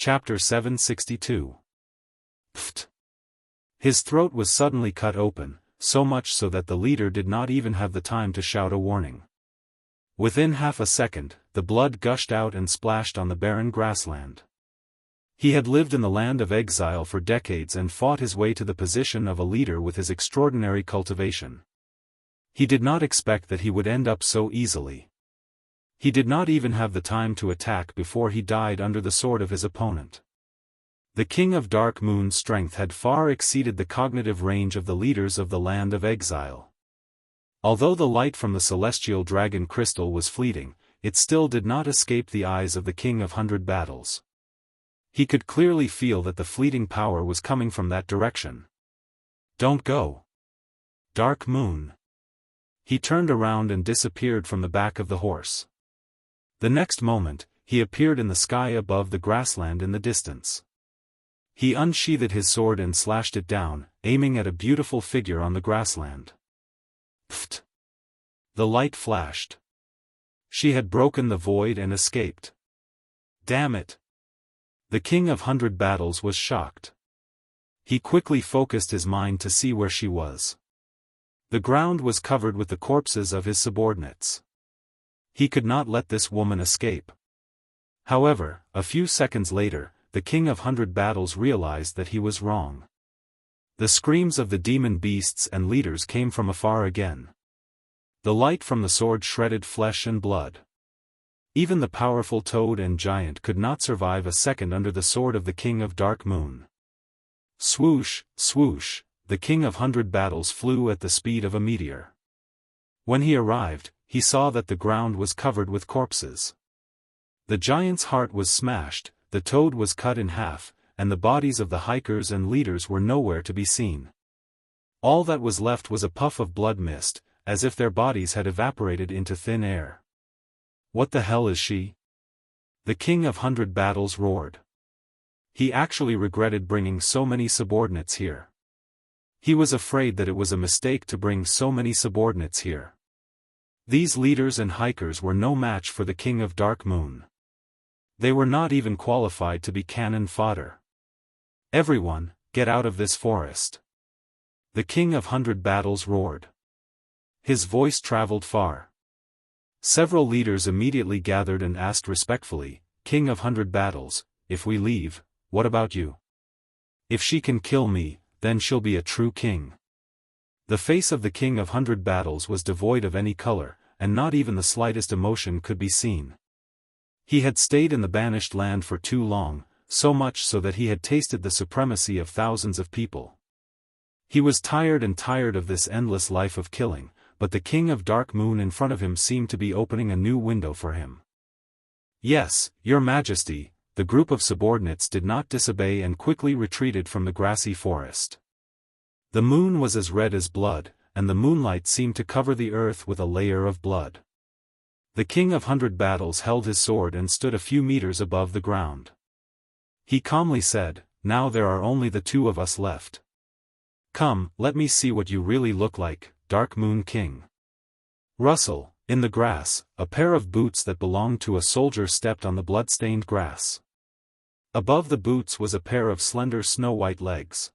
Chapter 762. Pft! His throat was suddenly cut open, so much so that the leader did not even have the time to shout a warning. Within half a second, the blood gushed out and splashed on the barren grassland. He had lived in the land of exile for decades and fought his way to the position of a leader with his extraordinary cultivation. He did not expect that he would end up so easily. He did not even have the time to attack before he died under the sword of his opponent. The King of Dark Moon's strength had far exceeded the cognitive range of the leaders of the land of exile. Although the light from the celestial dragon crystal was fleeting, it still did not escape the eyes of the King of 100 Battles. He could clearly feel that the fleeting power was coming from that direction. Don't go. Dark Moon. He turned around and disappeared from the back of the horse. The next moment, he appeared in the sky above the grassland in the distance. He unsheathed his sword and slashed it down, aiming at a beautiful figure on the grassland. Pfft! The light flashed. She had broken the void and escaped. Damn it! The King of 100 Battles was shocked. He quickly focused his mind to see where she was. The ground was covered with the corpses of his subordinates. He could not let this woman escape. However, a few seconds later, the King of 100 Battles realized that he was wrong. The screams of the demon beasts and leaders came from afar again. The light from the sword shredded flesh and blood. Even the powerful toad and giant could not survive a second under the sword of the King of Dark Moon. Swoosh, swoosh, the King of 100 Battles flew at the speed of a meteor. When he arrived, he saw that the ground was covered with corpses. The giant's heart was smashed, the toad was cut in half, and the bodies of the hikers and leaders were nowhere to be seen. All that was left was a puff of blood mist, as if their bodies had evaporated into thin air. What the hell is she? The King of 100 Battles roared. He actually regretted bringing so many subordinates here. He was afraid that it was a mistake to bring so many subordinates here. These leaders and hikers were no match for the King of Dark Moon. They were not even qualified to be cannon fodder. Everyone, get out of this forest. The King of 100 Battles roared. His voice traveled far. Several leaders immediately gathered and asked respectfully, King of 100 Battles, if we leave, what about you? If she can kill me, then she'll be a true king. The face of the King of 100 Battles was devoid of any color, and not even the slightest emotion could be seen. He had stayed in the banished land for too long, so much so that he had tasted the supremacy of thousands of people. He was tired of this endless life of killing, but the King of Dark Moon in front of him seemed to be opening a new window for him. Yes, Your Majesty, the group of subordinates did not disobey and quickly retreated from the grassy forest. The moon was as red as blood, and the moonlight seemed to cover the earth with a layer of blood. The King of 100 Battles held his sword and stood a few meters above the ground. He calmly said, now there are only the two of us left. Come, let me see what you really look like, Dark Moon King. Rustle, in the grass, a pair of boots that belonged to a soldier stepped on the blood-stained grass. Above the boots was a pair of slender snow-white legs.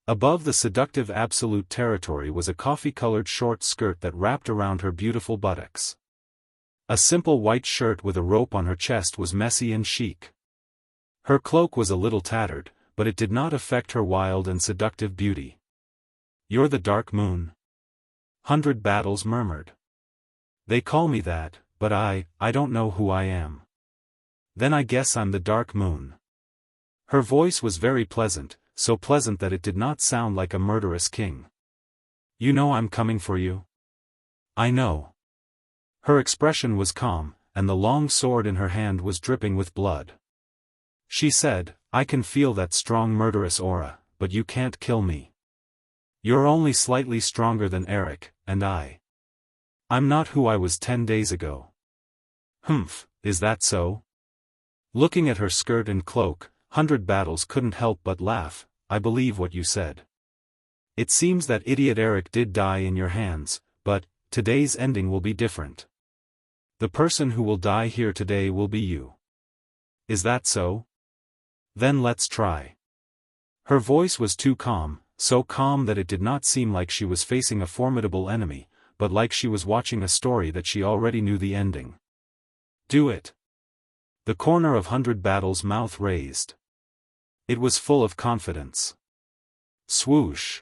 Above the seductive absolute territory was a coffee-colored short skirt that wrapped around her beautiful buttocks. A simple white shirt with a rope on her chest was messy and chic. Her cloak was a little tattered, but it did not affect her wild and seductive beauty. You're the Dark Moon? 100 Battles murmured. They call me that, but I don't know who I am. Then I guess I'm the Dark Moon. Her voice was very pleasant, so pleasant that it did not sound like a murderous king. You know I'm coming for you? I know. Her expression was calm, and the long sword in her hand was dripping with blood. She said, I can feel that strong murderous aura, but you can't kill me. You're only slightly stronger than Eric, and I'm not who I was 10 days ago. Humph, is that so? Looking at her skirt and cloak, 100 Battles couldn't help but laugh. I believe what you said. It seems that idiot Eric did die in your hands, but today's ending will be different. The person who will die here today will be you. Is that so? Then let's try. Her voice was too calm, so calm that it did not seem like she was facing a formidable enemy, but like she was watching a story that she already knew the ending. Do it. The corner of 100 Battles' mouth raised. It was full of confidence. Swoosh.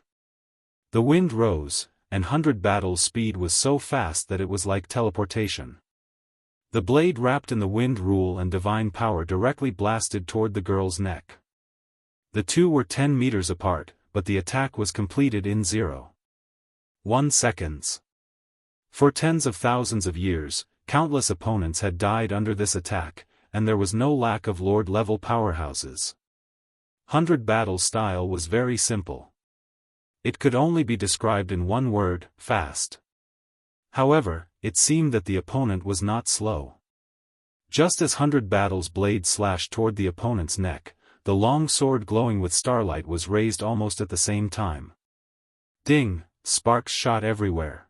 The wind rose, and 100 Battles' speed was so fast that it was like teleportation. The blade wrapped in the wind rule and divine power directly blasted toward the girl's neck. The two were 10 meters apart, but the attack was completed in 0.1 seconds. For tens of thousands of years, countless opponents had died under this attack, and there was no lack of Lord-level powerhouses. 100 Battles' style was very simple. It could only be described in one word: fast. However, it seemed that the opponent was not slow. Just as 100 Battles' blade slashed toward the opponent's neck, the long sword glowing with starlight was raised almost at the same time. Ding! Sparks shot everywhere.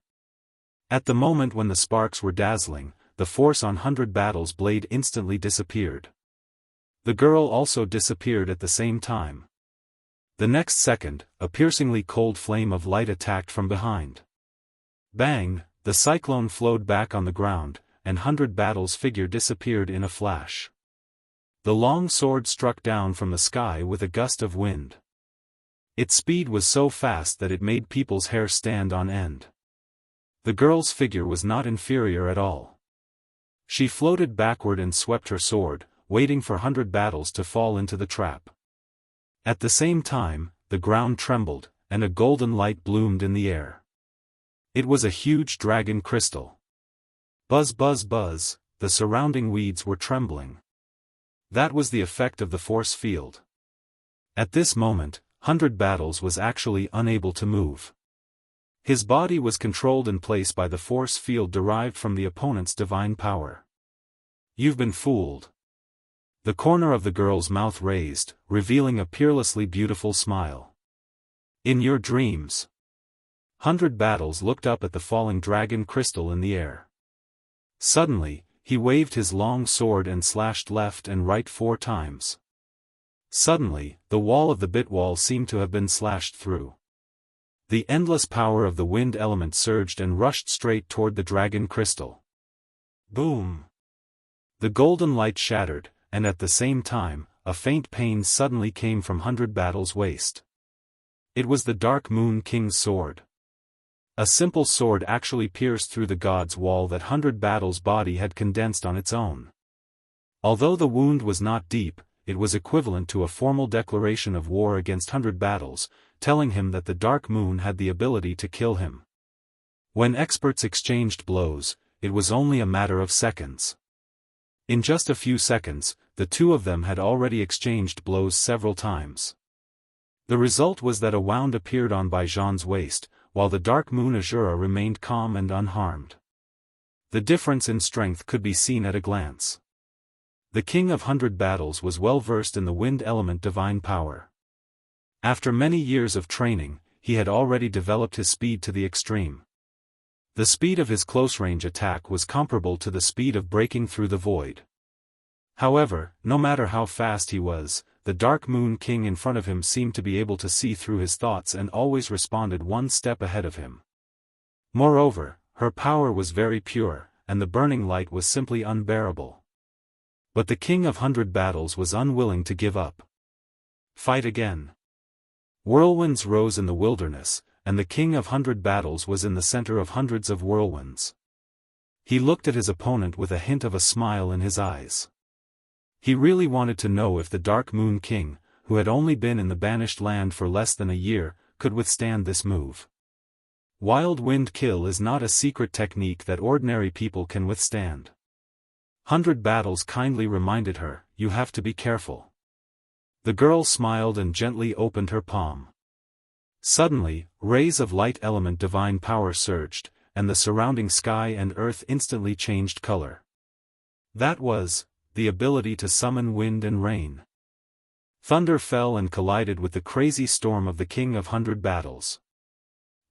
At the moment when the sparks were dazzling, the force on 100 Battles' blade instantly disappeared. The girl also disappeared at the same time. The next second, a piercingly cold flame of light attacked from behind. Bang! The cyclone flowed back on the ground, and 100 Battles' figure disappeared in a flash. The long sword struck down from the sky with a gust of wind. Its speed was so fast that it made people's hair stand on end. The girl's figure was not inferior at all. She floated backward and swept her sword, waiting for 100 Battles to fall into the trap. At the same time, the ground trembled, and a golden light bloomed in the air. It was a huge dragon crystal. Buzz buzz buzz, the surrounding weeds were trembling. That was the effect of the force field. At this moment, 100 Battles was actually unable to move. His body was controlled in place by the force field derived from the opponent's divine power. You've been fooled. The corner of the girl's mouth raised, revealing a peerlessly beautiful smile. In your dreams. 100 Battles looked up at the falling dragon crystal in the air. Suddenly, he waved his long sword and slashed left and right 4 times. Suddenly, the wall of the bit wall seemed to have been slashed through. The endless power of the wind element surged and rushed straight toward the dragon crystal. Boom! The golden light shattered, and at the same time, a faint pain suddenly came from 100 Battles' waist. It was the Dark Moon King's sword. A simple sword actually pierced through the god's wall that 100 Battles' body had condensed on its own. Although the wound was not deep, it was equivalent to a formal declaration of war against 100 Battles, telling him that the Dark Moon had the ability to kill him. When experts exchanged blows, it was only a matter of seconds. In just a few seconds, the two of them had already exchanged blows several times. The result was that a wound appeared on Baijan's waist, while the Dark Moon Azura remained calm and unharmed. The difference in strength could be seen at a glance. The King of 100 Battles was well versed in the wind element divine power. After many years of training, he had already developed his speed to the extreme. The speed of his close-range attack was comparable to the speed of breaking through the void. However, no matter how fast he was, the Dark Moon King in front of him seemed to be able to see through his thoughts and always responded one step ahead of him. Moreover, her power was very pure, and the burning light was simply unbearable. But the King of 100 Battles was unwilling to give up. Fight again. Whirlwinds rose in the wilderness, and the King of 100 Battles was in the center of hundreds of whirlwinds. He looked at his opponent with a hint of a smile in his eyes. He really wanted to know if the Dark Moon King, who had only been in the banished land for less than a year, could withstand this move. Wild Wind Kill is not a secret technique that ordinary people can withstand. 100 Battles kindly reminded her, you have to be careful. The girl smiled and gently opened her palm. Suddenly, rays of light element divine power surged, and the surrounding sky and earth instantly changed color. That was the ability to summon wind and rain. Thunder fell and collided with the crazy storm of the King of 100 Battles.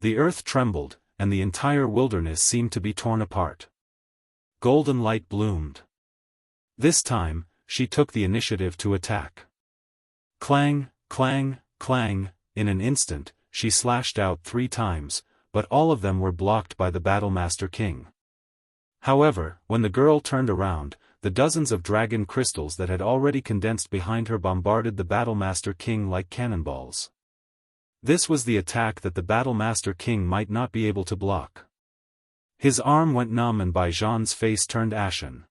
The earth trembled, and the entire wilderness seemed to be torn apart. Golden light bloomed. This time, she took the initiative to attack. Clang, clang, clang, in an instant, she slashed out 3 times, but all of them were blocked by the Battlemaster King. However, when the girl turned around, the dozens of dragon crystals that had already condensed behind her bombarded the Battlemaster King like cannonballs. This was the attack that the Battlemaster King might not be able to block. His arm went numb and Bai Zhan's face turned ashen.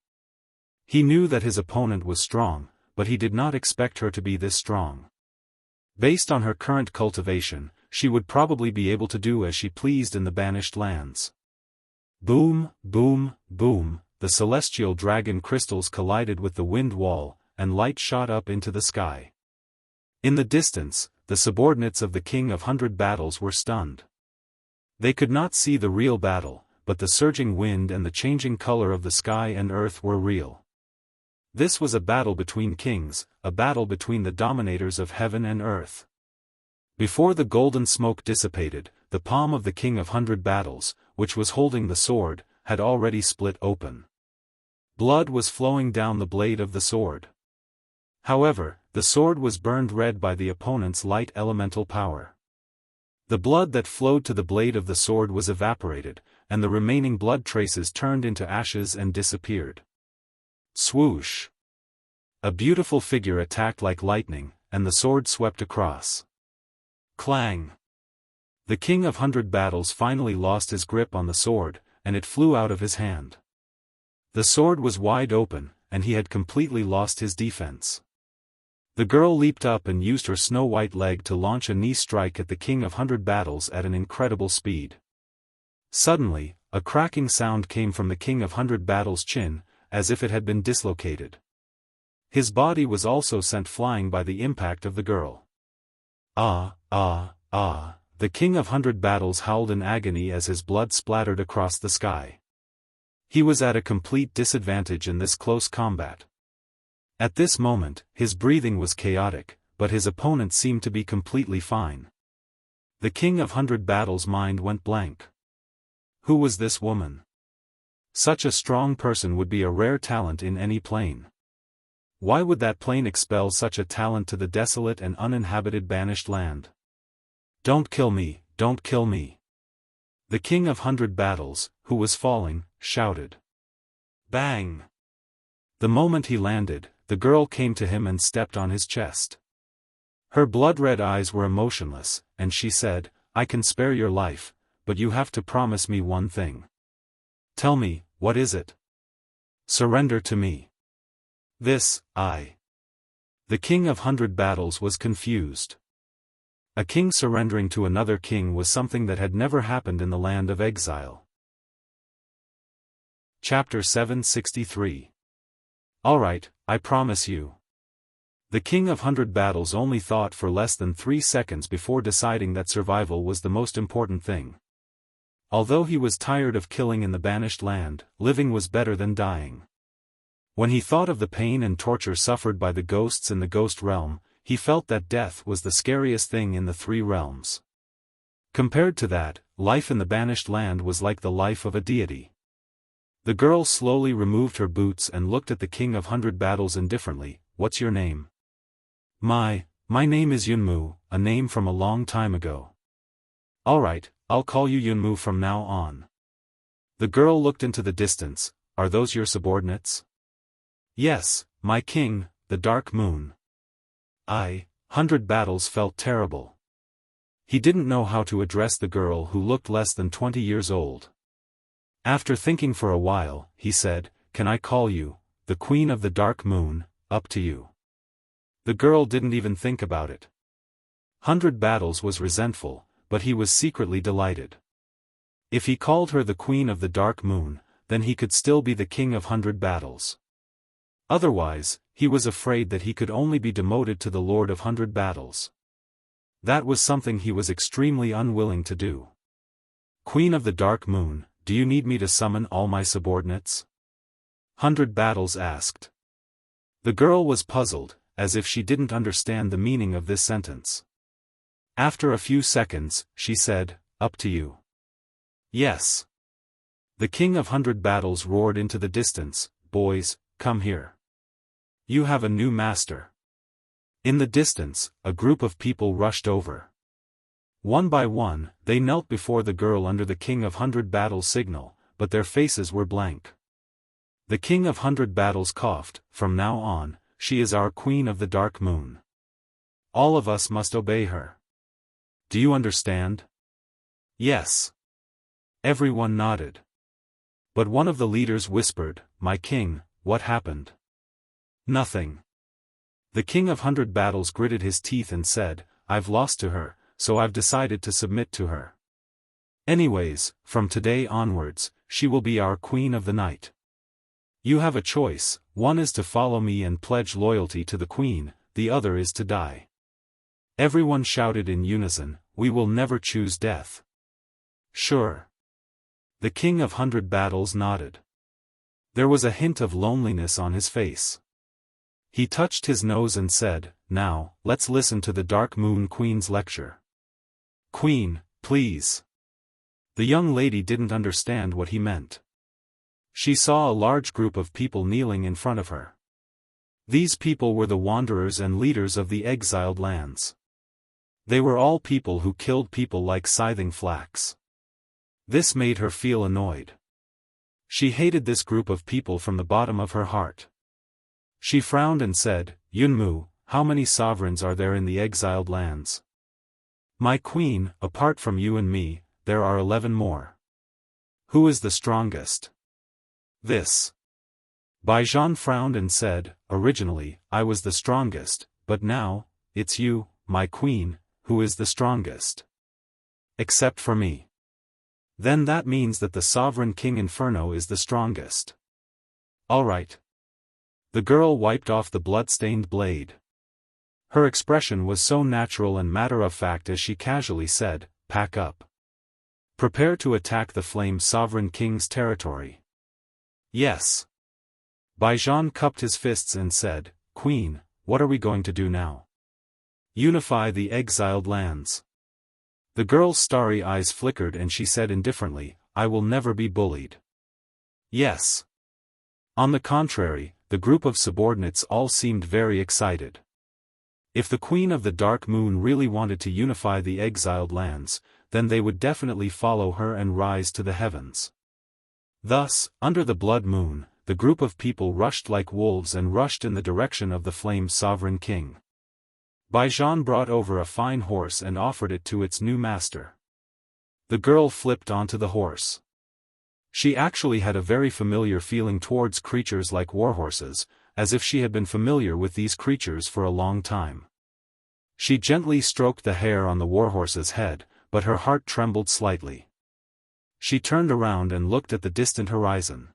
He knew that his opponent was strong, but he did not expect her to be this strong. Based on her current cultivation, she would probably be able to do as she pleased in the banished lands. Boom, boom, boom, the celestial dragon crystals collided with the wind wall, and light shot up into the sky. In the distance, the subordinates of the King of 100 Battles were stunned. They could not see the real battle, but the surging wind and the changing color of the sky and earth were real. This was a battle between kings, a battle between the dominators of heaven and earth. Before the golden smoke dissipated, the palm of the King of 100 Battles, which was holding the sword, had already split open. Blood was flowing down the blade of the sword. However, the sword was burned red by the opponent's light elemental power. The blood that flowed to the blade of the sword was evaporated, and the remaining blood traces turned into ashes and disappeared. Swoosh! A beautiful figure attacked like lightning, and the sword swept across. Clang! The King of 100 Battles finally lost his grip on the sword, and it flew out of his hand. The sword was wide open, and he had completely lost his defense. The girl leaped up and used her snow-white leg to launch a knee strike at the King of 100 Battles at an incredible speed. Suddenly, a cracking sound came from the King of 100 Battles' chin, as if it had been dislocated. His body was also sent flying by the impact of the girl. Ah, ah, ah, the King of 100 Battles howled in agony as his blood splattered across the sky. He was at a complete disadvantage in this close combat. At this moment, his breathing was chaotic, but his opponent seemed to be completely fine. The King of 100 Battles' mind went blank. Who was this woman? Such a strong person would be a rare talent in any plane. Why would that plane expel such a talent to the desolate and uninhabited banished land? Don't kill me, don't kill me. The King of 100 Battles, who was falling, shouted. Bang! The moment he landed, the girl came to him and stepped on his chest. Her blood-red eyes were emotionless, and she said, I can spare your life, but you have to promise me one thing. Tell me, what is it? Surrender to me. The King of 100 Battles was confused. A king surrendering to another king was something that had never happened in the land of exile. Chapter 763. Alright, I promise you. The King of 100 Battles only thought for less than 3 seconds before deciding that survival was the most important thing. Although he was tired of killing in the banished land, living was better than dying. When he thought of the pain and torture suffered by the ghosts in the ghost realm, he felt that death was the scariest thing in the 3 realms. Compared to that, life in the banished land was like the life of a deity. The girl slowly removed her boots and looked at the King of 100 Battles indifferently. What's your name? My name is Yunmu, a name from a long time ago. Alright, I'll call you Yunmu from now on. The girl looked into the distance. Are those your subordinates? Yes, my king, the Dark Moon. 100 Battles felt terrible. He didn't know how to address the girl who looked less than 20 years old. After thinking for a while, he said, Can I call you, the Queen of the Dark Moon, up to you? The girl didn't even think about it. 100 Battles was resentful, but he was secretly delighted. If he called her the Queen of the Dark Moon, then he could still be the King of 100 Battles. Otherwise, he was afraid that he could only be demoted to the Lord of 100 Battles. That was something he was extremely unwilling to do. Queen of the Dark Moon, do you need me to summon all my subordinates? 100 Battles asked. The girl was puzzled, as if she didn't understand the meaning of this sentence. After a few seconds, she said, Up to you. Yes. The King of 100 Battles roared into the distance, Boys, come here. You have a new master. In the distance, a group of people rushed over. One by one, they knelt before the girl under the King of 100 Battles signal, but their faces were blank. The King of 100 Battles coughed, "From now on, she is our Queen of the Dark Moon. All of us must obey her. Do you understand?" "Yes." Everyone nodded. But one of the leaders whispered, "My king, what happened?" "Nothing." The King of 100 Battles gritted his teeth and said, "I've lost to her, so I've decided to submit to her. Anyways, from today onwards, she will be our Queen of the Night. You have a choice, one is to follow me and pledge loyalty to the Queen, the other is to die." Everyone shouted in unison, "We will never choose death." "Sure." The King of 100 Battles nodded. There was a hint of loneliness on his face. He touched his nose and said, "Now, let's listen to the Dark Moon Queen's lecture." "Queen, please." The young lady didn't understand what he meant. She saw a large group of people kneeling in front of her. These people were the wanderers and leaders of the exiled lands. They were all people who killed people like scything flax. This made her feel annoyed. She hated this group of people from the bottom of her heart. She frowned and said, "Yunmu, how many sovereigns are there in the exiled lands?" "My queen, apart from you and me, there are 11 more." "Who is the strongest?" "This." Baijan frowned and said, "Originally, I was the strongest, but now, it's you, my queen, who is the strongest. Except for me. Then that means that the sovereign King Inferno is the strongest." "Alright." The girl wiped off the blood-stained blade. Her expression was so natural and matter-of-fact as she casually said, "Pack up. Prepare to attack the Flame Sovereign King's territory." "Yes." Baijan cupped his fists and said, "Queen, what are we going to do now?" "Unify the exiled lands." The girl's starry eyes flickered and she said indifferently, "I will never be bullied." "Yes." On the contrary, the group of subordinates all seemed very excited. If the Queen of the Dark Moon really wanted to unify the exiled lands, then they would definitely follow her and rise to the heavens. Thus, under the blood moon, the group of people rushed like wolves and rushed in the direction of the Flame Sovereign King. Baijan brought over a fine horse and offered it to its new master. The girl flipped onto the horse. She actually had a very familiar feeling towards creatures like warhorses, as if she had been familiar with these creatures for a long time. She gently stroked the hair on the warhorse's head, but her heart trembled slightly. She turned around and looked at the distant horizon.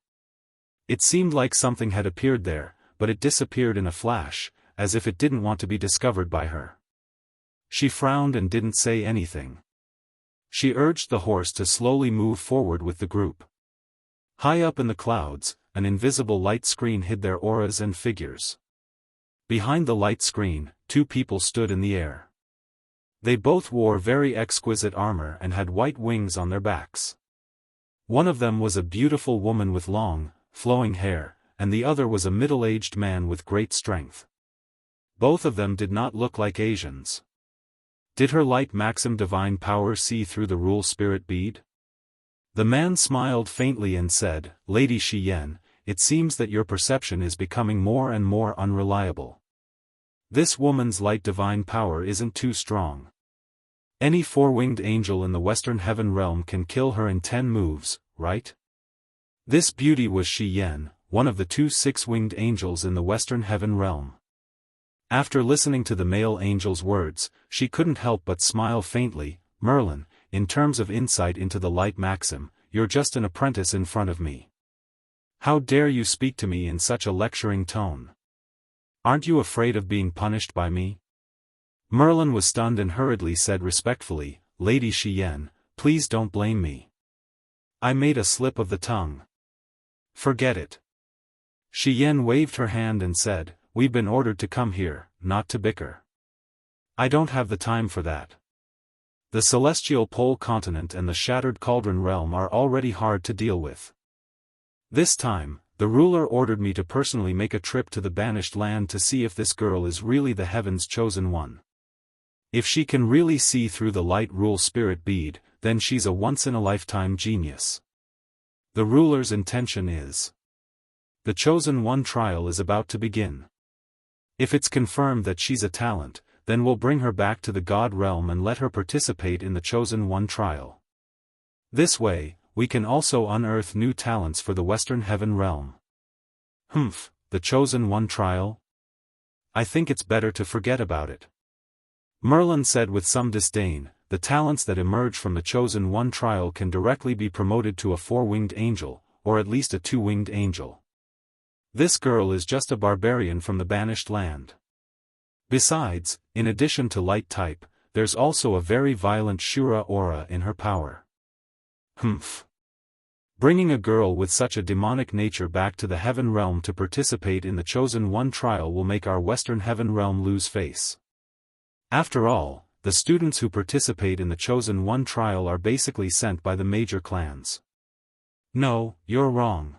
It seemed like something had appeared there, but it disappeared in a flash, as if it didn't want to be discovered by her. She frowned and didn't say anything. She urged the horse to slowly move forward with the group. High up in the clouds, an invisible light screen hid their auras and figures. Behind the light screen, 2 people stood in the air. They both wore very exquisite armor and had white wings on their backs. One of them was a beautiful woman with long, flowing hair, and the other was a middle-aged man with great strength. Both of them did not look like Asians. Did her light maxim divine power see through the rule spirit bead? The man smiled faintly and said, "Lady Xiyan, it seems that your perception is becoming more and more unreliable. This woman's light divine power isn't too strong. Any 4-winged angel in the Western Heaven realm can kill her in 10 moves, right?" This beauty was Xiyan, one of the 2 6-winged angels in the Western Heaven realm. After listening to the male angel's words, she couldn't help but smile faintly. "Merlin, in terms of insight into the light maxim, you're just an apprentice in front of me. How dare you speak to me in such a lecturing tone? Aren't you afraid of being punished by me?" Merlin was stunned and hurriedly said respectfully, "Lady Xiyan, please don't blame me. I made a slip of the tongue. Forget it." Xiyan waved her hand and said, "We've been ordered to come here, not to bicker. I don't have the time for that. The celestial pole continent and the shattered cauldron realm are already hard to deal with. This time, The ruler ordered me to personally make a trip to the banished land to see if this girl is really the heaven's chosen one. If she can really see through the light rule spirit bead, then she's a once-in-a-lifetime genius. The ruler's intention is. The chosen one trial is about to begin. If it's confirmed that she's a talent, then we'll bring her back to the God realm and let her participate in the chosen one trial. This way, we can also unearth new talents for the Western Heaven realm. The chosen one trial? I think it's better to forget about it. Merlin said with some disdain, the talents that emerge from the chosen one trial can directly be promoted to a four-winged angel, or at least a two-winged angel. This girl is just a barbarian from the banished land. Besides, in addition to light type, there's also a very violent Shura aura in her power. Bringing a girl with such a demonic nature back to the heaven realm to participate in the chosen one trial will make our Western Heaven realm lose face. After all, the students who participate in the chosen one trial are basically sent by the major clans. No, you're wrong.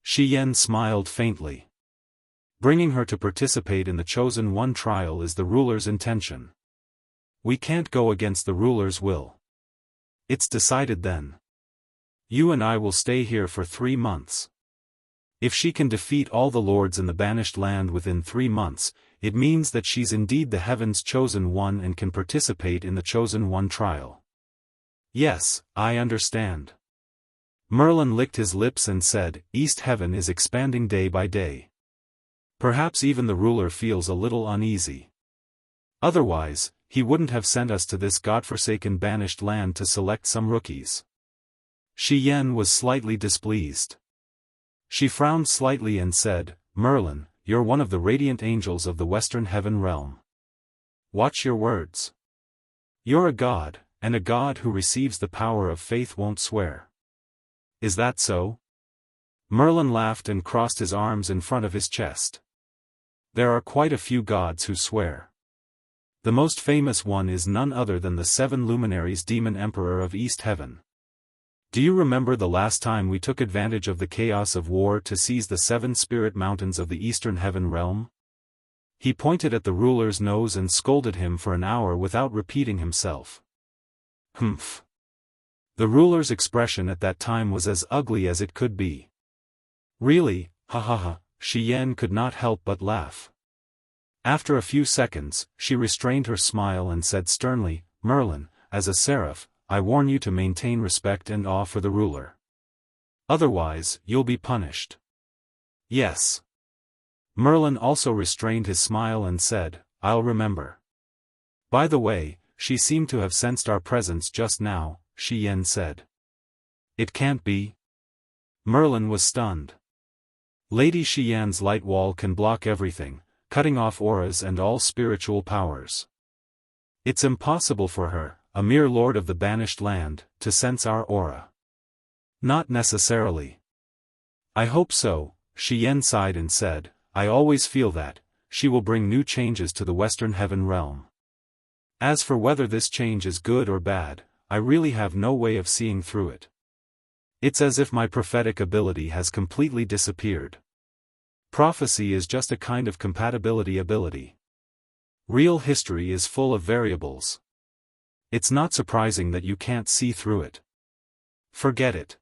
Shi Yan smiled faintly. Bringing her to participate in the chosen one trial is the ruler's intention. We can't go against the ruler's will. It's decided then. You and I will stay here for 3 months. If she can defeat all the lords in the banished land within 3 months, it means that she's indeed the heaven's chosen one and can participate in the chosen one trial. Yes, I understand. Merlin licked his lips and said, East Heaven is expanding day by day. Perhaps even the ruler feels a little uneasy. Otherwise, he wouldn't have sent us to this godforsaken banished land to select some rookies. Shi Yan was slightly displeased. She frowned slightly and said, Merlin, you're one of the radiant angels of the Western Heaven realm. Watch your words. You're a god, and a god who receives the power of faith won't swear. Is that so? Merlin laughed and crossed his arms in front of his chest. There are quite a few gods who swear. The most famous one is none other than the 7 luminaries demon emperor of East Heaven. Do you remember the last time we took advantage of the chaos of war to seize the 7 spirit mountains of the Eastern Heaven realm? He pointed at the ruler's nose and scolded him for an hour without repeating himself. The ruler's expression at that time was as ugly as it could be. Really, Shi Yan could not help but laugh. After a few seconds, she restrained her smile and said sternly, Merlin, as a seraph, I warn you to maintain respect and awe for the ruler. Otherwise, you'll be punished. Yes. Merlin also restrained his smile and said, I'll remember. By the way, she seemed to have sensed our presence just now, Shi Yan said. It can't be. Merlin was stunned. Lady Shi Yan's light wall can block everything, cutting off auras and all spiritual powers. It's impossible for her, a mere lord of the banished land, to sense our aura. Not necessarily. I hope so, Shi Yan sighed and said, I always feel that, she will bring new changes to the Western Heaven realm. As for whether this change is good or bad, I really have no way of seeing through it. It's as if my prophetic ability has completely disappeared. Prophecy is just a kind of compatibility ability. Real history is full of variables. It's not surprising that you can't see through it. Forget it.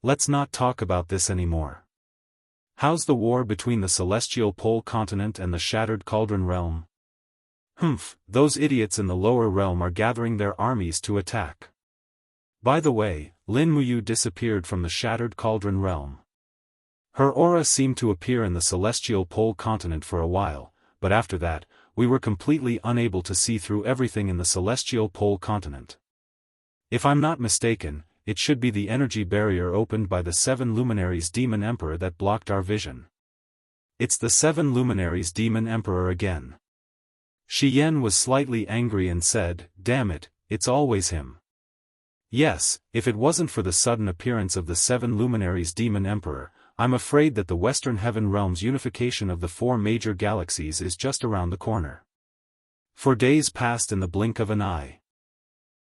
Let's not talk about this anymore. How's the war between the Celestial Pole Continent and the Shattered Cauldron Realm? Those idiots in the lower realm are gathering their armies to attack. By the way, Lin Muyu disappeared from the Shattered Cauldron Realm. Her aura seemed to appear in the Celestial Pole Continent for a while, but after that, we were completely unable to see through everything in the Celestial Pole Continent. If I'm not mistaken, it should be the energy barrier opened by the 7 luminaries Demon Emperor that blocked our vision. It's the 7 luminaries Demon Emperor again. Shi Yan was slightly angry and said, damn it, it's always him. Yes, if it wasn't for the sudden appearance of the 7 luminaries Demon Emperor, I'm afraid that the Western Heaven realm's unification of the 4 major galaxies is just around the corner. 4 days passed in the blink of an eye.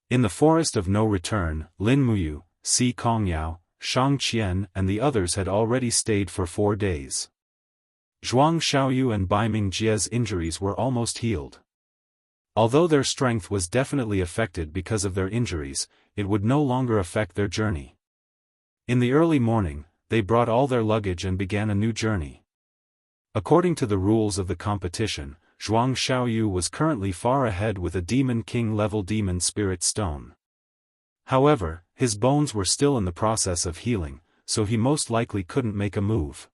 In the forest of no return, Lin Muyu, Si Kongyao, Xianxian and the others had already stayed for 4 days. Zhuang Xiaoyu and Baiming Jie's injuries were almost healed. Although their strength was definitely affected because of their injuries, it would no longer affect their journey. In the early morning, they brought all their luggage and began a new journey. According to the rules of the competition, Zhuang Xiaoyu was currently far ahead with a Demon King level Demon Spirit Stone. However, his bones were still in the process of healing, so he most likely couldn't make a move.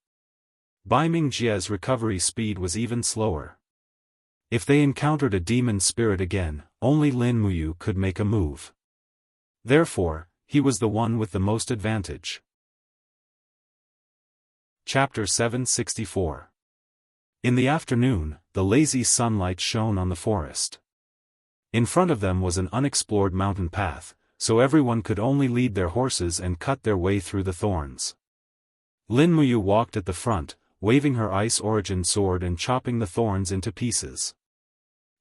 Baiming Jie's recovery speed was even slower. If they encountered a demon spirit again, only Lin Muyu could make a move. Therefore, he was the one with the most advantage. Chapter 764. In the afternoon, the lazy sunlight shone on the forest. In front of them was an unexplored mountain path, so everyone could only lead their horses and cut their way through the thorns. Lin Muyu walked at the front, waving her Ice Origin sword and chopping the thorns into pieces.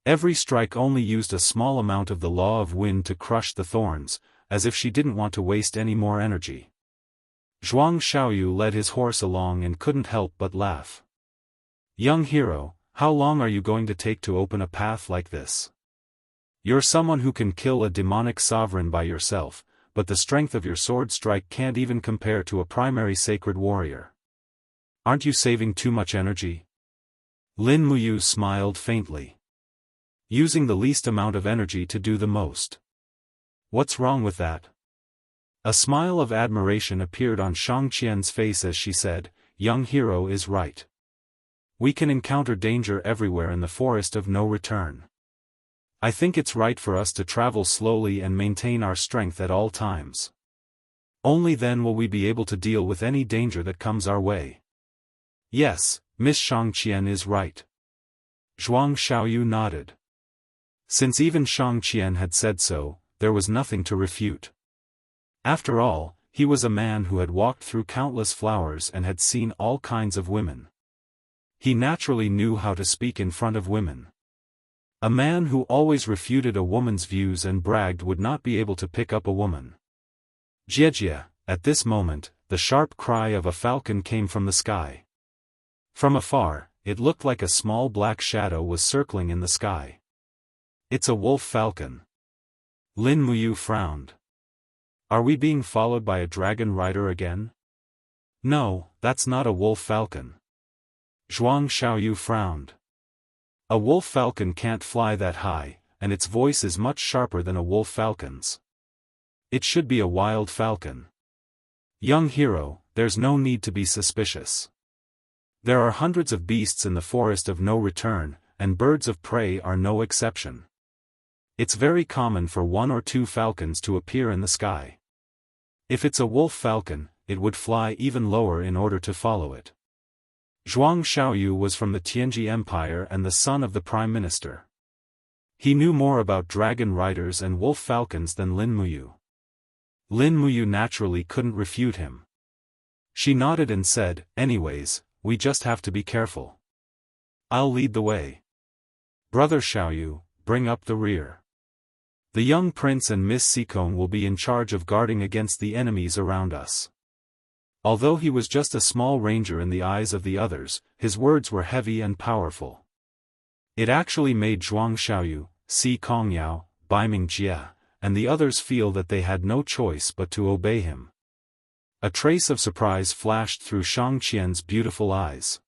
Every strike only used a small amount of the law of wind to crush the thorns, as if she didn't want to waste any more energy. Zhuang Xiaoyu led his horse along and couldn't help but laugh. "Young hero, how long are you going to take to open a path like this? You're someone who can kill a demonic sovereign by yourself, but the strength of your sword strike can't even compare to a primary sacred warrior. Aren't you saving too much energy?" Lin Muyu smiled faintly. "Using the least amount of energy to do the most. What's wrong with that?" A smile of admiration appeared on Shangqian's face as she said, "Young hero is right. We can encounter danger everywhere in the forest of no return. I think it's right for us to travel slowly and maintain our strength at all times. Only then will we be able to deal with any danger that comes our way." "Yes, Miss Shangqian is right." Zhuang Xiaoyu nodded. Since even Shangqian had said so, there was nothing to refute. After all, he was a man who had walked through countless flowers and had seen all kinds of women. He naturally knew how to speak in front of women. A man who always refuted a woman's views and bragged would not be able to pick up a woman. Jiejie, at this moment, the sharp cry of a falcon came from the sky. From afar, it looked like a small black shadow was circling in the sky. "It's a wolf falcon." Lin Muyu frowned. "Are we being followed by a dragon rider again?" "No, that's not a wolf falcon." Zhuang Xiaoyu frowned. "A wolf falcon can't fly that high, and its voice is much sharper than a wolf falcon's. It should be a wild falcon. Young hero, there's no need to be suspicious. There are hundreds of beasts in the forest of no return, and birds of prey are no exception. It's very common for 1 or 2 falcons to appear in the sky. If it's a wolf falcon, it would fly even lower in order to follow it." Zhuang Xiaoyu was from the Tianji Empire and the son of the Prime Minister. He knew more about dragon riders and wolf falcons than Lin Muyu. Lin Muyu naturally couldn't refute him. She nodded and said, "Anyways, we just have to be careful. I'll lead the way. Brother Xiaoyu, bring up the rear. The young prince and Miss Sikong will be in charge of guarding against the enemies around us." Although he was just a small ranger in the eyes of the others, his words were heavy and powerful. It actually made Zhuang Xiaoyu, Si Kongyao, Baiming Jie, and the others feel that they had no choice but to obey him. A trace of surprise flashed through Shangqian's beautiful eyes.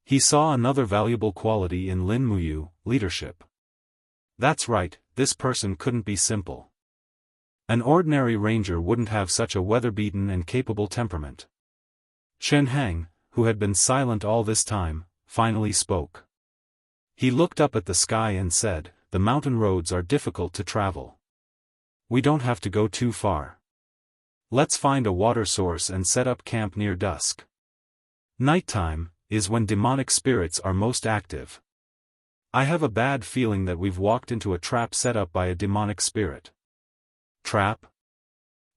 He saw another valuable quality in Lin Muyu, leadership. That's right, this person couldn't be simple. An ordinary ranger wouldn't have such a weather-beaten and capable temperament. Chen Hang, who had been silent all this time, finally spoke. He looked up at the sky and said, "The mountain roads are difficult to travel. We don't have to go too far. Let's find a water source and set up camp near dusk. Nighttime is when demonic spirits are most active. I have a bad feeling that we've walked into a trap set up by a demonic spirit." "Trap?"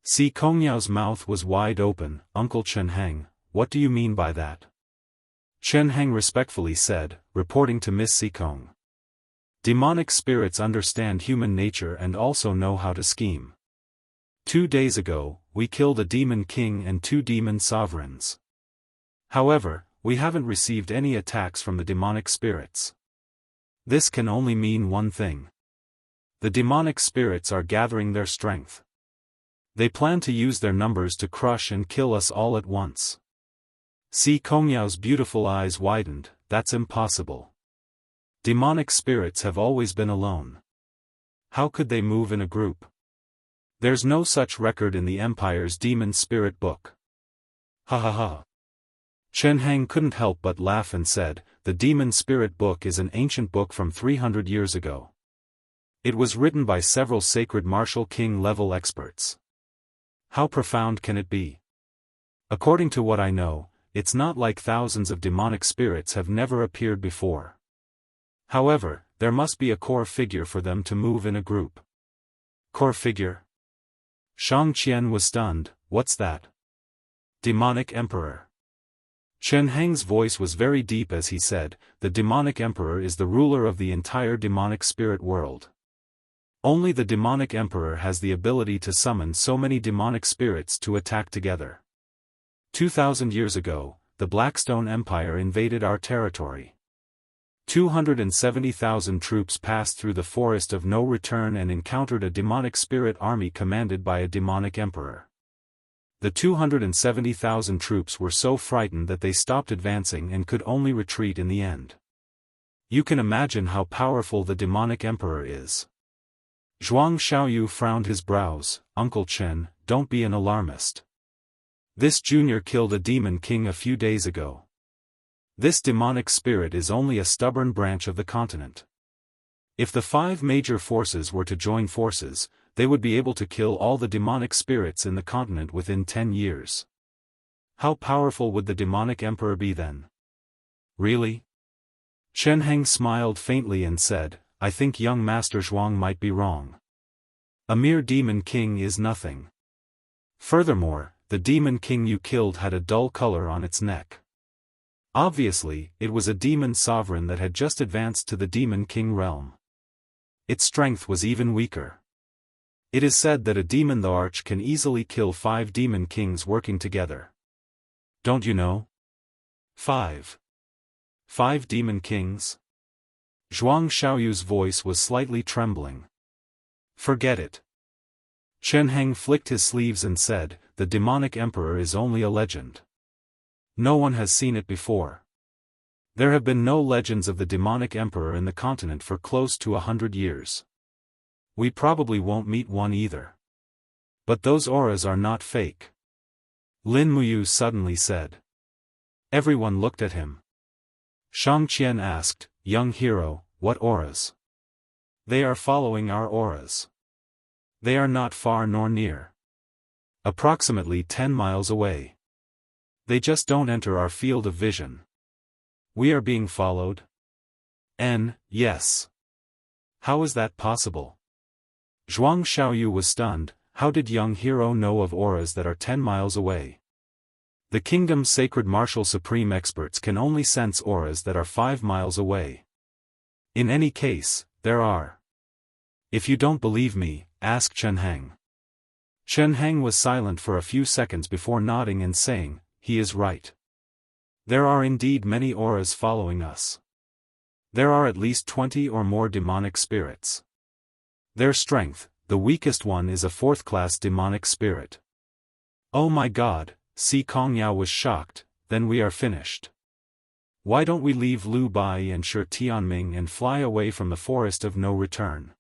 Si Kongyao's mouth was wide open. "Uncle Chen Hang, what do you mean by that?" Chen Hang respectfully said, reporting to Miss Sikong. "Demonic spirits understand human nature and also know how to scheme. 2 days ago, we killed a demon king and 2 demon sovereigns. However, we haven't received any attacks from the demonic spirits. This can only mean one thing. The demonic spirits are gathering their strength. They plan to use their numbers to crush and kill us all at once. See Kongyao's beautiful eyes widened. That's impossible. Demonic spirits have always been alone. How could they move in a group? There's no such record in the Empire's demon spirit book. Ha ha ha. Chen Hang couldn't help but laugh and said, the demon spirit book is an ancient book from 300 years ago. It was written by several sacred martial king level experts. How profound can it be? According to what I know, it's not like thousands of demonic spirits have never appeared before. However, there must be a core figure for them to move in a group. Core figure? Shang Qian was stunned. What's that? Demonic Emperor. Chen Heng's voice was very deep as he said, the demonic emperor is the ruler of the entire demonic spirit world. Only the demonic emperor has the ability to summon so many demonic spirits to attack together. 2,000 years ago, the Blackstone Empire invaded our territory. 270,000 troops passed through the Forest of No Return and encountered a demonic spirit army commanded by a demonic emperor. The 270,000 troops were so frightened that they stopped advancing and could only retreat in the end. You can imagine how powerful the demonic emperor is. Zhuang Xiaoyu frowned his brows. Uncle Chen, don't be an alarmist. This junior killed a demon king a few days ago. This demonic spirit is only a stubborn branch of the continent. If the 5 major forces were to join forces, they would be able to kill all the demonic spirits in the continent within 10 years. How powerful would the demonic emperor be then? Really? Chen Heng smiled faintly and said, I think young Master Zhuang might be wrong. A mere demon king is nothing. Furthermore, the demon king you killed had a dull color on its neck. Obviously, it was a demon sovereign that had just advanced to the demon king realm. Its strength was even weaker. It is said that a demon the arch can easily kill 5 demon kings working together. Don't you know? 5 demon kings? Zhuang Xiaoyu's voice was slightly trembling. Forget it. Chen Heng flicked his sleeves and said, the demonic emperor is only a legend. No one has seen it before. There have been no legends of the demonic emperor in the continent for close to 100 years. We probably won't meet one either. But those auras are not fake. Lin Muyu suddenly said. Everyone looked at him. Shang Qian asked, young hero, what auras? They are following our auras. They are not far nor near. Approximately 10 miles away. They just don't enter our field of vision. We are being followed? Yes. How is that possible? Zhuang Xiaoyu was stunned. How did young hero know of auras that are 10 miles away? The kingdom's sacred martial supreme experts can only sense auras that are 5 miles away. In any case, there are. If you don't believe me, ask Chen Heng. Chen Heng was silent for a few seconds before nodding and saying, he is right. There are indeed many auras following us. There are at least 20 or more demonic spirits. Their strength, the weakest one is a 4th-class demonic spirit. Oh my god, Si Kongyao was shocked, then we are finished. Why don't we leave Lu Bai and Shi Tianming and fly away from the Forest of No Return?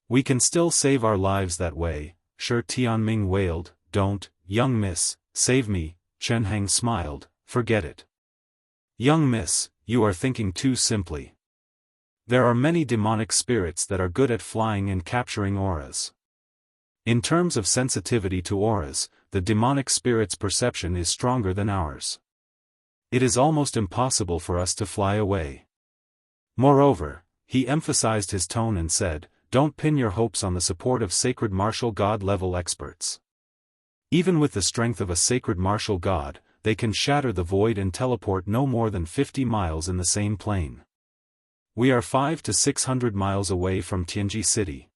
We can still save our lives that way, Shi Tianming wailed. Don't, young miss, save me, Chen Heng smiled, forget it. Young miss, you are thinking too simply. There are many demonic spirits that are good at flying and capturing auras. In terms of sensitivity to auras, the demonic spirit's perception is stronger than ours. It is almost impossible for us to fly away. Moreover, he emphasized his tone and said, don't pin your hopes on the support of sacred martial god-level experts. Even with the strength of a sacred martial god, they can shatter the void and teleport no more than 50 miles in the same plane. We are 500 to 600 miles away from Tianji City.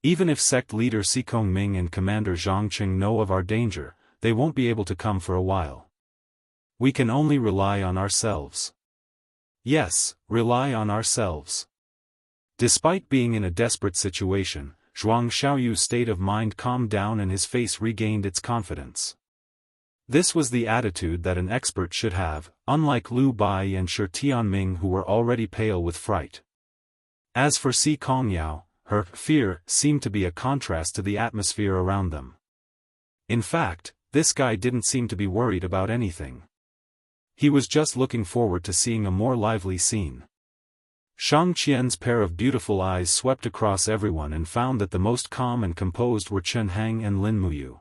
Even if sect leader Si Kongming and Commander Zhang Qing know of our danger, they won't be able to come for a while. We can only rely on ourselves. Yes, rely on ourselves. Despite being in a desperate situation, Zhuang Xiaoyu's state of mind calmed down and his face regained its confidence. This was the attitude that an expert should have, unlike Liu Bai and Shi Tianming who were already pale with fright. As for Si Kongyao, her fear seemed to be a contrast to the atmosphere around them. In fact, this guy didn't seem to be worried about anything. He was just looking forward to seeing a more lively scene. Shang Qian's pair of beautiful eyes swept across everyone and found that the most calm and composed were Chen Hang and Lin Muyu.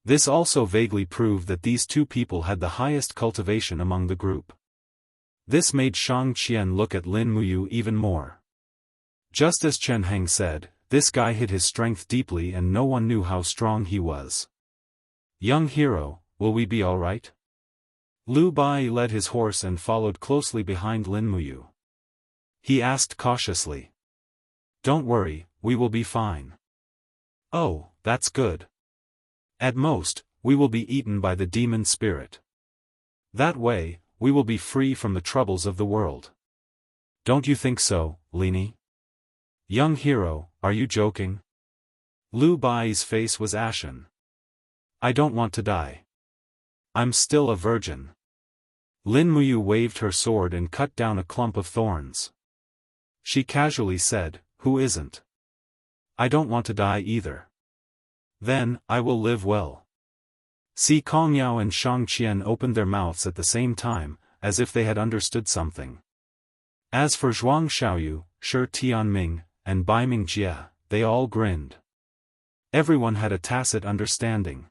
This also vaguely proved that these two people had the highest cultivation among the group. This made Shang Qian look at Lin Muyu even more. Just as Chen Hang said, this guy hid his strength deeply and no one knew how strong he was. Young hero, will we be all right? Liu Bai led his horse and followed closely behind Lin Muyu. He asked cautiously. Don't worry, we will be fine. Oh, that's good. At most, we will be eaten by the demon spirit. That way, we will be free from the troubles of the world. Don't you think so, Lini? Young hero, are you joking? Liu Bai's face was ashen. I don't want to die. I'm still a virgin. Lin Muyu waved her sword and cut down a clump of thorns. She casually said, who isn't? I don't want to die either. Then, I will live well. Si Kongyao and Shang Qian opened their mouths at the same time, as if they had understood something. As for Zhuang Xiaoyu, Shi Tianming, and Baiming Jie, they all grinned. Everyone had a tacit understanding.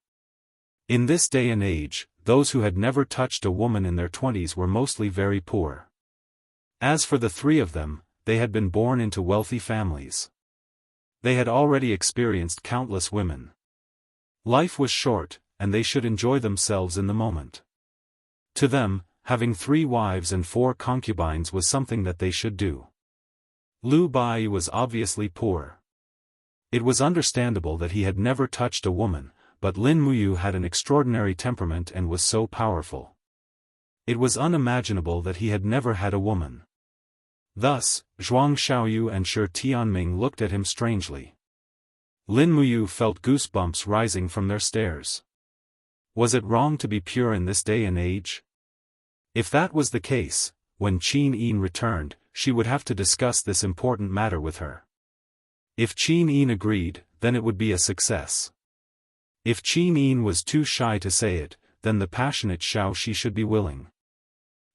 In this day and age, those who had never touched a woman in their 20s were mostly very poor. As for the three of them, they had been born into wealthy families. They had already experienced countless women. Life was short, and they should enjoy themselves in the moment. To them, having 3 wives and 4 concubines was something that they should do. Liu Bai was obviously poor. It was understandable that he had never touched a woman, but Lin Muyu had an extraordinary temperament and was so powerful. It was unimaginable that he had never had a woman. Thus, Zhuang Xiaoyu and Shi Tianming looked at him strangely. Lin Muyu felt goosebumps rising from their stares. Was it wrong to be pure in this day and age? If that was the case, when Qin Yin returned, she would have to discuss this important matter with her. If Qin Yin agreed, then it would be a success. If Qin Yin was too shy to say it, then the passionate Xiao Shi should be willing.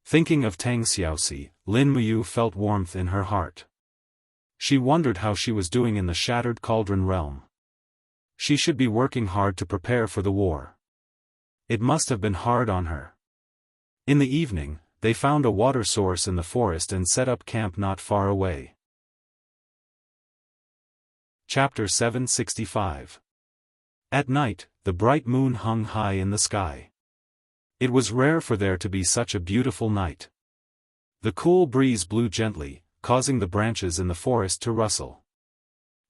Thinking of Tang Xiaoxi, Lin Muyu felt warmth in her heart. She wondered how she was doing in the Shattered Cauldron realm. She should be working hard to prepare for the war. It must have been hard on her. In the evening, they found a water source in the forest and set up camp not far away. Chapter 765. At night, the bright moon hung high in the sky. It was rare for there to be such a beautiful night. The cool breeze blew gently, causing the branches in the forest to rustle.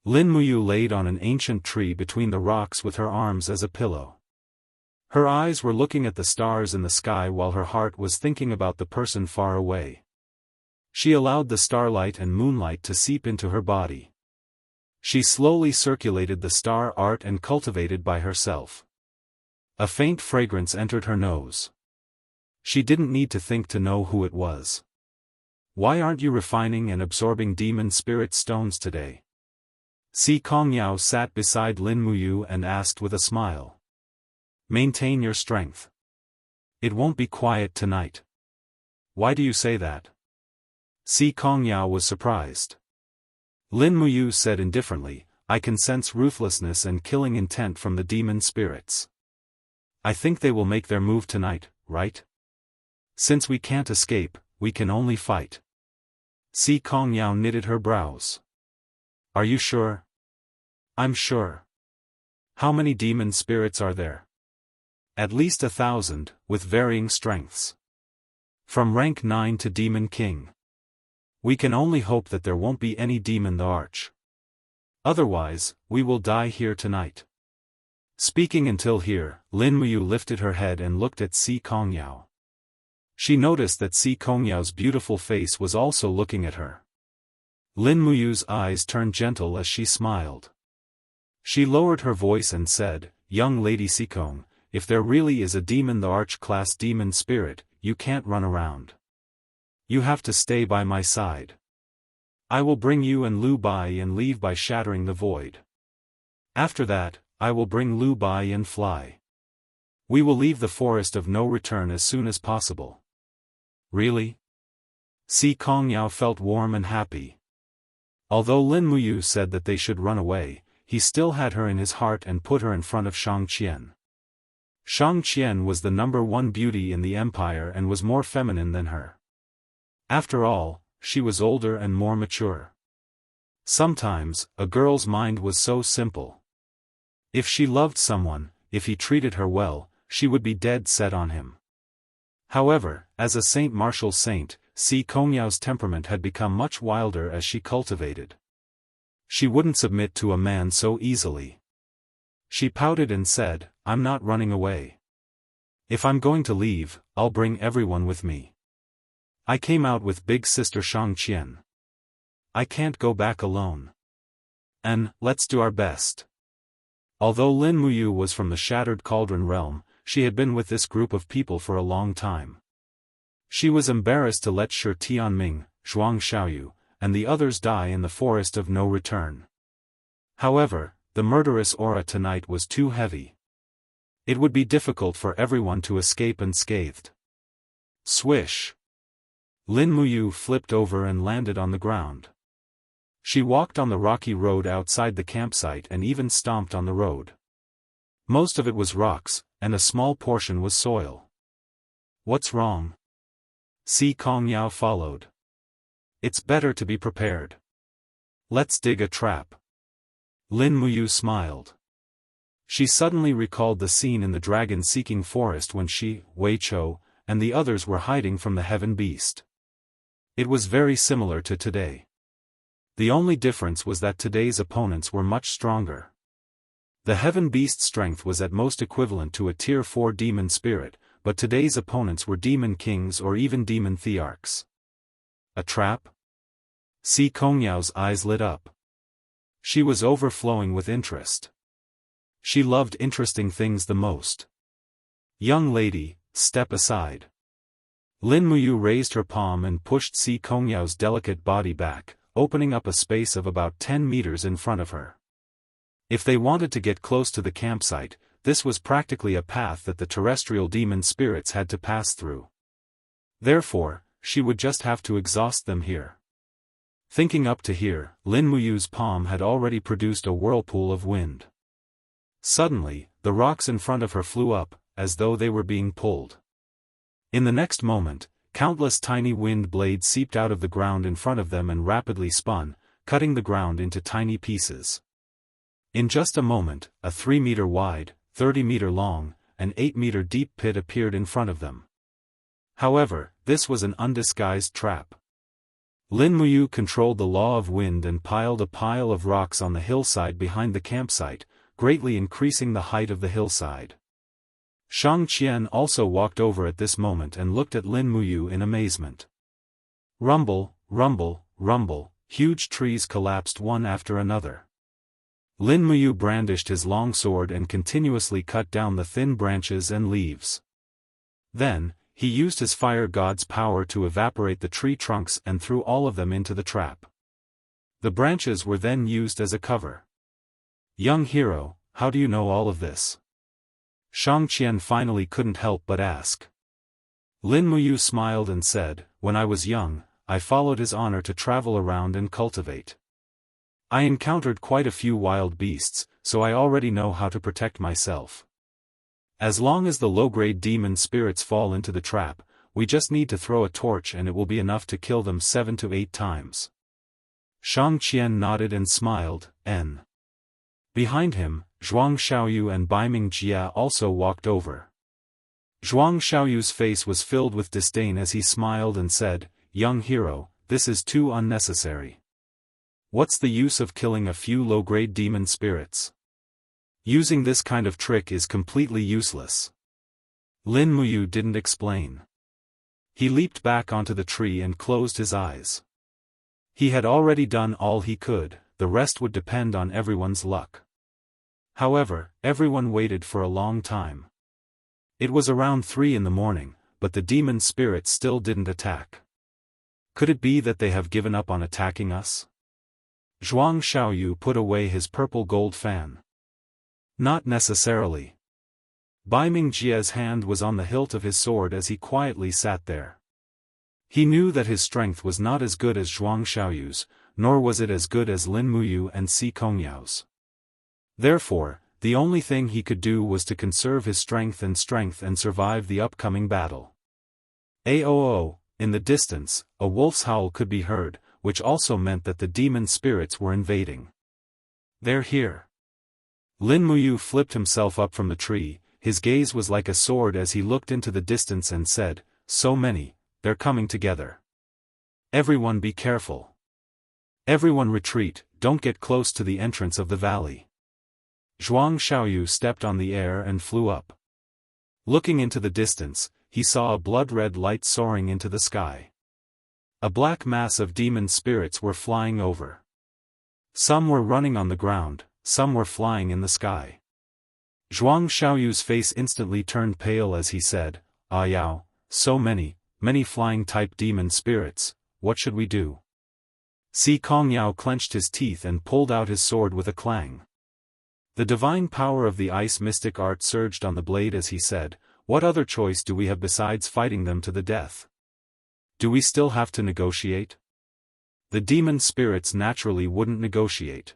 Lin Muyu laid on an ancient tree between the rocks with her arms as a pillow. Her eyes were looking at the stars in the sky while her heart was thinking about the person far away. She allowed the starlight and moonlight to seep into her body. She slowly circulated the star art and cultivated by herself. A faint fragrance entered her nose. She didn't need to think to know who it was. Why aren't you refining and absorbing demon spirit stones today? Si Kongyao sat beside Lin Muyu and asked with a smile. Maintain your strength. It won't be quiet tonight. Why do you say that? Si Kongyao was surprised. Lin Muyu said indifferently, I can sense ruthlessness and killing intent from the demon spirits. I think they will make their move tonight, right? Since we can't escape, we can only fight. Si Kongyao knitted her brows. Are you sure? I'm sure. How many demon spirits are there? At least 1,000, with varying strengths. From rank 9 to Demon King. We can only hope that there won't be any demon the Arch. Otherwise, we will die here tonight. Speaking until here, Lin Muyu lifted her head and looked at Si Kongyao. She noticed that Si Kongyao's beautiful face was also looking at her. Lin Muyu's eyes turned gentle as she smiled. She lowered her voice and said, "Young lady Sikong, if there really is a demon, the arch-class demon spirit, you can't run around. You have to stay by my side. I will bring you and Lu Bai and leave by shattering the void. After that, I will bring Lu Bai and fly. We will leave the forest of no return as soon as possible." Really? Si Kongyao felt warm and happy. Although Lin Muyu said that they should run away, he still had her in his heart and put her in front of Shang Qian. Shang Qian was the #1 beauty in the empire and was more feminine than her. After all, she was older and more mature. Sometimes, a girl's mind was so simple. If she loved someone, if he treated her well, she would be dead set on him. However, as a martial saint, Si Kongyao's temperament had become much wilder as she cultivated. She wouldn't submit to a man so easily. She pouted and said, "I'm not running away. If I'm going to leave, I'll bring everyone with me. I came out with big sister Shang Qian. I can't go back alone. And, let's do our best." Although Lin Muyu was from the Shattered Cauldron realm, she had been with this group of people for a long time. She was embarrassed to let Shi Tianming, Zhuang Xiaoyu, and the others die in the forest of no return. However, the murderous aura tonight was too heavy. It would be difficult for everyone to escape unscathed. Swish! Lin Muyu flipped over and landed on the ground. She walked on the rocky road outside the campsite and even stomped on the road. Most of it was rocks, and a small portion was soil. "What's wrong?" Si Kongyao followed. "It's better to be prepared. Let's dig a trap." Lin Muyu smiled. She suddenly recalled the scene in the dragon-seeking forest when she, Wei Chou, and the others were hiding from the heaven beast. It was very similar to today. The only difference was that today's opponents were much stronger. The heaven beast's strength was at most equivalent to a tier 4 demon spirit, but today's opponents were demon kings or even demon thearchs. A trap? Si Kongyao's eyes lit up. She was overflowing with interest. She loved interesting things the most. "Young lady, step aside." Lin Muyu raised her palm and pushed Si Kongyao's delicate body back, opening up a space of about 10 meters in front of her. If they wanted to get close to the campsite, this was practically a path that the terrestrial demon spirits had to pass through. Therefore, she would just have to exhaust them here. Thinking up to here, Lin Muyu's palm had already produced a whirlpool of wind. Suddenly, the rocks in front of her flew up, as though they were being pulled. In the next moment, countless tiny wind blades seeped out of the ground in front of them and rapidly spun, cutting the ground into tiny pieces. In just a moment, a 3-meter wide, 30-meter long, and 8-meter deep pit appeared in front of them. However, this was an undisguised trap. Lin Muyu controlled the law of wind and piled a pile of rocks on the hillside behind the campsite, greatly increasing the height of the hillside. Shang Qian also walked over at this moment and looked at Lin Muyu in amazement. Rumble, rumble, rumble, huge trees collapsed one after another. Lin Muyu brandished his long sword and continuously cut down the thin branches and leaves. Then, he used his fire god's power to evaporate the tree trunks and threw all of them into the trap. The branches were then used as a cover. "Young hero, how do you know all of this?" Shang Qian finally couldn't help but ask. Lin Muyu smiled and said, "When I was young, I followed his honor to travel around and cultivate. I encountered quite a few wild beasts, so I already know how to protect myself. As long as the low-grade demon spirits fall into the trap, we just need to throw a torch and it will be enough to kill them 7 to 8 times." Shang Qian nodded and smiled, "N." Behind him, Zhuang Xiaoyu and Baiming Jia also walked over. Zhuang Xiaoyu's face was filled with disdain as he smiled and said, "Young hero, this is too unnecessary. What's the use of killing a few low-grade demon spirits? Using this kind of trick is completely useless. Lin Muyu didn't explain. He leaped back onto the tree and closed his eyes. He had already done all he could, the rest would depend on everyone's luck. However, everyone waited for a long time. It was around 3 in the morning, but the demon spirits still didn't attack. Could it be that they have given up on attacking us? Zhuang Xiaoyu put away his purple gold fan. Not necessarily. Bai Mingjie's hand was on the hilt of his sword as he quietly sat there. He knew that his strength was not as good as Zhuang Xiaoyu's, nor was it as good as Lin Muyu and Si Kongyao's. Therefore, the only thing he could do was to conserve his strength and survive the upcoming battle. Aoo, in the distance, a wolf's howl could be heard, which also meant that the demon spirits were invading. They're here. Lin Muyu flipped himself up from the tree, his gaze was like a sword as he looked into the distance and said, "So many, they're coming together. Everyone be careful. Everyone retreat, don't get close to the entrance of the valley." Zhuang Xiaoyu stepped on the air and flew up. Looking into the distance, he saw a blood-red light soaring into the sky. A black mass of demon spirits were flying over. Some were running on the ground, some were flying in the sky. Zhuang Xiaoyu's face instantly turned pale as he said, "Ah Yao, so many flying-type demon spirits, what should we do?" Si Kongyao clenched his teeth and pulled out his sword with a clang. The divine power of the ice mystic art surged on the blade as he said, "What other choice do we have besides fighting them to the death? Do we still have to negotiate?" The demon spirits naturally wouldn't negotiate.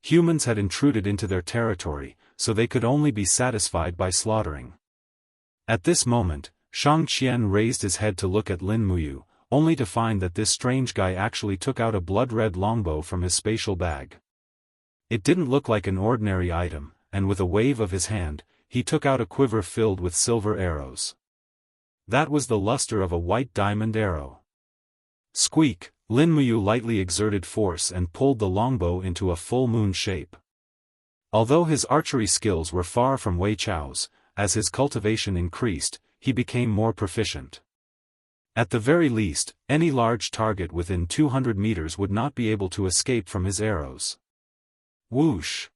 Humans had intruded into their territory, so they could only be satisfied by slaughtering. At this moment, Shang Qian raised his head to look at Lin Muyu, only to find that this strange guy actually took out a blood-red longbow from his spatial bag. It didn't look like an ordinary item, and with a wave of his hand, he took out a quiver filled with silver arrows. That was the luster of a white diamond arrow. Squeak, Lin Muyu lightly exerted force and pulled the longbow into a full moon shape. Although his archery skills were far from Wei Chao's, as his cultivation increased, he became more proficient. At the very least, any large target within 200 meters would not be able to escape from his arrows. Whoosh!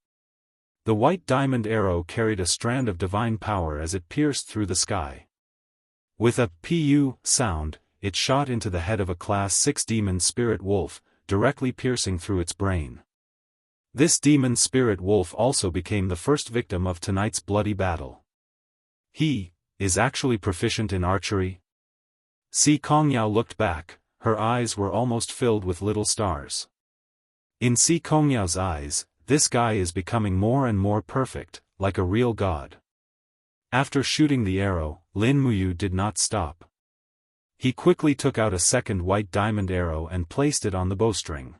The white diamond arrow carried a strand of divine power as it pierced through the sky. With a pu sound, it shot into the head of a Class 6 demon spirit wolf, directly piercing through its brain. This demon spirit wolf also became the first victim of tonight's bloody battle. He is actually proficient in archery? Si Kongyao looked back, her eyes were almost filled with little stars. In Si Kongyao's eyes, this guy is becoming more and more perfect, like a real god. After shooting the arrow, Lin Muyu did not stop. He quickly took out a second white diamond arrow and placed it on the bowstring.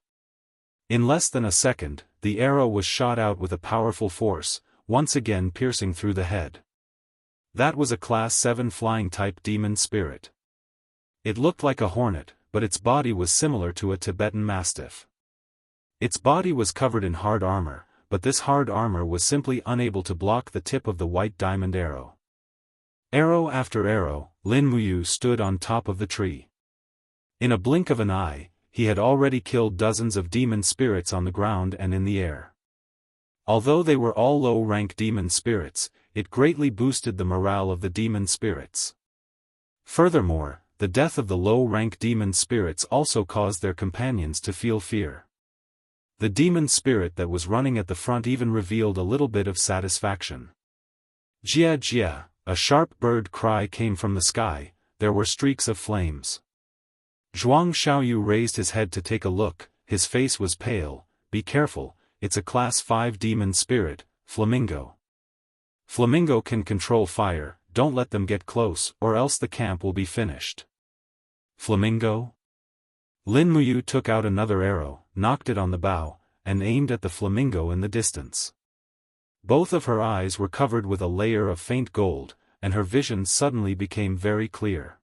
In less than a second, the arrow was shot out with a powerful force, once again piercing through the head. That was a Class 7 flying-type demon spirit. It looked like a hornet, but its body was similar to a Tibetan mastiff. Its body was covered in hard armor, but this hard armor was simply unable to block the tip of the white diamond arrow. Arrow after arrow, Lin Muyu stood on top of the tree. In a blink of an eye, he had already killed dozens of demon spirits on the ground and in the air. Although they were all low-rank demon spirits, it greatly boosted the morale of the demon spirits. Furthermore, the death of the low-rank demon spirits also caused their companions to feel fear. The demon spirit that was running at the front even revealed a little bit of satisfaction. Jia Jia, a sharp bird cry came from the sky, there were streaks of flames. Zhuang Xiaoyu raised his head to take a look, his face was pale. "Be careful, it's a Class 5 demon spirit, Flamingo. Flamingo can control fire, don't let them get close or else the camp will be finished." Flamingo? Lin Muyu took out another arrow, knocked it on the bow, and aimed at the flamingo in the distance. Both of her eyes were covered with a layer of faint gold, and her vision suddenly became very clear.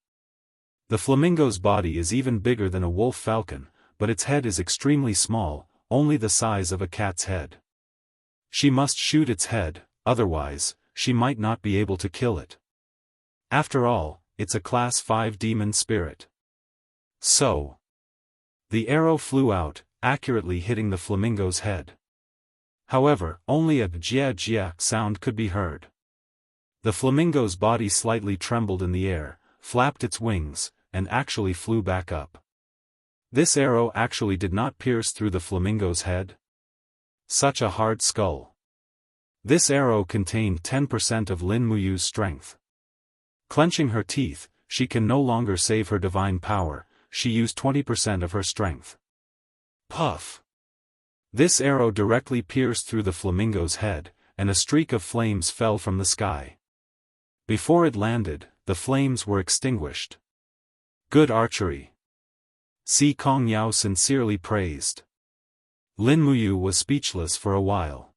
The flamingo's body is even bigger than a wolf falcon, but its head is extremely small, only the size of a cat's head. She must shoot its head, otherwise, she might not be able to kill it. After all, it's a Class 5 demon spirit. So, the arrow flew out, accurately hitting the flamingo's head. However, only a jia jia sound could be heard. The flamingo's body slightly trembled in the air, flapped its wings, and actually flew back up. This arrow actually did not pierce through the flamingo's head. Such a hard skull. This arrow contained 10% of Lin Muyu's strength. Clenching her teeth, she can no longer save her divine power, she used 20% of her strength. Puff! This arrow directly pierced through the flamingo's head, and a streak of flames fell from the sky. Before it landed, the flames were extinguished. Good archery. Si Kongyao sincerely praised. Lin Muyu was speechless for a while.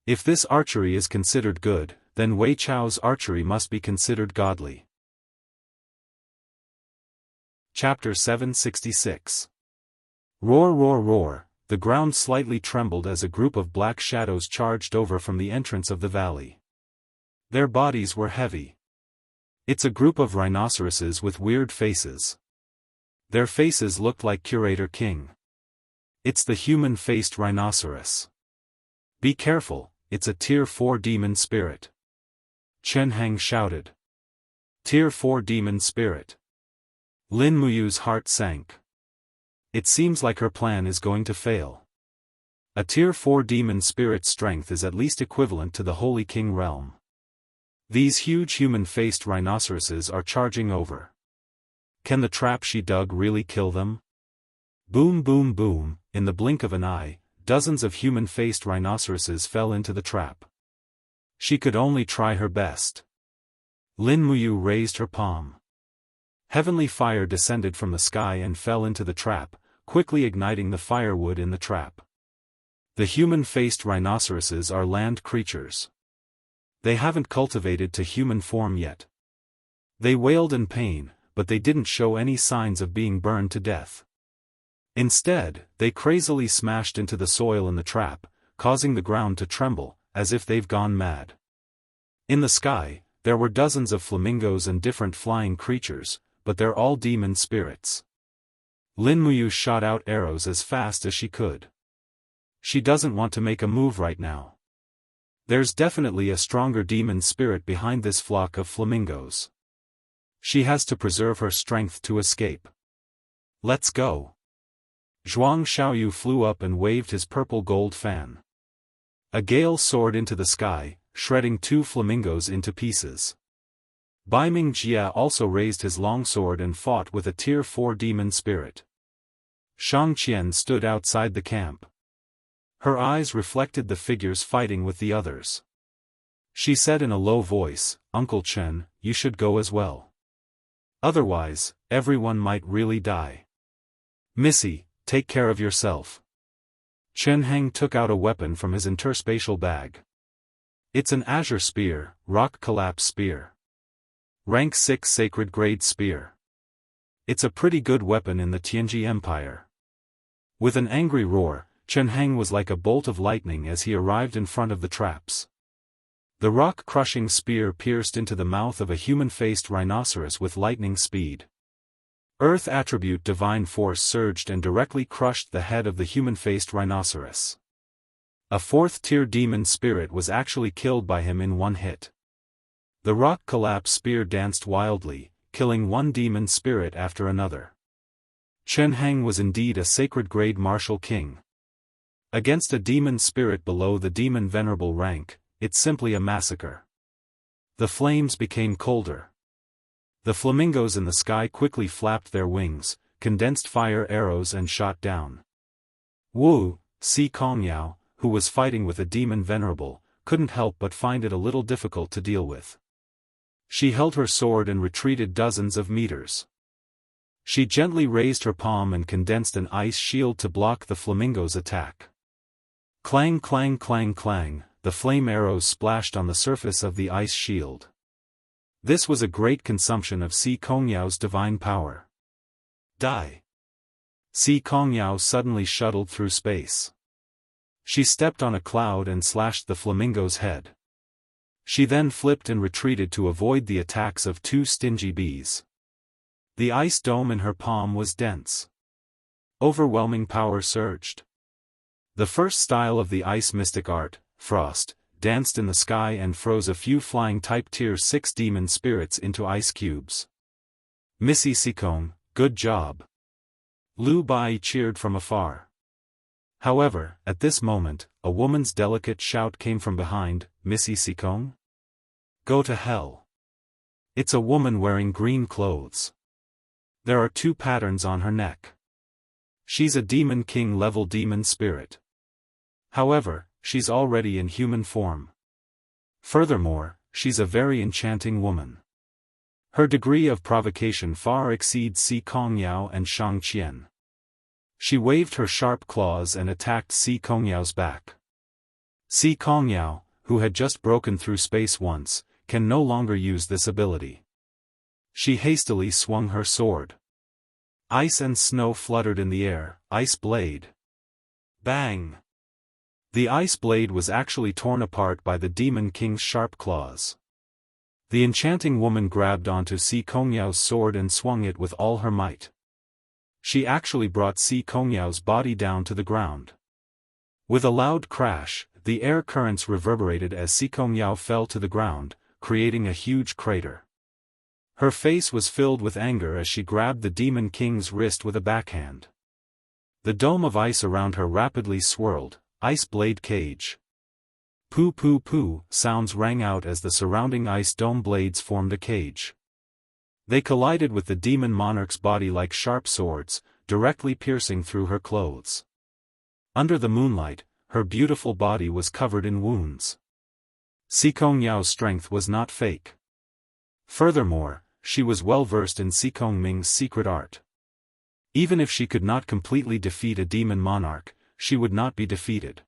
If this archery is considered good, then Wei Chao's archery must be considered godly. Chapter 766. Roar roar roar, the ground slightly trembled as a group of black shadows charged over from the entrance of the valley. Their bodies were heavy. It's a group of rhinoceroses with weird faces. Their faces looked like Curator King. It's the human-faced rhinoceros. Be careful, it's a Tier 4 demon spirit. Chen Hang shouted. Tier 4 demon spirit. Lin Muyu's heart sank. It seems like her plan is going to fail. A Tier 4 demon spirit's strength is at least equivalent to the Holy King realm. These huge human-faced rhinoceroses are charging over. Can the trap she dug really kill them? Boom boom boom, in the blink of an eye, dozens of human-faced rhinoceroses fell into the trap. She could only try her best. Lin Muyu raised her palm. Heavenly fire descended from the sky and fell into the trap, quickly igniting the firewood in the trap. The human-faced rhinoceroses are land creatures. They haven't cultivated to human form yet. They wailed in pain, but they didn't show any signs of being burned to death. Instead, they crazily smashed into the soil in the trap, causing the ground to tremble, as if they've gone mad. In the sky, there were dozens of flamingos and different flying creatures, but they're all demon spirits. Lin Muyu shot out arrows as fast as she could. She doesn't want to make a move right now. There's definitely a stronger demon spirit behind this flock of flamingos. She has to preserve her strength to escape. Let's go. Zhuang Xiaoyu flew up and waved his purple gold fan. A gale soared into the sky, shredding 2 flamingos into pieces. Bai Ming Jia also raised his longsword and fought with a Tier 4 demon spirit. Shang Qian stood outside the camp. Her eyes reflected the figures fighting with the others. She said in a low voice, "Uncle Chen, you should go as well. Otherwise, everyone might really die. Missy, take care of yourself." Chen Heng took out a weapon from his interspatial bag. It's an azure spear, rock collapse spear. Rank 6 sacred grade spear. It's a pretty good weapon in the Tianji Empire. With an angry roar, Chen Heng was like a bolt of lightning as he arrived in front of the traps. The rock-crushing spear pierced into the mouth of a human-faced rhinoceros with lightning speed. Earth attribute divine force surged and directly crushed the head of the human-faced rhinoceros. A 4th-tier demon spirit was actually killed by him in one hit. The rock collapse spear danced wildly, killing one demon spirit after another. Chen Heng was indeed a sacred grade martial king. Against a demon spirit below the demon venerable rank, it's simply a massacre. The flames became colder. The flamingos in the sky quickly flapped their wings, condensed fire arrows and shot down. Wu, Si Kongyao, who was fighting with a demon venerable, couldn't help but find it a little difficult to deal with. She held her sword and retreated dozens of meters. She gently raised her palm and condensed an ice shield to block the flamingo's attack. Clang clang clang clang, the flame arrows splashed on the surface of the ice shield. This was a great consumption of Si Kongyao's divine power. Die! Xianxia suddenly shuttled through space. She stepped on a cloud and slashed the flamingo's head. She then flipped and retreated to avoid the attacks of two stingy bees. The ice dome in her palm was dense. Overwhelming power surged. The first style of the ice mystic art, Frost, danced in the sky and froze a few flying type tier 6 demon spirits into ice cubes. Missy Sikong, good job. Lu Bai cheered from afar. However, at this moment, a woman's delicate shout came from behind. Missy Sikong? Go to hell. It's a woman wearing green clothes. There are 2 patterns on her neck. She's a Demon King level demon spirit. However, she's already in human form. Furthermore, she's a very enchanting woman. Her degree of provocation far exceeds Xianxia and Shang Qian. She waved her sharp claws and attacked Xianxia's back. Xianxia, who had just broken through space once, can no longer use this ability. She hastily swung her sword. Ice and snow fluttered in the air. Ice blade. Bang! The ice blade was actually torn apart by the Demon King's sharp claws. The enchanting woman grabbed onto Xianxia's sword and swung it with all her might. She actually brought Xianxia's body down to the ground. With a loud crash, the air currents reverberated as Xianxia fell to the ground, creating a huge crater. Her face was filled with anger as she grabbed the Demon King's wrist with a backhand. The dome of ice around her rapidly swirled. Ice blade cage. Poo poo poo sounds rang out as the surrounding ice dome blades formed a cage. They collided with the demon monarch's body like sharp swords, directly piercing through her clothes. Under the moonlight, her beautiful body was covered in wounds. Xianxia's strength was not fake. Furthermore, she was well versed in Xikong Ming's secret art. Even if she could not completely defeat a demon monarch, she would not be defeated.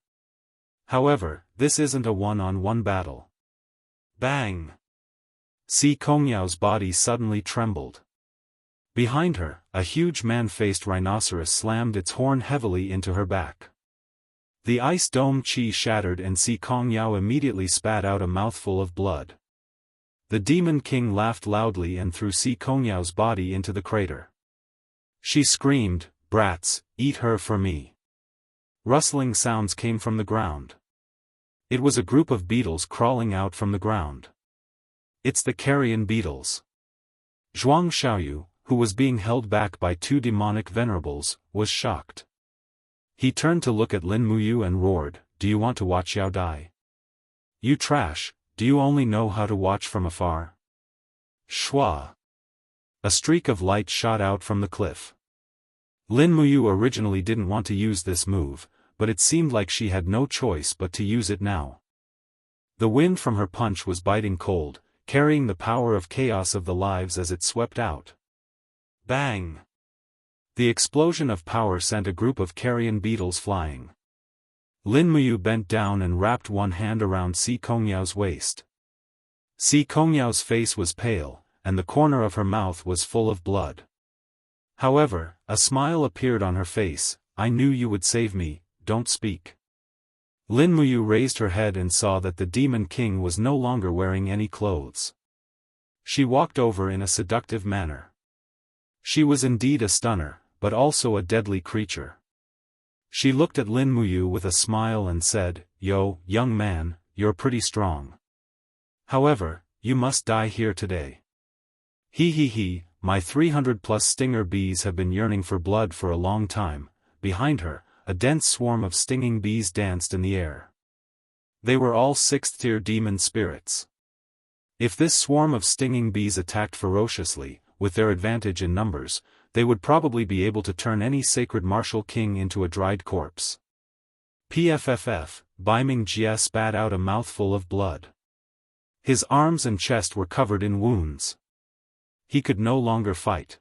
However, this isn't a one-on-one battle. Bang! Xianxia's body suddenly trembled. Behind her, a huge man-faced rhinoceros slammed its horn heavily into her back. The ice dome chi shattered and Xianxia immediately spat out a mouthful of blood. The Demon King laughed loudly and threw Xianxia's body into the crater. She screamed, "Brats, eat her for me." Rustling sounds came from the ground. It was a group of beetles crawling out from the ground. It's the carrion beetles. Zhuang Xiaoyu, who was being held back by 2 demonic venerables, was shocked. He turned to look at Lin Muyu and roared, "Do you want to watch Yao die? You trash, do you only know how to watch from afar?" Shua! A streak of light shot out from the cliff. Lin Muyu originally didn't want to use this move, but it seemed like she had no choice but to use it now. The wind from her punch was biting cold, carrying the power of chaos of the lives as it swept out. Bang! The explosion of power sent a group of carrion beetles flying. Lin Muyu bent down and wrapped one hand around Xianxia's waist. Xianxia's face was pale, and the corner of her mouth was full of blood. However, a smile appeared on her face. "I knew you would save me, don't speak." Lin Muyu raised her head and saw that the Demon King was no longer wearing any clothes. She walked over in a seductive manner. She was indeed a stunner, but also a deadly creature. She looked at Lin Muyu with a smile and said, "Yo, young man, you're pretty strong. However, you must die here today." He, my 300+ stinger bees have been yearning for blood for a long time." Behind her, a dense swarm of stinging bees danced in the air. They were all 6th-tier demon spirits. If this swarm of stinging bees attacked ferociously, with their advantage in numbers, they would probably be able to turn any sacred martial king into a dried corpse. Pfff, Baiming Jie spat out a mouthful of blood. His arms and chest were covered in wounds. He could no longer fight.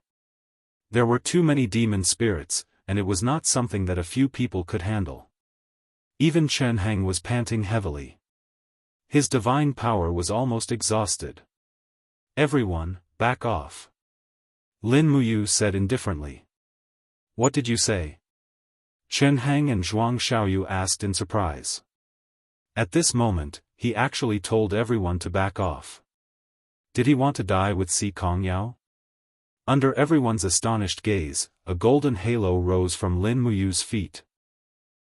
There were too many demon spirits, and it was not something that a few people could handle. Even Chen Heng was panting heavily. His divine power was almost exhausted. "Everyone, back off," Lin Muyu said indifferently. What did you say? Chen Hang and Zhuang Xiaoyu asked in surprise. At this moment, he actually told everyone to back off. Did he want to die with Si Kongyao? Under everyone's astonished gaze, a golden halo rose from Lin Muyu's feet.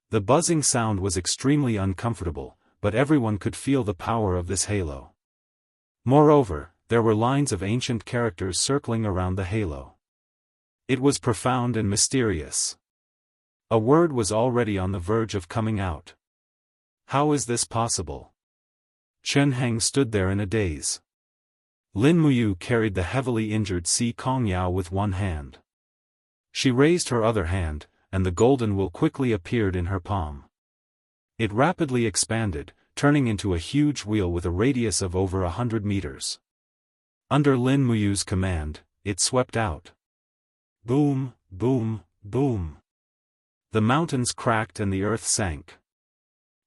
The buzzing sound was extremely uncomfortable, but everyone could feel the power of this halo. Moreover, there were lines of ancient characters circling around the halo. It was profound and mysterious. A word was already on the verge of coming out. How is this possible? Chen Hang stood there in a daze. Lin Muyu carried the heavily injured Si Kongyao with one hand. She raised her other hand, and the golden will quickly appeared in her palm. It rapidly expanded, turning into a huge wheel with a radius of over 100 meters. Under Lin Muyu's command, it swept out. Boom, boom, boom. The mountains cracked and the earth sank.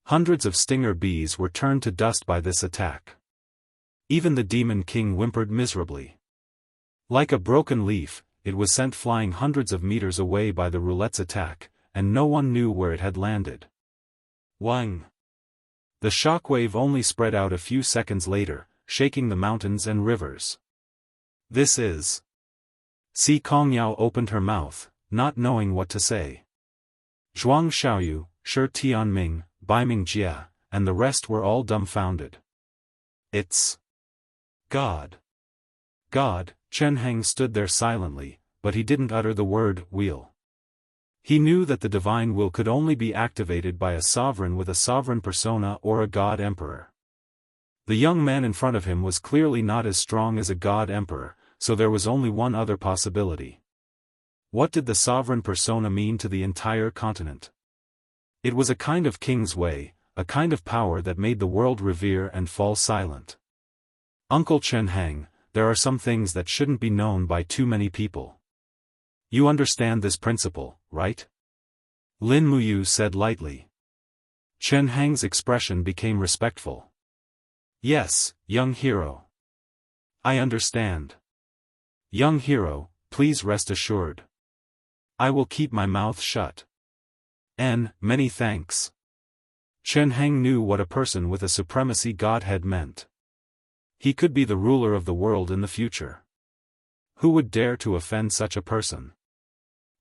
Hundreds of stinger bees were turned to dust by this attack. Even the Demon King whimpered miserably. Like a broken leaf, it was sent flying hundreds of meters away by the roulette's attack, and no one knew where it had landed. Wang! The shockwave only spread out a few seconds later, shaking the mountains and rivers. This is... Si Kongyao opened her mouth, not knowing what to say. Zhuang Xiaoyu, Shi Tianming, Baiming Jia, and the rest were all dumbfounded. It's... God. God. Chen Hang stood there silently, but he didn't utter the word "will." He knew that the divine will could only be activated by a sovereign with a sovereign persona or a god emperor. The young man in front of him was clearly not as strong as a god emperor, so there was only one other possibility. What did the sovereign persona mean to the entire continent? It was a kind of king's way, a kind of power that made the world revere and fall silent. Uncle Chen Hang, there are some things that shouldn't be known by too many people. You understand this principle, right? Lin Muyu said lightly. Chen Hang's expression became respectful. Yes, young hero. I understand. Young hero, please rest assured. I will keep my mouth shut. Many thanks. Chen Hang knew what a person with a supremacy godhead meant. He could be the ruler of the world in the future. Who would dare to offend such a person?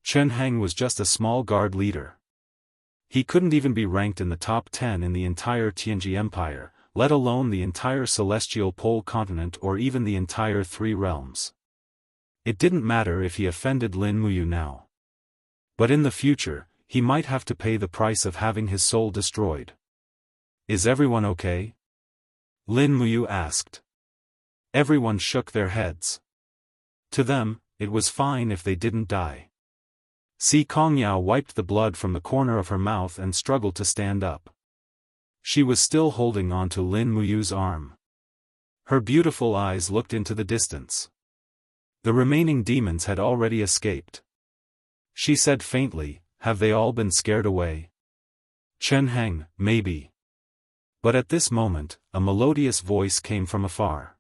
Chen Hang was just a small guard leader. He couldn't even be ranked in the top 10 in the entire Tianji Empire, let alone the entire celestial pole continent or even the entire 3 realms. It didn't matter if he offended Lin Muyu now. But in the future, he might have to pay the price of having his soul destroyed. Is everyone okay? Lin Muyu asked. Everyone shook their heads. To them, it was fine if they didn't die. Si Kongyao wiped the blood from the corner of her mouth and struggled to stand up. She was still holding on to Lin Muyu's arm. Her beautiful eyes looked into the distance. The remaining demons had already escaped. She said faintly, have they all been scared away? Chen Hang, maybe. But at this moment, a melodious voice came from afar.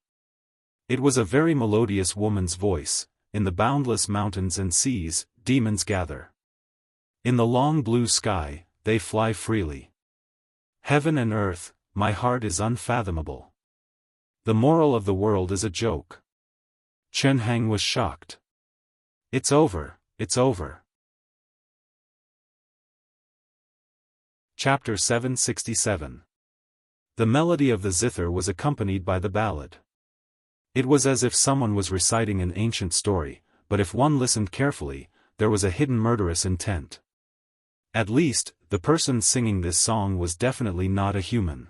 It was a very melodious woman's voice. In the boundless mountains and seas, demons gather. In the long blue sky, they fly freely. Heaven and earth, my heart is unfathomable. The moral of the world is a joke. Chen Hang was shocked. It's over, it's over. Chapter 767. The melody of the zither was accompanied by the ballad. It was as if someone was reciting an ancient story, but if one listened carefully, there was a hidden murderous intent. At least, the person singing this song was definitely not a human.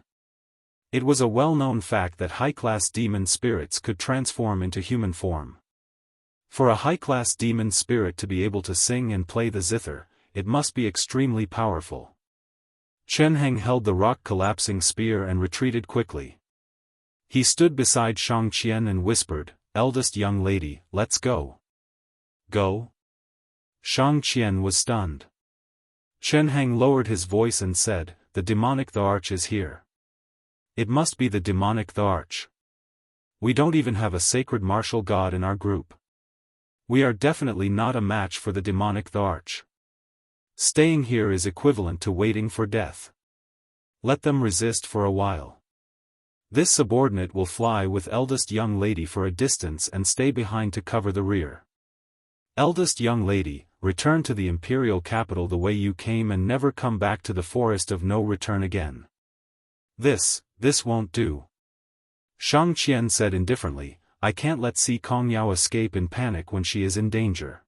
It was a well-known fact that high-class demon spirits could transform into human form. For a high-class demon spirit to be able to sing and play the zither, it must be extremely powerful. Chen Hang held the rock-collapsing spear and retreated quickly. He stood beside Shang Qian and whispered, "Eldest young lady, let's go." Go? Shang Qian was stunned. Chen Hang lowered his voice and said, "The demonic the arch is here. It must be the demonic the arch. We don't even have a sacred martial god in our group. We are definitely not a match for the demonic Tharch. Staying here is equivalent to waiting for death. Let them resist for a while. This subordinate will fly with eldest young lady for a distance and stay behind to cover the rear. Eldest young lady, return to the imperial capital the way you came and never come back to the forest of no return again. This won't do. Shang Qian said indifferently, I can't let Si Kongyao escape in panic when she is in danger.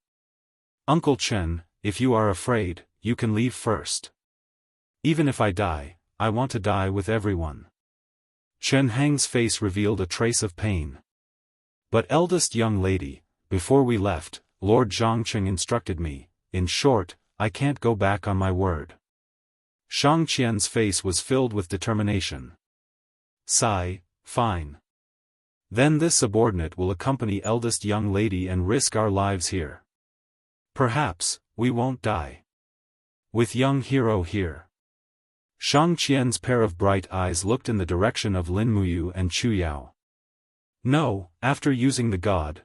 Uncle Chen, if you are afraid, you can leave first. Even if I die, I want to die with everyone. Chen Hang's face revealed a trace of pain. But eldest young lady, before we left, Lord Zhongqing instructed me, in short, I can't go back on my word. Shang Qian's face was filled with determination. Sigh, fine. Then this subordinate will accompany eldest young lady and risk our lives here. Perhaps, we won't die. With young hero here. Shang Qian's pair of bright eyes looked in the direction of Lin Muyu and Chu Yao. No, after using the God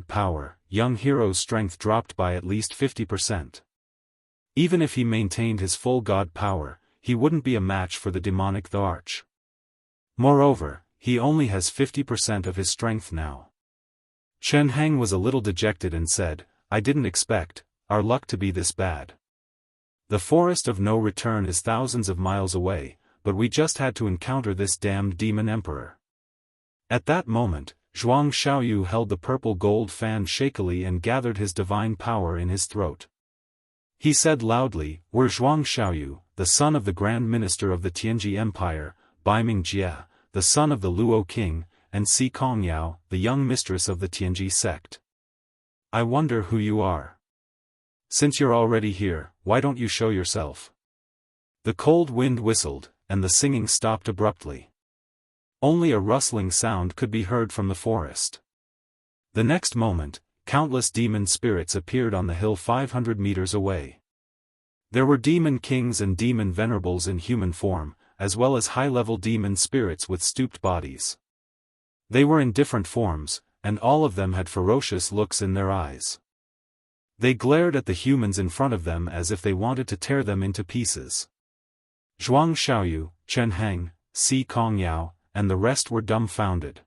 power, young hero's strength dropped by at least 50%. Even if he maintained his full God power, he wouldn't be a match for the demonic Tharch. Moreover, he only has 50% of his strength now. Chen Hang was a little dejected and said, I didn't expect our luck to be this bad. The forest of no return is thousands of miles away, but we just had to encounter this damned demon emperor. At that moment, Zhuang Xiaoyu held the purple gold fan shakily and gathered his divine power in his throat. He said loudly, We're Zhuang Xiaoyu, the son of the Grand Minister of the Tianji Empire, Baiming Jie, the son of the Luo King, and Si Kongyao, the young mistress of the Tianji sect. I wonder who you are. Since you're already here, why don't you show yourself? The cold wind whistled, and the singing stopped abruptly. Only a rustling sound could be heard from the forest. The next moment, countless demon spirits appeared on the hill 500 meters away. There were demon kings and demon venerables in human form, as well as high-level demon spirits with stooped bodies. They were in different forms, and all of them had ferocious looks in their eyes. They glared at the humans in front of them as if they wanted to tear them into pieces. Zhuang Xiaoyu, Chen Hang, Si Kongyao, and the rest were dumbfounded.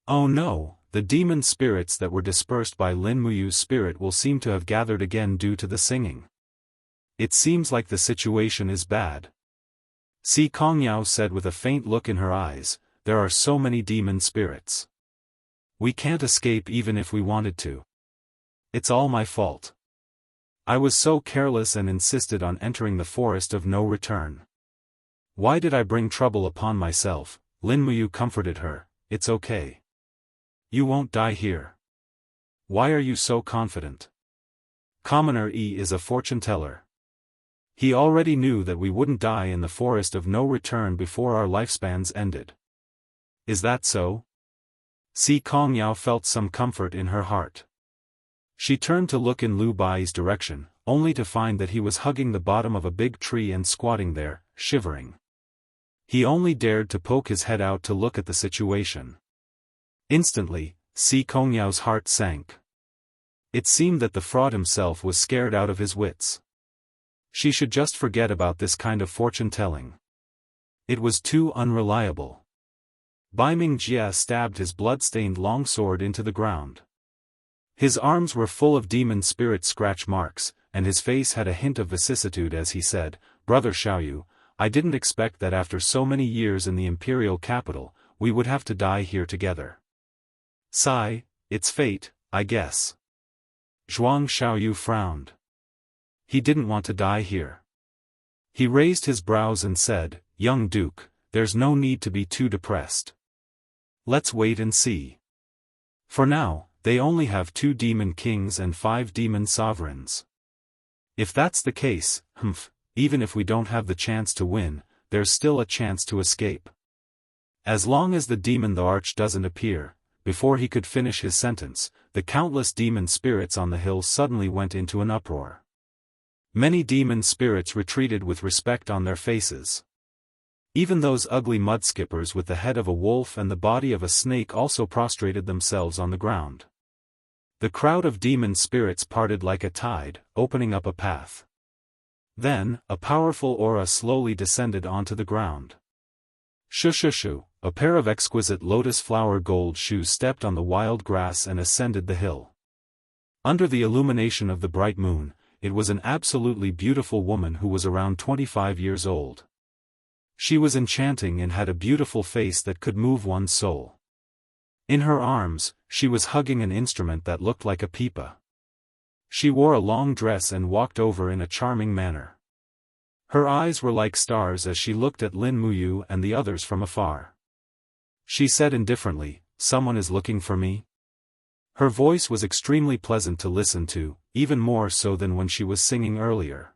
Oh no, the demon spirits that were dispersed by Lin Muyu's spirit will seem to have gathered again due to the singing. It seems like the situation is bad. Si Kongyao said with a faint look in her eyes, there are so many demon spirits. We can't escape even if we wanted to. It's all my fault. I was so careless and insisted on entering the forest of no return. Why did I bring trouble upon myself? Lin Muyu comforted her, it's okay. You won't die here. Why are you so confident? Commoner E is a fortune teller. He already knew that we wouldn't die in the forest of no return before our lifespans ended. Is that so? Si Kongyao felt some comfort in her heart. She turned to look in Lu Bai's direction, only to find that he was hugging the bottom of a big tree and squatting there, shivering. He only dared to poke his head out to look at the situation. Instantly, Si Kongyao's heart sank. It seemed that the fraud himself was scared out of his wits. She should just forget about this kind of fortune-telling. It was too unreliable. Baiming Jie stabbed his blood-stained longsword into the ground. His arms were full of demon spirit scratch marks, and his face had a hint of vicissitude as he said, Brother Xiaoyu, I didn't expect that after so many years in the imperial capital, we would have to die here together. Sigh, it's fate, I guess. Zhuang Xiaoyu frowned. He didn't want to die here. He raised his brows and said, Young Duke, there's no need to be too depressed. Let's wait and see. For now, they only have 2 demon kings and 5 demon sovereigns. If that's the case, even if we don't have the chance to win, there's still a chance to escape. As long as the demon Tharch doesn't appear, before he could finish his sentence, the countless demon spirits on the hill suddenly went into an uproar. Many demon spirits retreated with respect on their faces. Even those ugly mudskippers with the head of a wolf and the body of a snake also prostrated themselves on the ground. The crowd of demon spirits parted like a tide, opening up a path. Then, a powerful aura slowly descended onto the ground. Shushu, a pair of exquisite lotus flower gold shoes stepped on the wild grass and ascended the hill. Under the illumination of the bright moon, it was an absolutely beautiful woman who was around 25 years old. She was enchanting and had a beautiful face that could move one's soul. In her arms, she was hugging an instrument that looked like a pipa. She wore a long dress and walked over in a charming manner. Her eyes were like stars as she looked at Lin Muyu and the others from afar. She said indifferently, "Someone is looking for me?" Her voice was extremely pleasant to listen to, even more so than when she was singing earlier.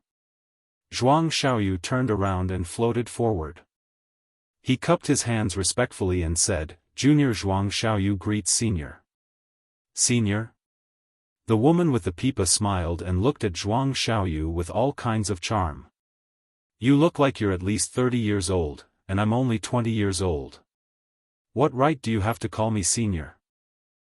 Zhuang Xiaoyu turned around and floated forward. He cupped his hands respectfully and said, "Junior Zhuang Xiaoyu greets Senior." "Senior?" The woman with the pipa smiled and looked at Zhuang Xiaoyu with all kinds of charm. "You look like you're at least 30 years old, and I'm only 20 years old. What right do you have to call me Senior?"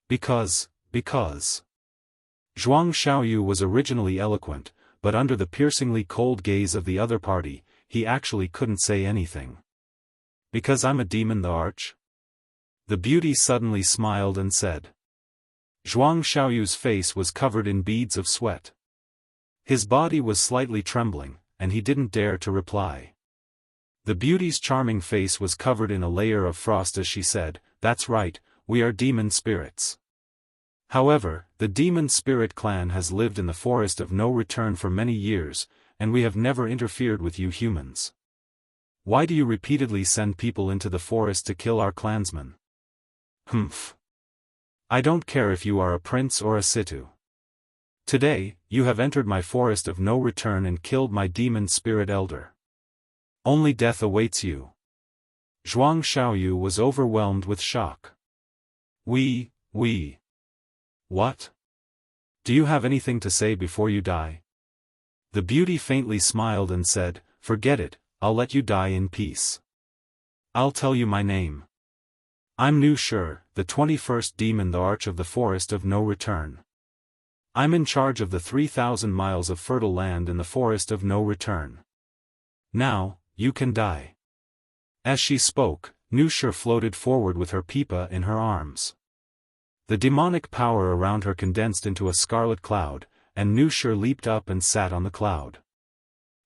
Because. Zhuang Xiaoyu was originally eloquent, but under the piercingly cold gaze of the other party, he actually couldn't say anything. "Because I'm a demon the arch?" The beauty suddenly smiled and said. Zhuang Xiaoyu's face was covered in beads of sweat. His body was slightly trembling, and he didn't dare to reply. The beauty's charming face was covered in a layer of frost as she said, "That's right, we are demon spirits. However, the demon spirit clan has lived in the forest of no return for many years, and we have never interfered with you humans. Why do you repeatedly send people into the forest to kill our clansmen?" "Humph. I don't care if you are a prince or a situ. Today, you have entered my forest of no return and killed my demon spirit elder. Only death awaits you." Zhuang Xiaoyu was overwhelmed with shock. We. What? Do you have anything to say before you die?" The beauty faintly smiled and said, "Forget it, I'll let you die in peace. I'll tell you my name. I'm Nu Shi, the 21st demon the arch of the forest of no return. I'm in charge of the 3,000 miles of fertile land in the forest of no return. Now, you can die." As she spoke, Nu Shi floated forward with her pipa in her arms. The demonic power around her condensed into a scarlet cloud, and Nu Shi leaped up and sat on the cloud.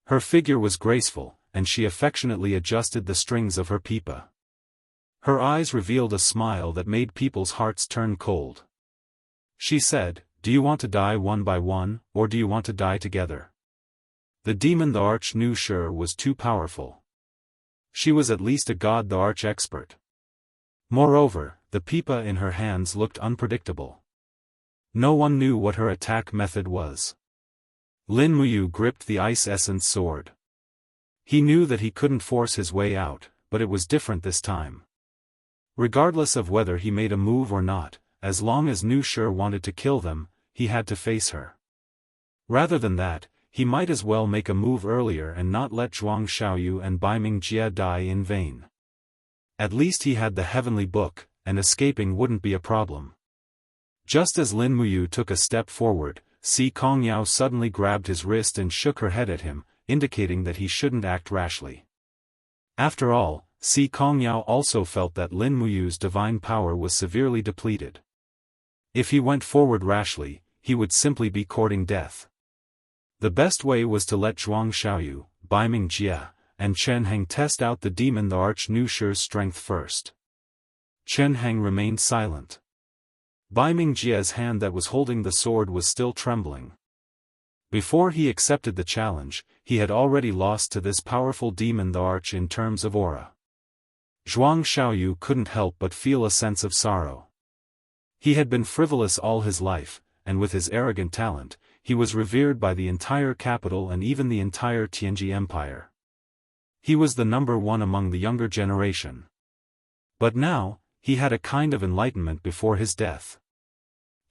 Her figure was graceful, and she affectionately adjusted the strings of her pipa. Her eyes revealed a smile that made people's hearts turn cold. She said, "Do you want to die one by one, or do you want to die together?" The demon the arch Nu Shi was too powerful. She was at least a god the arch expert. Moreover, the pipa in her hands looked unpredictable. No one knew what her attack method was. Lin Muyu gripped the ice essence sword. He knew that he couldn't force his way out, but it was different this time. Regardless of whether he made a move or not, as long as Nu Shi wanted to kill them, he had to face her. Rather than that, he might as well make a move earlier and not let Zhuang Xiaoyu and Baiming Jia die in vain. At least he had the heavenly book, and escaping wouldn't be a problem. Just as Lin Muyu took a step forward, Si Kongyao suddenly grabbed his wrist and shook her head at him, indicating that he shouldn't act rashly. After all, Si Kongyao also felt that Lin Muyu's divine power was severely depleted. If he went forward rashly, he would simply be courting death. The best way was to let Zhuang Xiaoyu, Baiming Jia, and Chen Heng test out the demon the arch Nu Shi's strength first. Chen Heng remained silent. Baiming Jia's hand that was holding the sword was still trembling. Before he accepted the challenge, he had already lost to this powerful demon the arch in terms of aura. Zhuang Xiaoyu couldn't help but feel a sense of sorrow. He had been frivolous all his life, and with his arrogant talent, he was revered by the entire capital and even the entire Tianji Empire. He was the number one among the younger generation. But now, he had a kind of enlightenment before his death.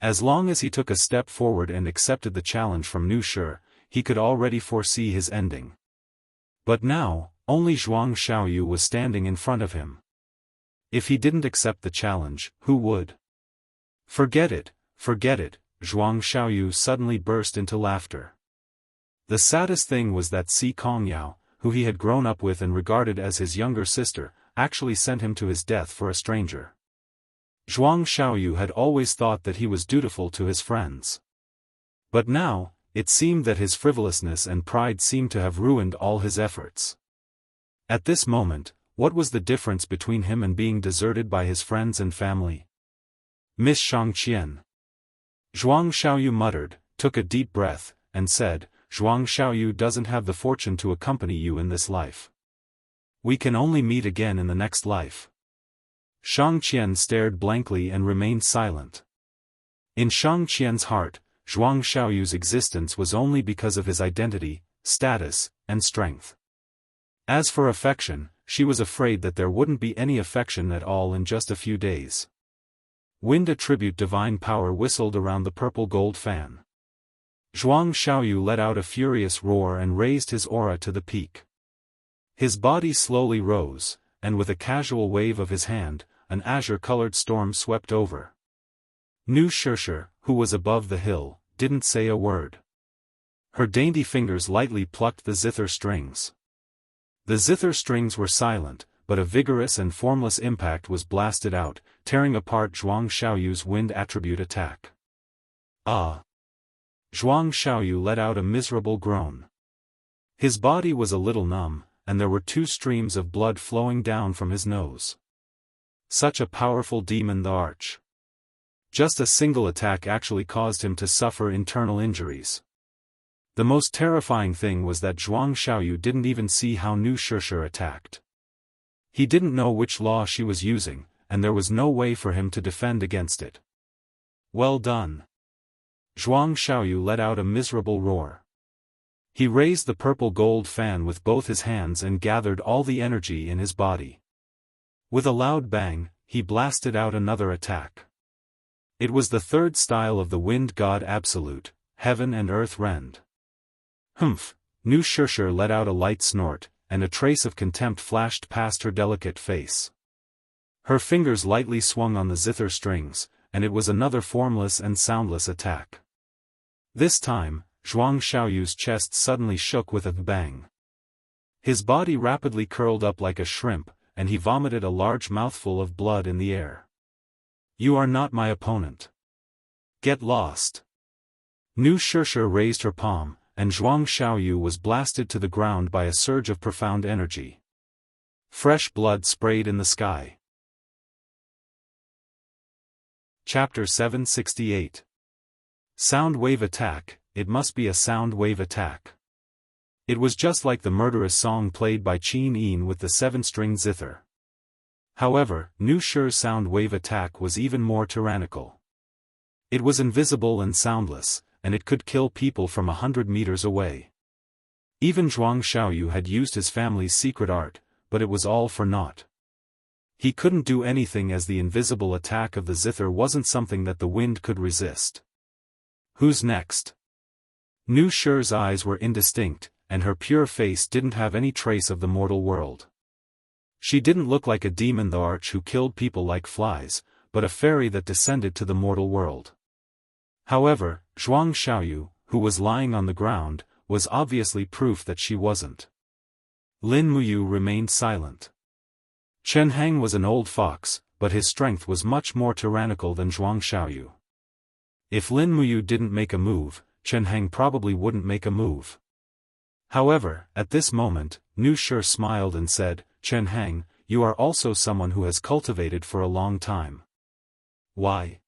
As long as he took a step forward and accepted the challenge from Nu Shi, he could already foresee his ending. But now, only Zhuang Xiaoyu was standing in front of him. If he didn't accept the challenge, who would? Forget it, Zhuang Xiaoyu suddenly burst into laughter. The saddest thing was that Si Kongyao, who he had grown up with and regarded as his younger sister, actually sent him to his death for a stranger. Zhuang Xiaoyu had always thought that he was dutiful to his friends. But now, it seemed that his frivolousness and pride seemed to have ruined all his efforts. At this moment, what was the difference between him and being deserted by his friends and family? Miss Shangqian. Zhuang Xiaoyu muttered, took a deep breath, and said, Zhuang Xiaoyu doesn't have the fortune to accompany you in this life. We can only meet again in the next life. Shangqian stared blankly and remained silent. In Shangqian's heart, Zhuang Xiaoyu's existence was only because of his identity, status, and strength. As for affection, she was afraid that there wouldn't be any affection at all in just a few days. Wind attribute divine power whistled around the purple gold fan. Zhuang Xiaoyu let out a furious roar and raised his aura to the peak. His body slowly rose, and with a casual wave of his hand, an azure-colored storm swept over. Nu Shishir, who was above the hill, didn't say a word. Her dainty fingers lightly plucked the zither strings. The zither strings were silent, but a vigorous and formless impact was blasted out, tearing apart Zhuang Xiaoyu's wind attribute attack. Ah! Zhuang Xiaoyu let out a miserable groan. His body was a little numb, and there were 2 streams of blood flowing down from his nose. Such a powerful demon the Arch. Just a single attack actually caused him to suffer internal injuries. The most terrifying thing was that Zhuang Xiaoyu didn't even see how Nu Shishir attacked. He didn't know which law she was using, and there was no way for him to defend against it. Well done. Zhuang Xiaoyu let out a miserable roar. He raised the purple gold fan with both his hands and gathered all the energy in his body. With a loud bang, he blasted out another attack. It was the 3rd style of the wind god absolute, heaven and earth rend. Humph! Nu Shishir let out a light snort, and a trace of contempt flashed past her delicate face. Her fingers lightly swung on the zither strings, and it was another formless and soundless attack. This time, Zhuang Xiaoyu's chest suddenly shook with a bang. His body rapidly curled up like a shrimp, and he vomited a large mouthful of blood in the air. You are not my opponent. Get lost. Nu Shishir raised her palm, and Zhuang Xiaoyu was blasted to the ground by a surge of profound energy. Fresh blood sprayed in the sky. Chapter 768. Sound wave attack. It must be a sound wave attack. It was just like the murderous song played by Qin Yin with the 7-string zither. However, Nu Shishir's sound wave attack was even more tyrannical. It was invisible and soundless, and it could kill people from 100 meters away. Even Zhuang Xiaoyu had used his family's secret art, but it was all for naught. He couldn't do anything as the invisible attack of the zither wasn't something that the wind could resist. Who's next? Nu Shishir's eyes were indistinct, and her pure face didn't have any trace of the mortal world. She didn't look like a demon the Arch who killed people like flies, but a fairy that descended to the mortal world. However, Zhuang Xiaoyu, who was lying on the ground, was obviously proof that she wasn't. Lin Muyu remained silent. Chen Hang was an old fox, but his strength was much more tyrannical than Zhuang Xiaoyu. If Lin Muyu didn't make a move, Chen Hang probably wouldn't make a move. However, at this moment, Nu Shishir smiled and said, Chen Hang, you are also someone who has cultivated for a long time. Why?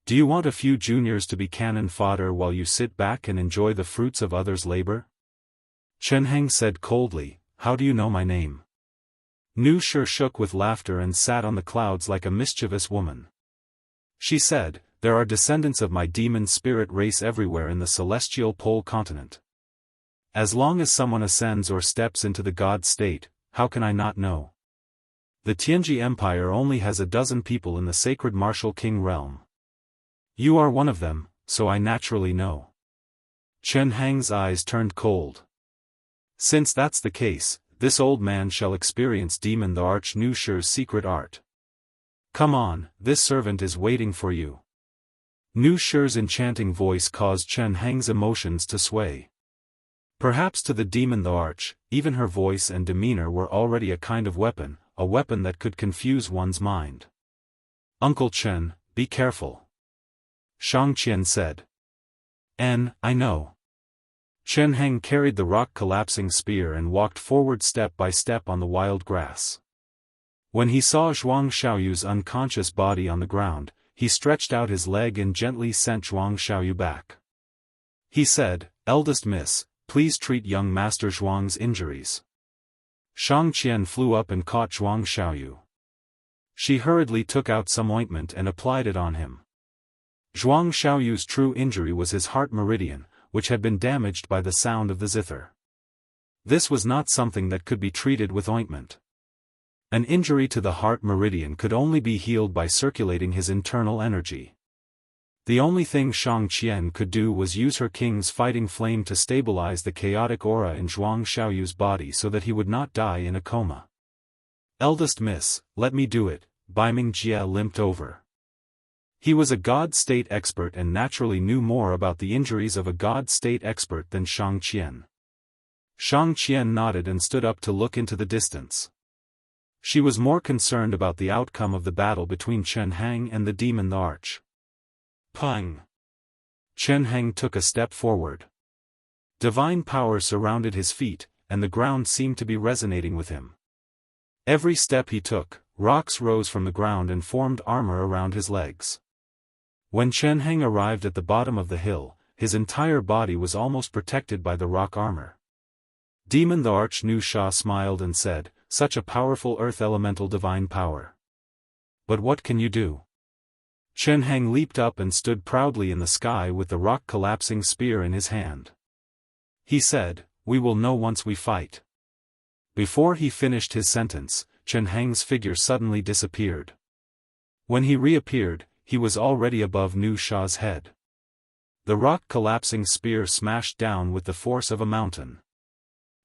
Do you want a few juniors to be cannon fodder while you sit back and enjoy the fruits of others' labor? Chen Hang said coldly, how do you know my name? Nu Shishir shook with laughter and sat on the clouds like a mischievous woman. She said, there are descendants of my demon spirit race everywhere in the celestial pole continent. As long as someone ascends or steps into the god state, how can I not know? The Tianji Empire only has 12 people in the sacred martial king realm. You are one of them, so I naturally know. Chen Hang's eyes turned cold. Since that's the case, this old man shall experience Demon the Arch Nu Shishir's secret art. Come on, this servant is waiting for you. Nu Shi's enchanting voice caused Chen Heng's emotions to sway. Perhaps to the demon the arch, even her voice and demeanor were already a kind of weapon, a weapon that could confuse one's mind. "Uncle Chen, be careful," Xianxia said. I know." Chen Heng carried the rock-collapsing spear and walked forward step by step on the wild grass. When he saw Zhuang Xiaoyu's unconscious body on the ground, he stretched out his leg and gently sent Zhuang Xiaoyu back. He said, "Eldest miss, please treat young Master Zhuang's injuries." Xianxia flew up and caught Zhuang Xiaoyu. She hurriedly took out some ointment and applied it on him. Zhuang Xiaoyu's true injury was his heart meridian, which had been damaged by the sound of the zither. This was not something that could be treated with ointment. An injury to the heart meridian could only be healed by circulating his internal energy. The only thing Xianxia could do was use her king's fighting flame to stabilize the chaotic aura in Zhuang Xiaoyu's body so that he would not die in a coma. "Eldest miss, let me do it," Baiming Jie limped over. He was a God-state expert and naturally knew more about the injuries of a God-state expert than Xianxia. Xianxia nodded and stood up to look into the distance. She was more concerned about the outcome of the battle between Chen Heng and the demon the arch. Pang! Chen Heng took a step forward. Divine power surrounded his feet, and the ground seemed to be resonating with him. Every step he took, rocks rose from the ground and formed armor around his legs. When Chen Heng arrived at the bottom of the hill, his entire body was almost protected by the rock armor. Demon the Arch Nu Sha smiled and said, "Such a powerful earth elemental divine power. But what can you do?" Chen Heng leaped up and stood proudly in the sky with the rock-collapsing spear in his hand. He said, "We will know once we fight." Before he finished his sentence, Chen Heng's figure suddenly disappeared. When he reappeared, he was already above Nu Sha's head. The rock-collapsing spear smashed down with the force of a mountain.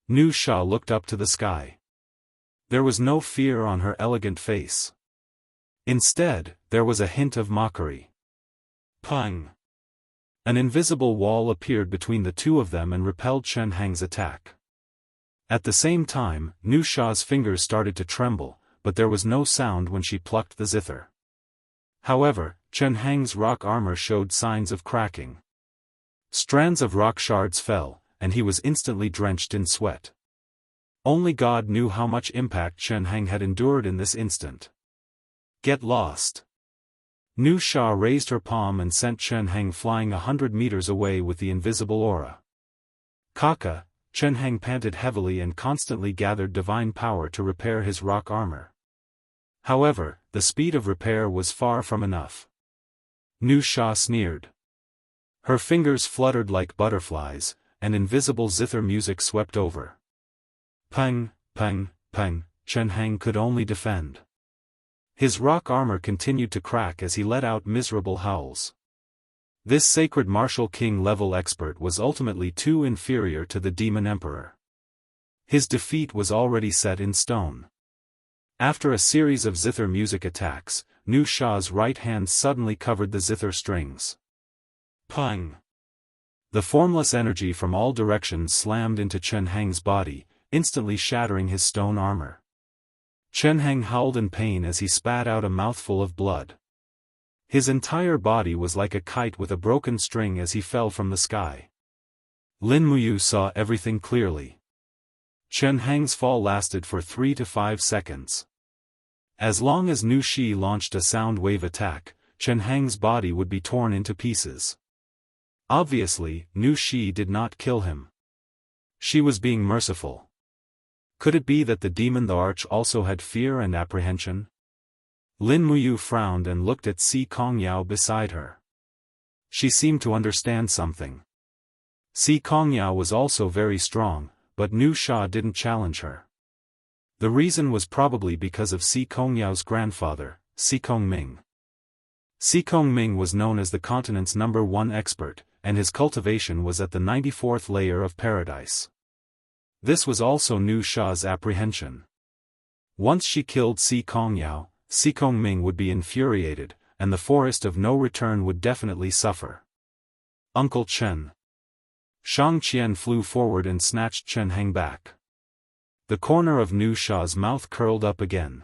Nu Sha looked up to the sky. There was no fear on her elegant face. Instead, there was a hint of mockery. Pang! An invisible wall appeared between the two of them and repelled Chen Heng's attack. At the same time, Nu Sha's fingers started to tremble, but there was no sound when she plucked the zither. However, Chen Heng's rock armor showed signs of cracking. Strands of rock shards fell, and he was instantly drenched in sweat. Only God knew how much impact Chen Heng had endured in this instant. "Get lost." Nu Sha raised her palm and sent Chen Heng flying 100 meters away with the invisible aura. Kaka, Chen Heng panted heavily and constantly gathered divine power to repair his rock armor. However, the speed of repair was far from enough. Nu Sha sneered. Her fingers fluttered like butterflies, and invisible zither music swept over. Pang, pang, pang, Chen Heng could only defend. His rock armor continued to crack as he let out miserable howls. This sacred martial king-level expert was ultimately too inferior to the demon emperor. His defeat was already set in stone. After a series of zither music attacks, Nu Sha's right hand suddenly covered the zither strings. Pang! The formless energy from all directions slammed into Chen Heng's body, instantly shattering his stone armor. Chen Heng howled in pain as he spat out a mouthful of blood. His entire body was like a kite with a broken string as he fell from the sky. Lin Muyu saw everything clearly. Chen Heng's fall lasted for 3 to 5 seconds. As long as Nu Shi launched a sound wave attack, Chen Heng's body would be torn into pieces. Obviously, Nu Shi did not kill him. She was being merciful. Could it be that the demon the arch also had fear and apprehension? Lin Muyu frowned and looked at Si Kongyao beside her. She seemed to understand something. Si Kongyao was also very strong, but Nu Sha didn't challenge her. The reason was probably because of Si Kongyao's grandfather, Si Kongming. Si Kongming was known as the continent's #1 expert, and his cultivation was at the 94th layer of paradise. This was also Nu Sha's apprehension. Once she killed Si Kongyao, Si Kongming would be infuriated, and the forest of no return would definitely suffer. Uncle Chen. Shang Qian flew forward and snatched Chen Heng back. The corner of Nu Sha's mouth curled up again.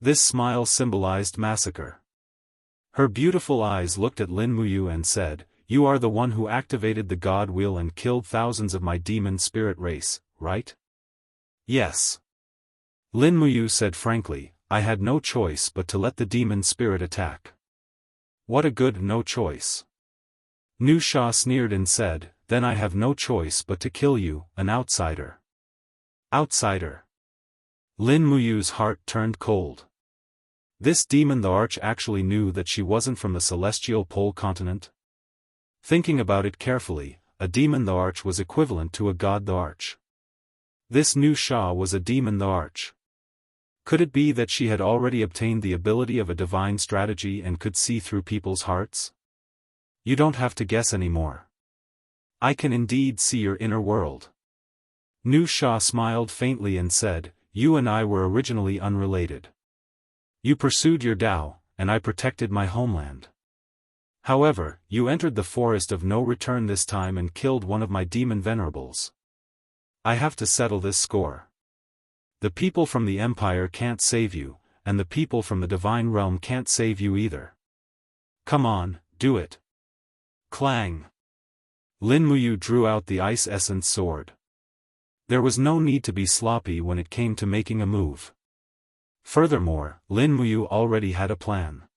This smile symbolized massacre. Her beautiful eyes looked at Lin Muyu and said, "You are the one who activated the God Wheel and killed thousands of my demon spirit race, right?" "Yes." Lin Muyu said frankly, "I had no choice but to let the demon spirit attack." "What a good no choice." Nu Sha sneered and said, "Then I have no choice but to kill you, an outsider." Outsider. Lin Muyu's heart turned cold. This demon the Arch actually knew that she wasn't from the celestial pole continent? Thinking about it carefully, a demon the Arch was equivalent to a god the Arch. This Nu Sha was a demon the Arch. Could it be that she had already obtained the ability of a divine strategy and could see through people's hearts? You don't have to guess anymore. I can indeed see your inner world. Nu Sha smiled faintly and said, "You and I were originally unrelated. You pursued your Tao, and I protected my homeland. However, you entered the forest of no return this time and killed one of my demon venerables. I have to settle this score. The people from the Empire can't save you, and the people from the Divine Realm can't save you either. Come on, do it." Clang! Lin Muyu drew out the Ice Essence sword. There was no need to be sloppy when it came to making a move. Furthermore, Lin Muyu already had a plan.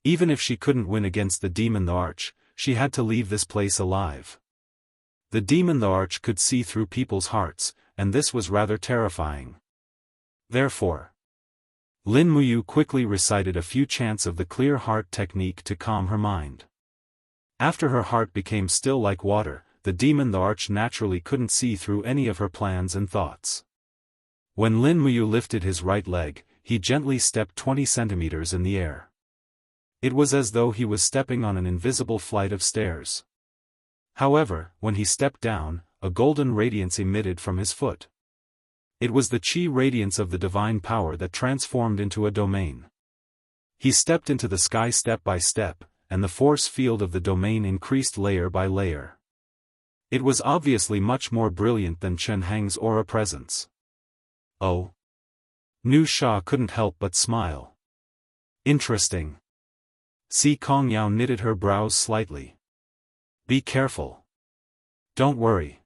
Even if she couldn't win against the demon the Arch, she had to leave this place alive. The demon the Arch could see through people's hearts, and this was rather terrifying. Therefore, Lin Muyu quickly recited a few chants of the clear heart technique to calm her mind. After her heart became still like water, the demon the Arch naturally couldn't see through any of her plans and thoughts. When Lin Muyu lifted his right leg, he gently stepped 20 centimeters in the air. It was as though he was stepping on an invisible flight of stairs. However, when he stepped down, a golden radiance emitted from his foot. It was the chi radiance of the divine power that transformed into a domain. He stepped into the sky step by step, and the force field of the domain increased layer by layer. It was obviously much more brilliant than Chen Heng's aura presence. Oh. Nu Sha couldn't help but smile. Interesting. Si Kongyao knitted her brows slightly. Be careful. Don't worry.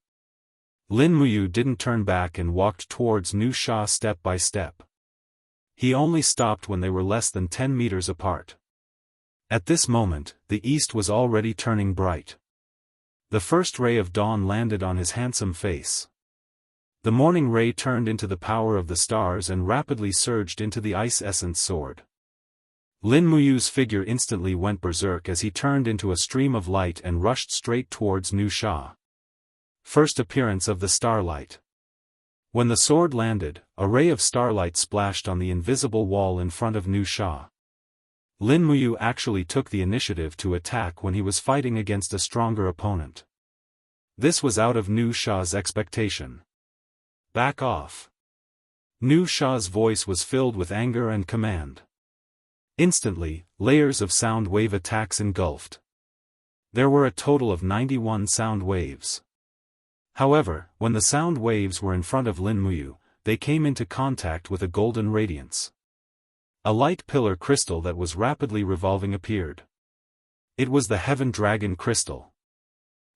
Lin Muyu didn't turn back and walked towards Nu Sha step by step. He only stopped when they were less than 10 meters apart. At this moment, the east was already turning bright. The first ray of dawn landed on his handsome face. The morning ray turned into the power of the stars and rapidly surged into the Ice Essence sword. Lin Muyu's figure instantly went berserk as he turned into a stream of light and rushed straight towards Nu Sha. First appearance of the starlight. When the sword landed, a ray of starlight splashed on the invisible wall in front of Nu Sha. Lin Muyu actually took the initiative to attack when he was fighting against a stronger opponent. This was out of Nu Sha's expectation. Back off. Nu Sha's voice was filled with anger and command. Instantly, layers of sound wave attacks engulfed. There were a total of 91 sound waves. However, when the sound waves were in front of Lin Muyu, they came into contact with a golden radiance. A light pillar crystal that was rapidly revolving appeared. It was the Heaven Dragon Crystal.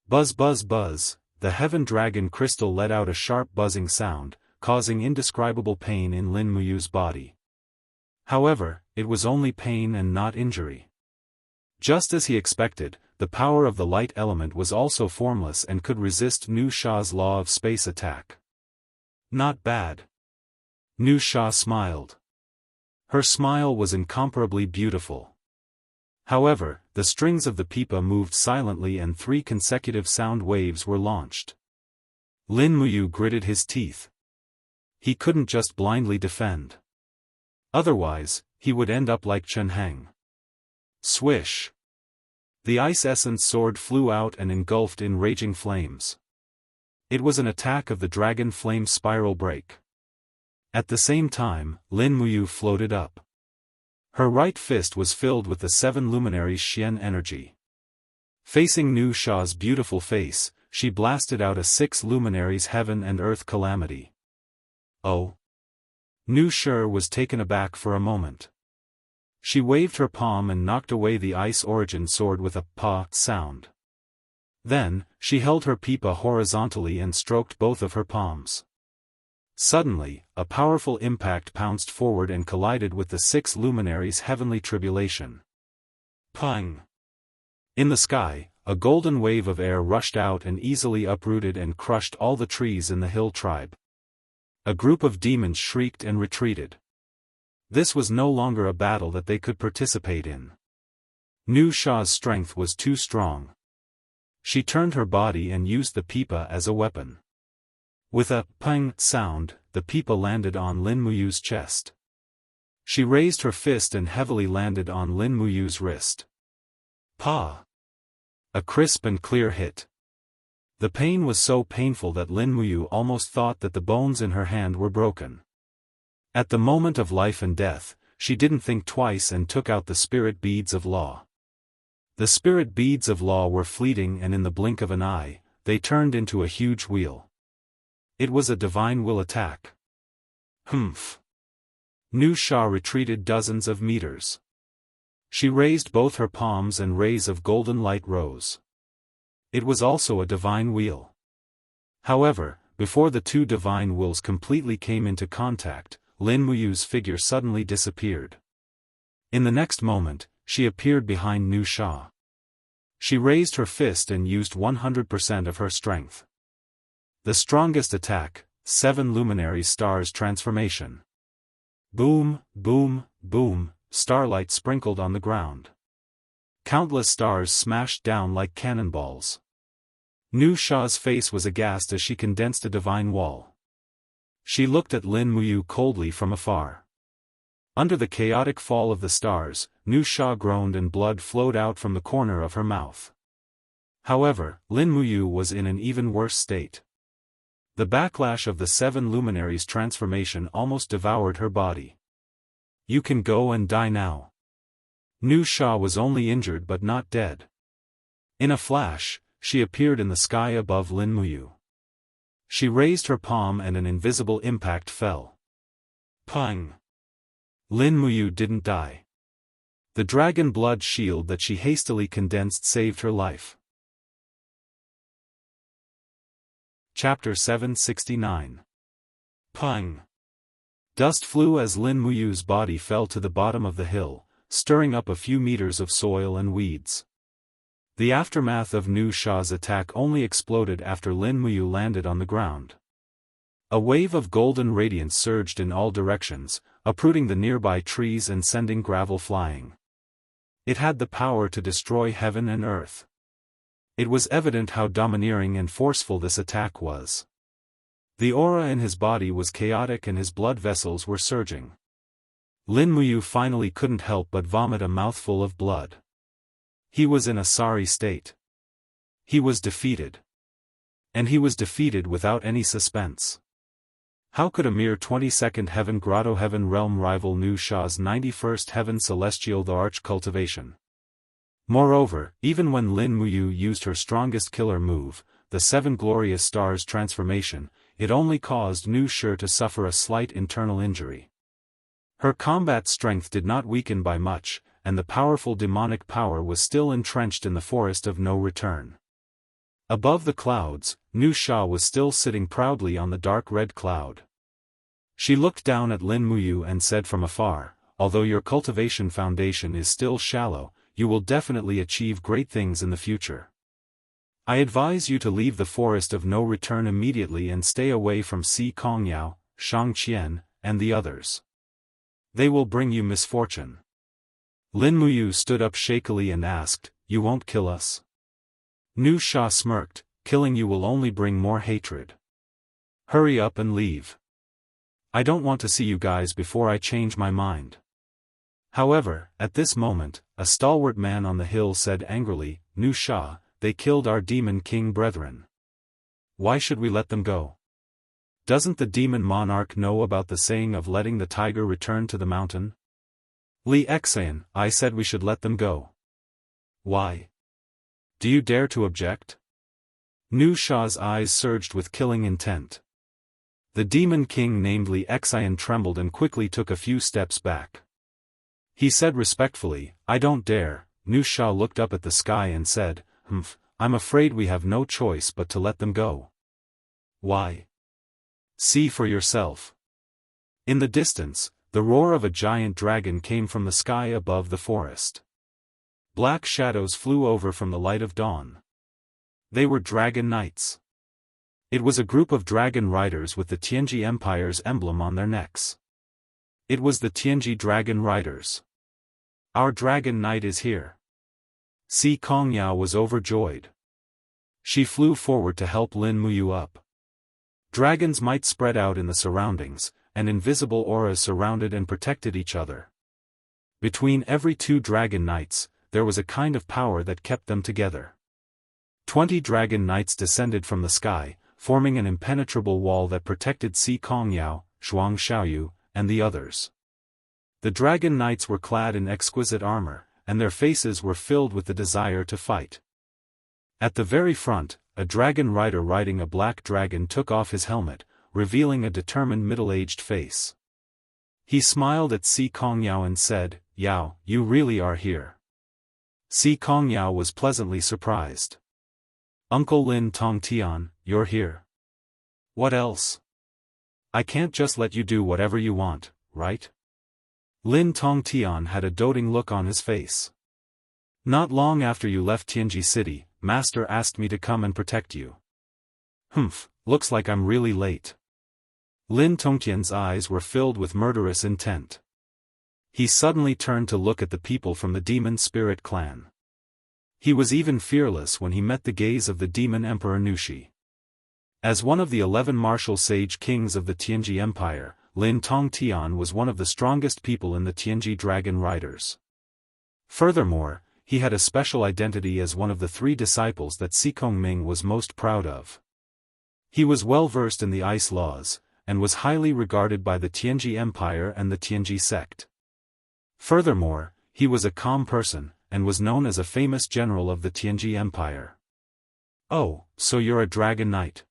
Buzz buzz buzz, the Heaven Dragon Crystal let out a sharp buzzing sound, causing indescribable pain in Lin Muyu's body. However, it was only pain and not injury. Just as he expected, the power of the light element was also formless and could resist Nu Sha's law of space attack. Not bad. Nu Sha smiled. Her smile was incomparably beautiful. However, the strings of the pipa moved silently and 3 consecutive sound waves were launched. Lin Muyu gritted his teeth. He couldn't just blindly defend. Otherwise, he would end up like Chen Heng. Swish! The Ice Essence sword flew out and engulfed in raging flames. It was an attack of the Dragon Flame Spiral Break. At the same time, Lin Muyu floated up. Her right fist was filled with the 7 luminaries' Xian energy. Facing Nu Sha's beautiful face, she blasted out a 6 luminaries heaven and earth calamity. Oh! Nu Shi was taken aback for a moment. She waved her palm and knocked away the ice origin sword with a pa sound. Then, she held her pipa horizontally and stroked both of her palms. Suddenly, a powerful impact pounced forward and collided with the 6 luminaries' heavenly tribulation. Pang! In the sky, a golden wave of air rushed out and easily uprooted and crushed all the trees in the hill tribe. A group of demons shrieked and retreated. This was no longer a battle that they could participate in. Nu Sha's strength was too strong. She turned her body and used the pipa as a weapon. With a pang sound, the pipa landed on Lin Muyu's chest. She raised her fist and heavily landed on Lin Muyu's wrist. Pa! A crisp and clear hit. The pain was so painful that Lin Muyu almost thought that the bones in her hand were broken. At the moment of life and death, she didn't think twice and took out the spirit beads of law. The spirit beads of law were fleeting, and in the blink of an eye, they turned into a huge wheel. It was a divine will attack. Humph! Nu Sha retreated dozens of meters. She raised both her palms and rays of golden light rose. It was also a divine wheel. However, before the 2 divine wills completely came into contact, Lin Muyu's figure suddenly disappeared. In the next moment, she appeared behind Nu Sha. She raised her fist and used 100% of her strength. The strongest attack, 7 luminary stars transformation. Boom, boom, boom, starlight sprinkled on the ground. Countless stars smashed down like cannonballs. Nu Sha's face was aghast as she condensed a divine wall. She looked at Lin Muyu coldly from afar. Under the chaotic fall of the stars, Nu Sha groaned and blood flowed out from the corner of her mouth. However, Lin Muyu was in an even worse state. The backlash of the 7 luminaries' transformation almost devoured her body. You can go and die now. Nu Sha was only injured but not dead. In a flash, she appeared in the sky above Lin Muyu. She raised her palm and an invisible impact fell. Pang! Lin Muyu didn't die. The dragon blood shield that she hastily condensed saved her life. Chapter 769. Pang! Dust flew as Lin Muyu's body fell to the bottom of the hill, stirring up a few meters of soil and weeds. The aftermath of Nu Sha's attack only exploded after Lin Muyu landed on the ground. A wave of golden radiance surged in all directions, uprooting the nearby trees and sending gravel flying. It had the power to destroy heaven and earth. It was evident how domineering and forceful this attack was. The aura in his body was chaotic and his blood vessels were surging. Lin Muyu finally couldn't help but vomit a mouthful of blood. He was in a sorry state. He was defeated. And he was defeated without any suspense. How could a mere 22nd heaven grotto heaven realm rival Nu Sha's 91st heaven celestial the arch cultivation? Moreover, even when Lin Muyu used her strongest killer move, the 7 glorious stars transformation, it only caused Nu Shi to suffer a slight internal injury. Her combat strength did not weaken by much, and the powerful demonic power was still entrenched in the forest of no return. Above the clouds, Nu Sha was still sitting proudly on the dark red cloud. She looked down at Lin Muyu and said from afar, "Although your cultivation foundation is still shallow, you will definitely achieve great things in the future. I advise you to leave the forest of no return immediately and stay away from Si Kongyao, Shang Qian, and the others. They will bring you misfortune." Lin Muyu stood up shakily and asked, "You won't kill us?" Nu Sha smirked, "Killing you will only bring more hatred. Hurry up and leave. I don't want to see you guys before I change my mind." However, at this moment, a stalwart man on the hill said angrily, "Nu Sha, they killed our demon king brethren. Why should we let them go? Doesn't the demon monarch know about the saying of letting the tiger return to the mountain?" Li Xian, I said we should let them go. Why? Do you dare to object? Nu Sha's eyes surged with killing intent. The demon king named Li Xian trembled and quickly took a few steps back. He said respectfully, I don't dare. Nu Sha looked up at the sky and said, I'm afraid we have no choice but to let them go. Why? See for yourself. In the distance, the roar of a giant dragon came from the sky above the forest. Black shadows flew over from the light of dawn. They were dragon knights. It was a group of dragon riders with the Tianji Empire's emblem on their necks. It was the Tianji Dragon Riders. Our dragon knight is here. Si Kongyao was overjoyed. She flew forward to help Lin Muyu up. Dragons might spread out in the surroundings, and invisible auras surrounded and protected each other. Between every two dragon knights, there was a kind of power that kept them together. 20 dragon knights descended from the sky, forming an impenetrable wall that protected Si Kongyao, Zhuang Xiaoyu, and the others. The dragon knights were clad in exquisite armor, and their faces were filled with the desire to fight. At the very front, a dragon rider riding a black dragon took off his helmet, revealing a determined middle-aged face. He smiled at Si Kongyao and said, Yao, you really are here. Si Kongyao was pleasantly surprised. Uncle Lin Tongtian, you're here. What else? I can't just let you do whatever you want, right? Lin Tongtian had a doting look on his face. Not long after you left Tianji City, Master asked me to come and protect you. Looks like I'm really late. Lin Tongtian's eyes were filled with murderous intent. He suddenly turned to look at the people from the Demon Spirit clan. He was even fearless when he met the gaze of the Demon Emperor Nushi. As one of the 11 martial sage kings of the Tianji Empire, Lin Tongtian was one of the strongest people in the Tianji Dragon Riders. Furthermore, he had a special identity as one of the 3 disciples that Si Kongming was most proud of. He was well versed in the ice laws, and was highly regarded by the Tianji Empire and the Tianji sect. Furthermore, he was a calm person, and was known as a famous general of the Tianji Empire. Oh, so you're a dragon knight?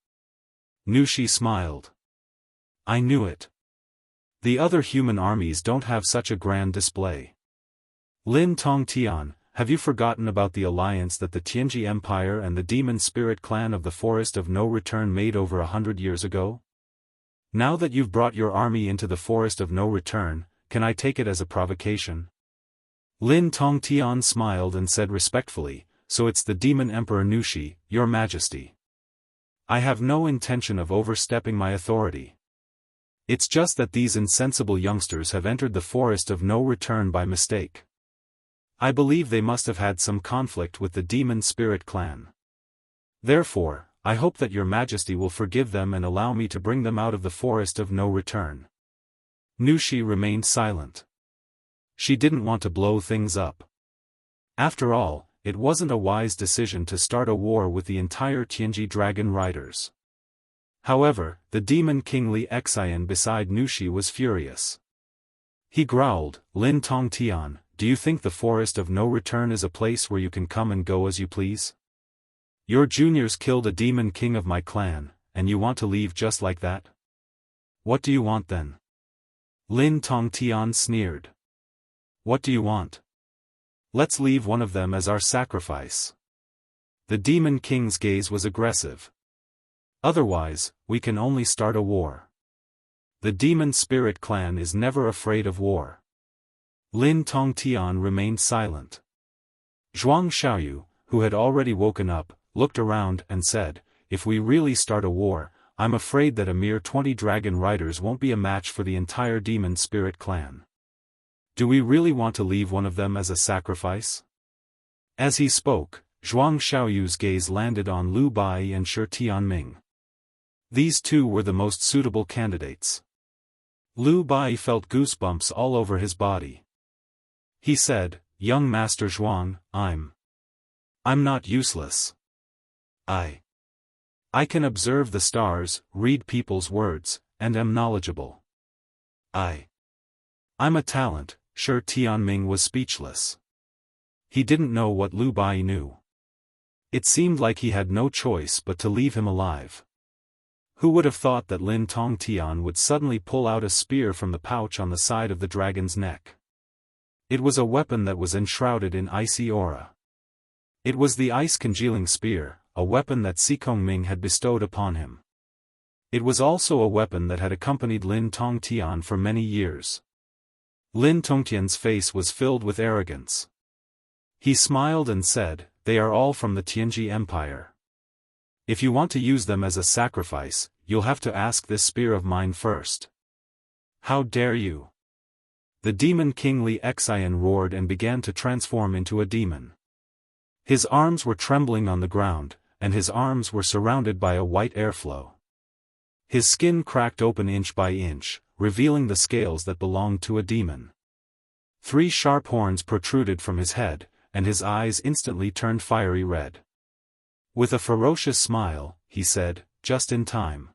Nushi smiled. I knew it. The other human armies don't have such a grand display. Lin Tongtian, have you forgotten about the alliance that the Tianji Empire and the Demon Spirit clan of the Forest of No Return made over 100 years ago? Now that you've brought your army into the Forest of No Return, can I take it as a provocation? Lin Tongtian smiled and said respectfully, so it's the Demon Emperor Nushi, your majesty. I have no intention of overstepping my authority. It's just that these insensible youngsters have entered the Forest of No Return by mistake. I believe they must have had some conflict with the Demon Spirit clan. Therefore, I hope that your majesty will forgive them and allow me to bring them out of the Forest of No Return. Nushi remained silent. She didn't want to blow things up. After all, it wasn't a wise decision to start a war with the entire Tianji Dragon Riders. However, the Demon King Li Xian beside Nushi was furious. He growled, Lin Tongtian, do you think the Forest of No Return is a place where you can come and go as you please? Your juniors killed a Demon King of my clan, and you want to leave just like that? What do you want then? Lin Tongtian sneered. What do you want? Let's leave one of them as our sacrifice. The Demon King's gaze was aggressive. Otherwise, we can only start a war. The Demon Spirit clan is never afraid of war. Lin Tongtian remained silent. Zhuang Xiaoyu, who had already woken up, looked around and said, if we really start a war, I'm afraid that a mere 20 dragon riders won't be a match for the entire Demon Spirit clan. Do we really want to leave one of them as a sacrifice? As he spoke, Zhuang Xiaoyu's gaze landed on Lu Bai and Shi Tianming. These two were the most suitable candidates. Lu Bai felt goosebumps all over his body. He said, Young Master Zhuang, I'm not useless. I can observe the stars, read people's words, and am knowledgeable. I'm a talent, Shi Tianming was speechless. He didn't know what Lu Bai knew. It seemed like he had no choice but to leave him alive. Who would have thought that Lin Tongtian would suddenly pull out a spear from the pouch on the side of the dragon's neck? It was a weapon that was enshrouded in icy aura. It was the ice-congealing spear, a weapon that Sikongming had bestowed upon him. It was also a weapon that had accompanied Lin Tongtian for many years. Lin Tongtian's face was filled with arrogance. He smiled and said, "They are all from the Tianji Empire. If you want to use them as a sacrifice, you'll have to ask this spear of mine first." "How dare you!" The demon king Li Xian roared and began to transform into a demon. His arms were trembling on the ground, and his arms were surrounded by a white airflow. His skin cracked open inch by inch, revealing the scales that belonged to a demon. 3 sharp horns protruded from his head, and his eyes instantly turned fiery red. With a ferocious smile, he said, "Just in time.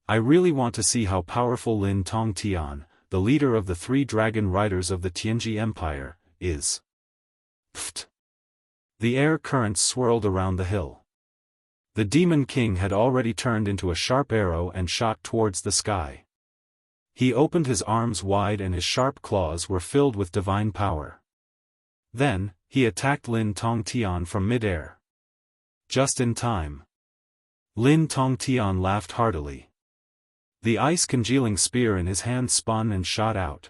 I really want to see how powerful Lin Tongtian, the leader of the 3 dragon riders of the Tianji Empire, is." Pfft! The air currents swirled around the hill. The demon king had already turned into a sharp arrow and shot towards the sky. He opened his arms wide and his sharp claws were filled with divine power. Then, he attacked Lin Tongtian from mid-air. Just in time. Lin Tongtian laughed heartily. The ice-congealing spear in his hand spun and shot out.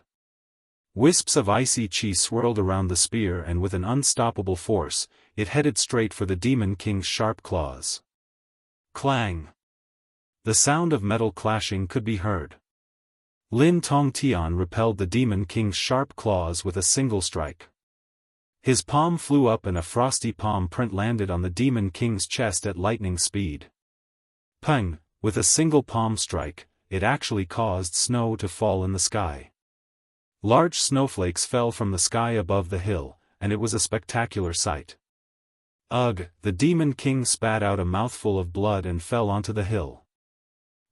Wisps of icy chi swirled around the spear and with an unstoppable force, it headed straight for the demon king's sharp claws. Clang! The sound of metal clashing could be heard. Lin Tongtian repelled the demon king's sharp claws with a single strike. His palm flew up and a frosty palm print landed on the demon king's chest at lightning speed. Pang! With a single palm strike, it actually caused snow to fall in the sky. Large snowflakes fell from the sky above the hill, and it was a spectacular sight. Ugh! The demon king spat out a mouthful of blood and fell onto the hill.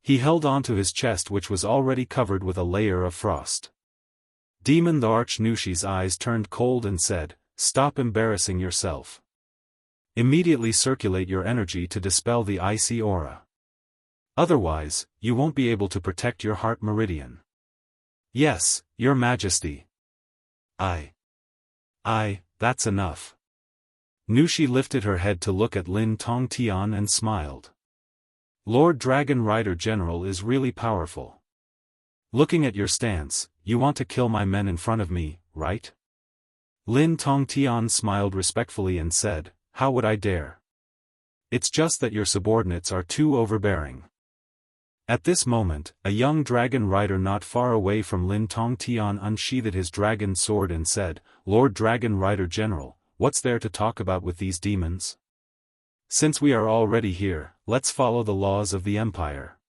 He held onto his chest which was already covered with a layer of frost. Demon the Archnushi's eyes turned cold and said, "Stop embarrassing yourself. Immediately circulate your energy to dispel the icy aura. Otherwise, you won't be able to protect your heart meridian." "Yes, your majesty." That's enough." Nushi lifted her head to look at Lin Tongtian and smiled. "Lord Dragon Rider General is really powerful. Looking at your stance, you want to kill my men in front of me, right?" Lin Tongtian smiled respectfully and said, "How would I dare? It's just that your subordinates are too overbearing." At this moment, a young dragon rider not far away from Lin Tongtian unsheathed his dragon sword and said, "Lord Dragon Rider General, what's there to talk about with these demons? Since we are already here, let's follow the laws of the Empire.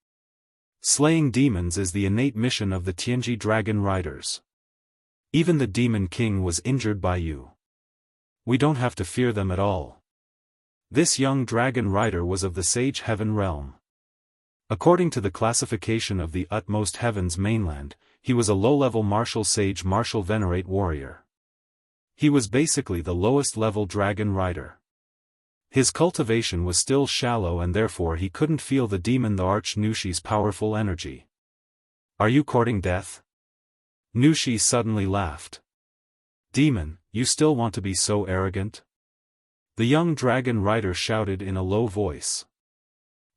Slaying demons is the innate mission of the Tianji Dragon Riders. Even the Demon King was injured by you. We don't have to fear them at all." This young dragon rider was of the Sage Heaven realm. According to the classification of the Utmost Heaven's mainland, he was a low-level martial sage martial venerate warrior. He was basically the lowest-level dragon rider. His cultivation was still shallow and therefore he couldn't feel the demon the Archnushi's powerful energy. "Are you courting death?" Nushi suddenly laughed. "Demon, you still want to be so arrogant?" The young dragon rider shouted in a low voice.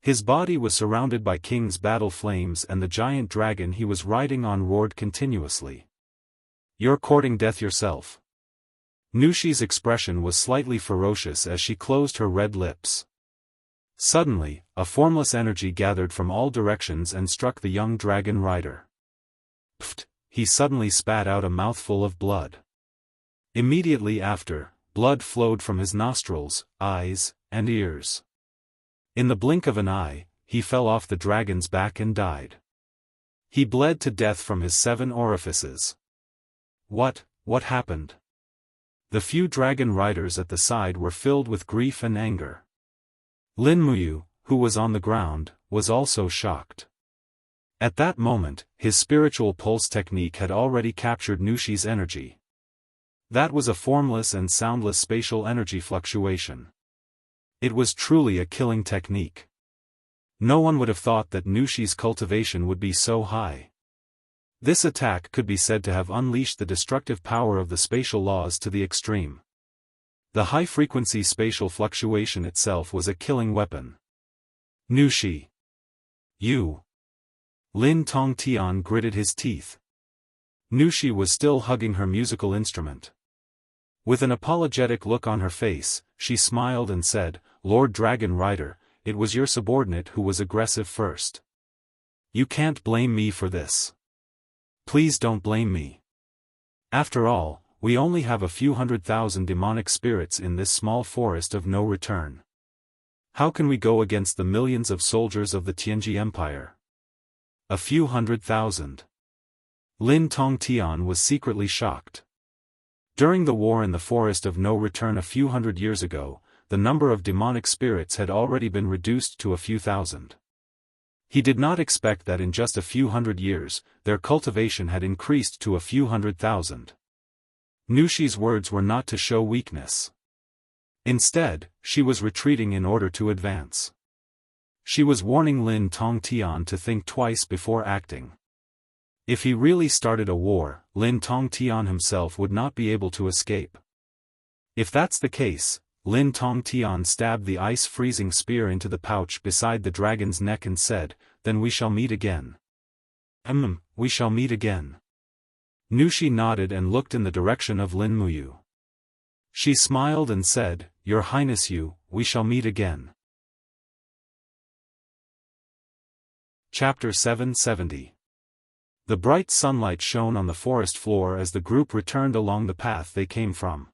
His body was surrounded by King's battle flames and the giant dragon he was riding on roared continuously. "You're courting death yourself." Nushi's expression was slightly ferocious as she closed her red lips. Suddenly, a formless energy gathered from all directions and struck the young dragon rider. Pfft! He suddenly spat out a mouthful of blood. Immediately after, blood flowed from his nostrils, eyes, and ears. In the blink of an eye, he fell off the dragon's back and died. He bled to death from his 7 orifices. What happened? The few dragon riders at the side were filled with grief and anger. Lin Muyu, who was on the ground, was also shocked. At that moment, his spiritual pulse technique had already captured Nushi's energy. That was a formless and soundless spatial energy fluctuation. It was truly a killing technique. No one would have thought that Nushi's cultivation would be so high. This attack could be said to have unleashed the destructive power of the spatial laws to the extreme. The high-frequency spatial fluctuation itself was a killing weapon. Nushi. You. Lin Tongtian gritted his teeth. Nushi was still hugging her musical instrument. With an apologetic look on her face, she smiled and said, "Lord Dragon Rider, it was your subordinate who was aggressive first. You can't blame me for this. Please don't blame me. After all, we only have a few 100,000 demonic spirits in this small forest of no return. How can we go against the millions of soldiers of the Tianji Empire? A few 100,000. Lin Tongtian was secretly shocked. During the war in the Forest of No Return a few hundred years ago, the number of demonic spirits had already been reduced to a few thousand. He did not expect that in just a few hundred years, their cultivation had increased to a few 100,000. Nushi's words were not to show weakness. Instead, she was retreating in order to advance. She was warning Lin Tongtian to think twice before acting. If he really started a war, Lin Tongtian himself would not be able to escape. If that's the case, Lin Tongtian stabbed the ice-freezing spear into the pouch beside the dragon's neck and said, "Then we shall meet again." We shall meet again. Nushi nodded and looked in the direction of Lin Muyu. She smiled and said, "Your Highness, we shall meet again." Chapter 770. The bright sunlight shone on the forest floor as the group returned along the path they came from.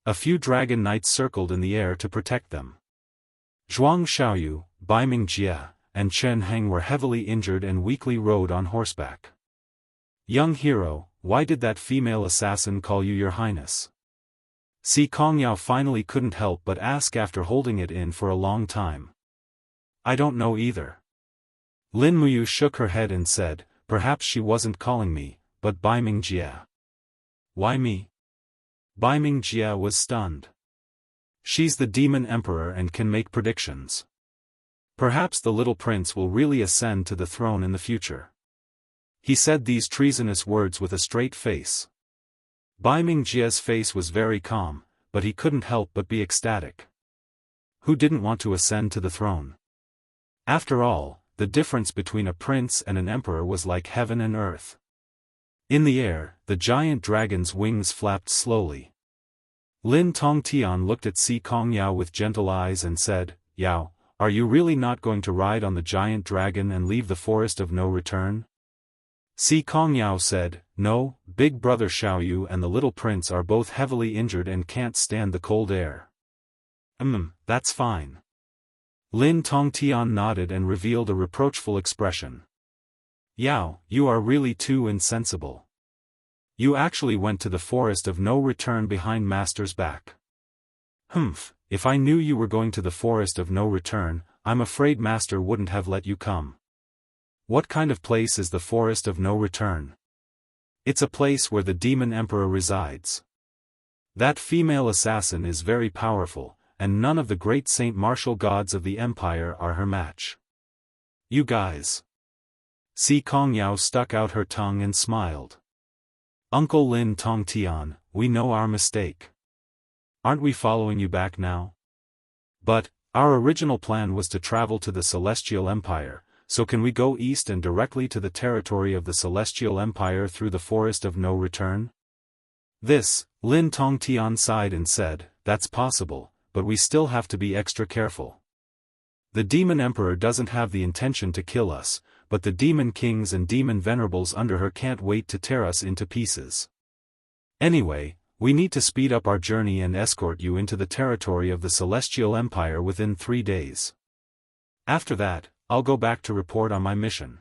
A few dragon knights circled in the air to protect them. Zhuang Xiaoyu, Baiming Jie, and Chen Heng were heavily injured and weakly rode on horseback. "Young hero, why did that female assassin call you your highness?" Si Kongyao finally couldn't help but ask after holding it in for a long time. "I don't know either." Lin Muyu shook her head and said, "Perhaps she wasn't calling me, but Baiming Jie." "Why me?" Baiming Jie was stunned. "She's the demon emperor and can make predictions. Perhaps the little prince will really ascend to the throne in the future." He said these treasonous words with a straight face. Baiming Jie's face was very calm, but he couldn't help but be ecstatic. Who didn't want to ascend to the throne? After all, the difference between a prince and an emperor was like heaven and earth. In the air, the giant dragon's wings flapped slowly. Lin Tongtian looked at Si Kongyao with gentle eyes and said, "Yao, are you really not going to ride on the giant dragon and leave the forest of no return?" Si Kongyao said, "No, big brother Xiaoyu and the little prince are both heavily injured and can't stand the cold air." That's fine." Lin Tongtian nodded and revealed a reproachful expression. "Yao, you are really too insensible. You actually went to the forest of no return behind Master's back." If I knew you were going to the forest of no return, I'm afraid Master wouldn't have let you come." "What kind of place is the forest of no return?" "It's a place where the demon emperor resides. That female assassin is very powerful, and none of the great saint martial gods of the empire are her match." "You guys." Si Kongyao stuck out her tongue and smiled. "Uncle Lin Tongtian, we know our mistake. Aren't we following you back now? But, our original plan was to travel to the Celestial Empire, so can we go east and directly to the territory of the Celestial Empire through the Forest of No Return?" This, Lin Tongtian sighed and said, "That's possible, but we still have to be extra careful. The Demon Emperor doesn't have the intention to kill us, but the Demon Kings and Demon Venerables under her can't wait to tear us into pieces. Anyway, we need to speed up our journey and escort you into the territory of the Celestial Empire within 3 days. After that, I'll go back to report on my mission."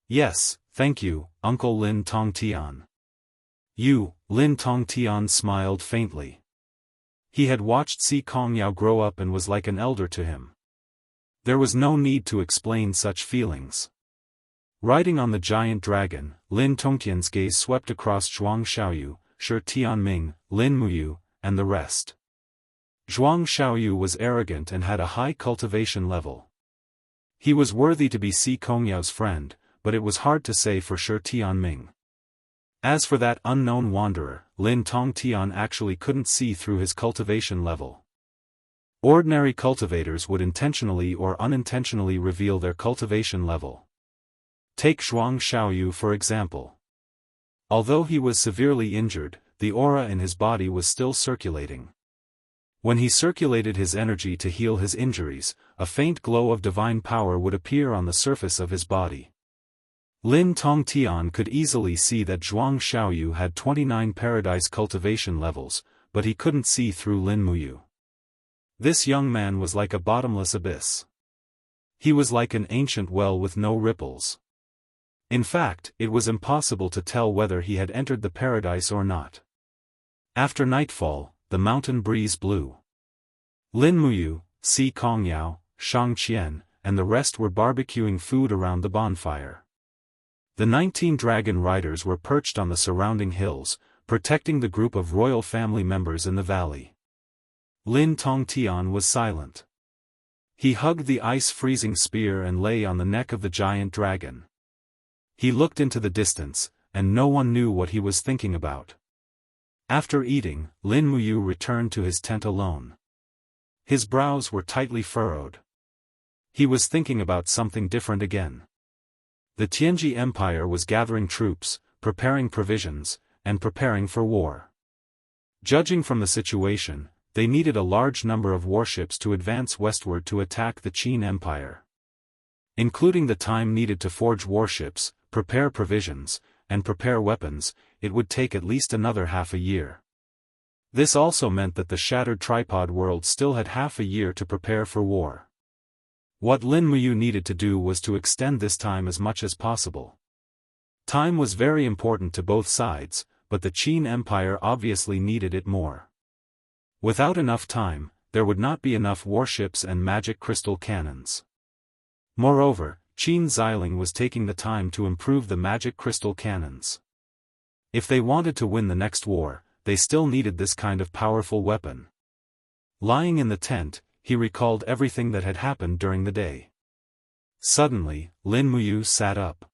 "Yes, thank you, Uncle Lin Tongtian." Lin Tongtian smiled faintly. He had watched Si Kongyao grow up and was like an elder to him. There was no need to explain such feelings. Riding on the giant dragon, Lin Tongtian's gaze swept across Zhuang Xiaoyu, Shi Tianming, Lin Muyu, and the rest. Zhuang Xiaoyu was arrogant and had a high cultivation level. He was worthy to be Si Kongyao's friend, but it was hard to say for Shi Tianming. As for that unknown wanderer, Lin Tongtian actually couldn't see through his cultivation level. Ordinary cultivators would intentionally or unintentionally reveal their cultivation level. Take Zhuang Xiaoyu for example. Although he was severely injured, the aura in his body was still circulating. When he circulated his energy to heal his injuries, a faint glow of divine power would appear on the surface of his body. Lin Tongtian could easily see that Zhuang Xiaoyu had 29 paradise cultivation levels, but he couldn't see through Lin Muyu. This young man was like a bottomless abyss. He was like an ancient well with no ripples. In fact, it was impossible to tell whether he had entered the paradise or not. After nightfall, the mountain breeze blew. Lin Muyu, Si Kongyao, Shang Qian, and the rest were barbecuing food around the bonfire. The 19 dragon riders were perched on the surrounding hills, protecting the group of royal family members in the valley. Lin Tongtian was silent. He hugged the ice-freezing spear and lay on the neck of the giant dragon. He looked into the distance, and no one knew what he was thinking about. After eating, Lin Muyu returned to his tent alone. His brows were tightly furrowed. He was thinking about something different again. The Tianji Empire was gathering troops, preparing provisions, and preparing for war. Judging from the situation, they needed a large number of warships to advance westward to attack the Qin Empire. Including the time needed to forge warships, prepare provisions, and prepare weapons, it would take at least another half a year. This also meant that the shattered tripod world still had half a year to prepare for war. What Lin Muyu needed to do was to extend this time as much as possible. Time was very important to both sides, but the Qin Empire obviously needed it more. Without enough time, there would not be enough warships and magic crystal cannons. Moreover, Qin Xiling was taking the time to improve the magic crystal cannons. If they wanted to win the next war, they still needed this kind of powerful weapon. Lying in the tent, he recalled everything that had happened during the day. Suddenly, Lin Muyu sat up.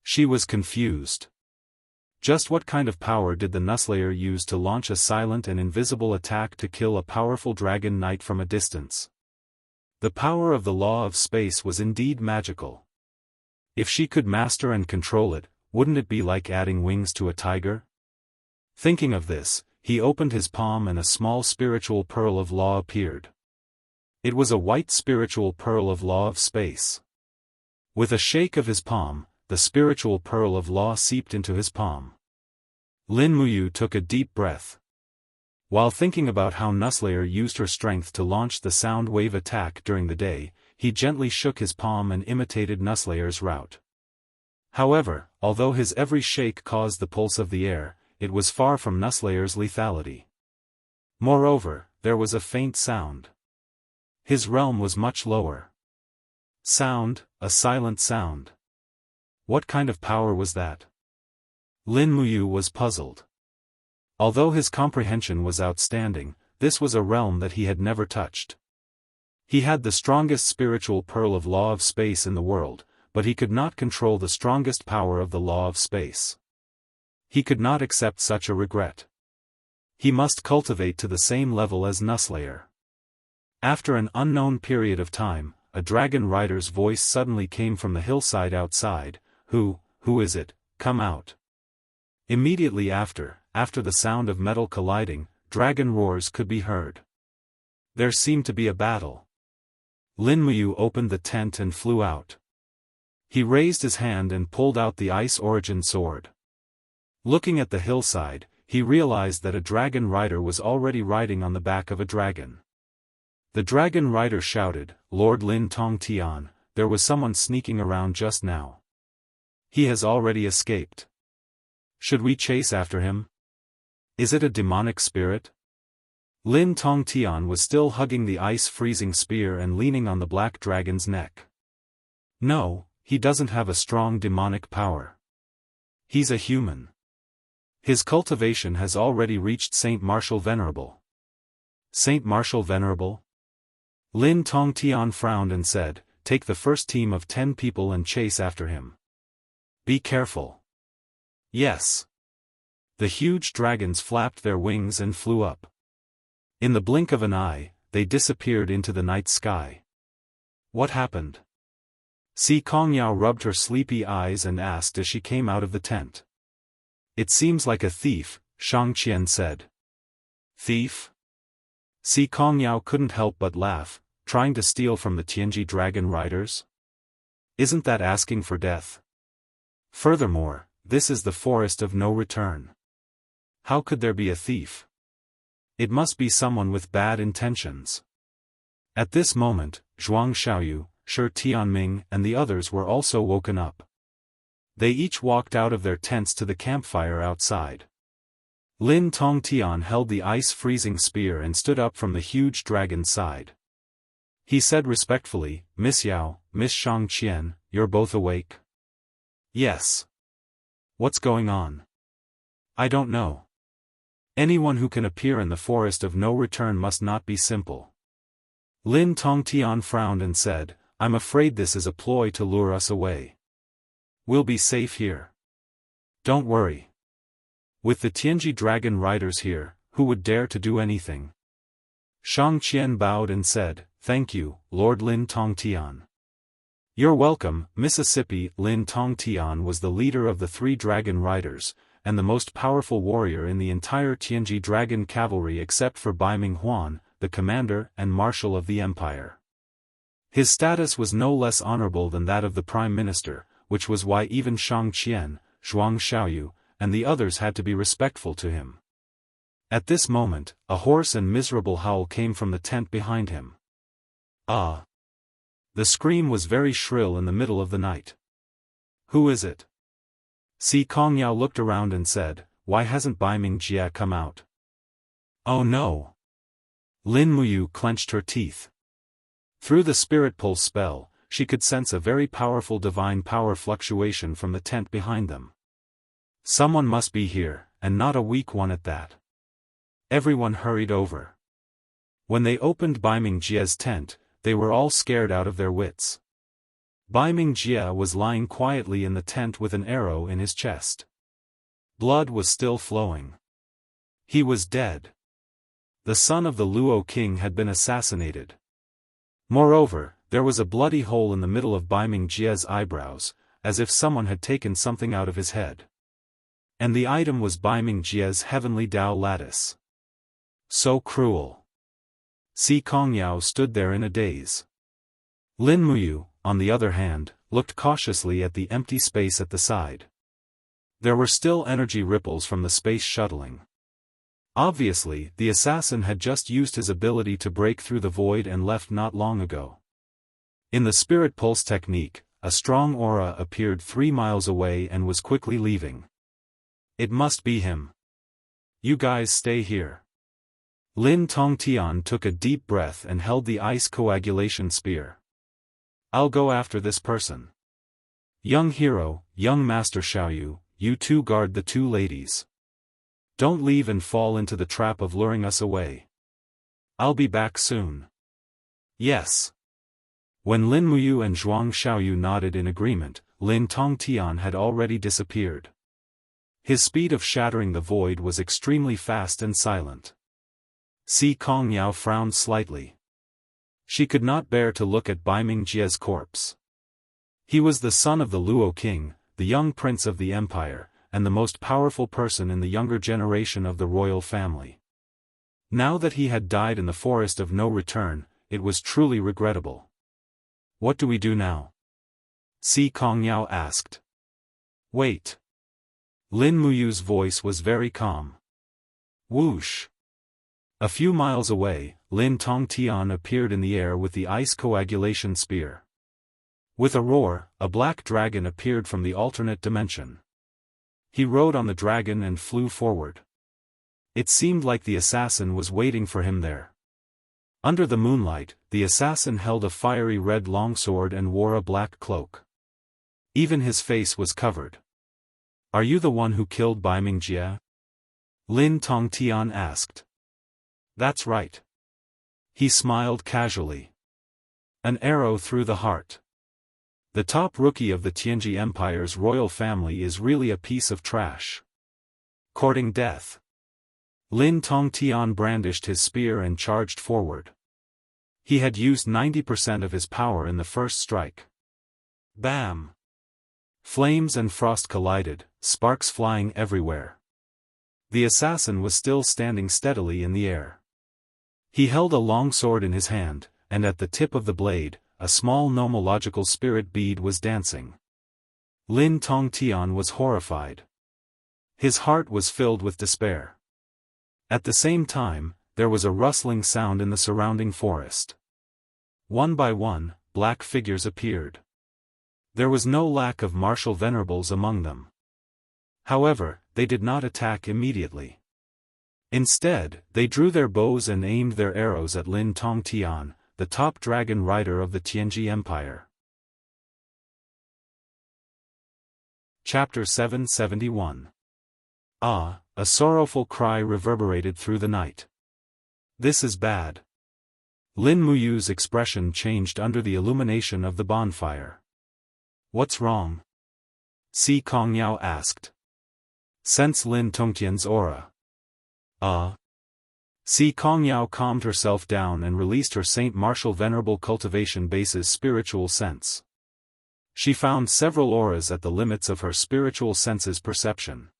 She was confused. Just what kind of power did the Nusslayer use to launch a silent and invisible attack to kill a powerful dragon knight from a distance? The power of the law of space was indeed magical. If she could master and control it, wouldn't it be like adding wings to a tiger? Thinking of this, he opened his palm and a small spiritual pearl of law appeared. It was a white spiritual pearl of law of space. With a shake of his palm, the spiritual pearl of law seeped into his palm. Lin Muyu took a deep breath. While thinking about how Nusslayer used her strength to launch the sound wave attack during the day, he gently shook his palm and imitated Nusslayer's route. However, although his every shake caused the pulse of the air, it was far from Nusslayer's lethality. Moreover, there was a faint sound. His realm was much lower. Sound, a silent sound. What kind of power was that? Lin Muyu was puzzled. Although his comprehension was outstanding, this was a realm that he had never touched. He had the strongest spiritual pearl of law of space in the world, but he could not control the strongest power of the law of space. He could not accept such a regret. He must cultivate to the same level as Nusslayer. After an unknown period of time, a dragon rider's voice suddenly came from the hillside outside. Who is it? Come out. Immediately after the sound of metal colliding, dragon roars could be heard. There seemed to be a battle. Lin Muyu opened the tent and flew out. He raised his hand and pulled out the Ice Origin sword. Looking at the hillside, he realized that a dragon rider was already riding on the back of a dragon. The dragon rider shouted, "Lord Lin Tongtian, there was someone sneaking around just now. He has already escaped. Should we chase after him? Is it a demonic spirit?" Lin Tongtian was still hugging the ice-freezing spear and leaning on the black dragon's neck. "No, he doesn't have a strong demonic power. He's a human. His cultivation has already reached Saint Martial Venerable. Saint Martial Venerable? Lin Tongtian frowned and said, take the first team of 10 people and chase after him. Be careful. Yes. The huge dragons flapped their wings and flew up. In the blink of an eye, they disappeared into the night sky. What happened? Si Kongyao rubbed her sleepy eyes and asked as she came out of the tent. It seems like a thief, Shangqian said. Thief? Si Kongyao couldn't help but laugh, trying to steal from the Tianji dragon riders? Isn't that asking for death? Furthermore, this is the forest of no return. How could there be a thief? It must be someone with bad intentions. At this moment, Zhuang Xiaoyu, Shi Tianming and the others were also woken up. They each walked out of their tents to the campfire outside. Lin Tongtian held the ice-freezing spear and stood up from the huge dragon's side. He said respectfully, Miss Yao, Miss Shangqian, you're both awake? Yes. What's going on? I don't know. Anyone who can appear in the forest of no return must not be simple. Lin Tongtian frowned and said, I'm afraid this is a ploy to lure us away. We'll be safe here. Don't worry. With the Tianji dragon riders here, who would dare to do anything? Shangqian bowed and said, thank you, Lord Lin Tongtian. You're welcome, Mississippi. Lin Tongtian was the leader of the 3 dragon riders, and the most powerful warrior in the entire Tianji dragon cavalry except for Bai Minghuan, the commander and marshal of the empire. His status was no less honorable than that of the prime minister, which was why even Shangqian, Zhuang Xiaoyu, and the others had to be respectful to him. At this moment, a hoarse and miserable howl came from the tent behind him. Ah! The scream was very shrill in the middle of the night. Who is it? Si Kongyao looked around and said, why hasn't Bai Mingjia come out? Oh no! Lin Muyu clenched her teeth. Through the spirit pulse spell, she could sense a very powerful divine power fluctuation from the tent behind them. Someone must be here, and not a weak one at that. Everyone hurried over. When they opened Bai Mingjia's tent, they were all scared out of their wits. Bai Mingjia was lying quietly in the tent with an arrow in his chest. Blood was still flowing. He was dead. The son of the Luo king had been assassinated. Moreover, there was a bloody hole in the middle of Bai Mingjia's eyebrows, as if someone had taken something out of his head. And the item was Bai Mingjia's heavenly Dao lattice. So cruel. Si Kongyao stood there in a daze. Lin Muyu, on the other hand, looked cautiously at the empty space at the side. There were still energy ripples from the space shuttling. Obviously, the assassin had just used his ability to break through the void and left not long ago. In the spirit pulse technique, a strong aura appeared 3 miles away and was quickly leaving. It must be him. You guys stay here. Lin Tongtian took a deep breath and held the ice coagulation spear. I'll go after this person. Young hero, young master Xiaoyu, you two guard the 2 ladies. Don't leave and fall into the trap of luring us away. I'll be back soon. Yes. When Lin Muyu and Zhuang Xiaoyu nodded in agreement, Lin Tongtian had already disappeared. His speed of shattering the void was extremely fast and silent. Si Kongyao frowned slightly. She could not bear to look at Bai Mingjia's corpse. He was the son of the Luo king, the young prince of the empire, and the most powerful person in the younger generation of the royal family. Now that he had died in the forest of no return, it was truly regrettable. What do we do now? Si Kongyao asked. Wait. Lin Muyu's voice was very calm. Whoosh. A few miles away, Lin Tongtian appeared in the air with the ice coagulation spear. With a roar, a black dragon appeared from the alternate dimension. He rode on the dragon and flew forward. It seemed like the assassin was waiting for him there. Under the moonlight, the assassin held a fiery red longsword and wore a black cloak. Even his face was covered. "Are you the one who killed Bai Mingjie?" Lin Tongtian asked. "That's right." He smiled casually. "An arrow through the heart. The top rookie of the Tianji Empire's royal family is really a piece of trash. Courting death." Lin Tongtian brandished his spear and charged forward. He had used 90% of his power in the first strike. Bam! Flames and frost collided, sparks flying everywhere. The assassin was still standing steadily in the air. He held a long sword in his hand, and at the tip of the blade, a small nomological spirit bead was dancing. Lin Tongtian was horrified. His heart was filled with despair. At the same time, there was a rustling sound in the surrounding forest. One by one, black figures appeared. There was no lack of martial venerables among them. However, they did not attack immediately. Instead, they drew their bows and aimed their arrows at Lin Tongtian, the top dragon rider of the Tianji Empire. Chapter 771. Ah, a sorrowful cry reverberated through the night. "This is bad." Lin Muyu's expression changed under the illumination of the bonfire. "What's wrong?" Si Kongyao asked. "Sense Lin Tongtian's aura." Si Kongyao calmed herself down and released her Saint Martial Venerable Cultivation base's spiritual sense. She found several auras at the limits of her spiritual sense's perception.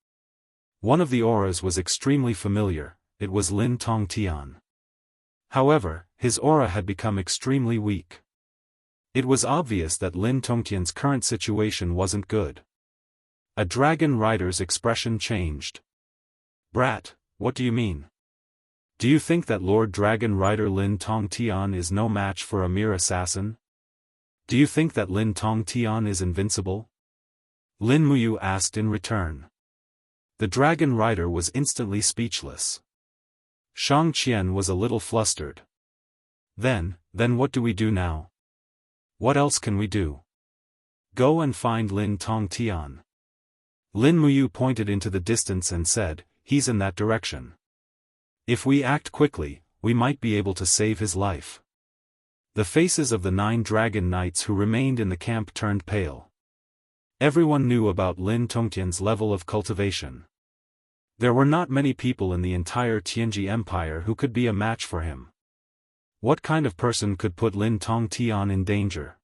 One of the auras was extremely familiar, it was Lin Tongtian. However, his aura had become extremely weak. It was obvious that Lin Tongtian's current situation wasn't good. A dragon rider's expression changed. "Brat, what do you mean? Do you think that Lord Dragon Rider Lin Tongtian is no match for a mere assassin? Do you think that Lin Tongtian is invincible?" Lin Muyu asked in return. The dragon rider was instantly speechless. Shang Qian was a little flustered. Then what do we do now? What else can we do?" "Go and find Lin Tongtian." Lin Muyu pointed into the distance and said, "He's in that direction. If we act quickly, we might be able to save his life." The faces of the 9 dragon knights who remained in the camp turned pale. Everyone knew about Lin Tongtian's level of cultivation. There were not many people in the entire Tianji Empire who could be a match for him. What kind of person could put Lin Tongtian in danger?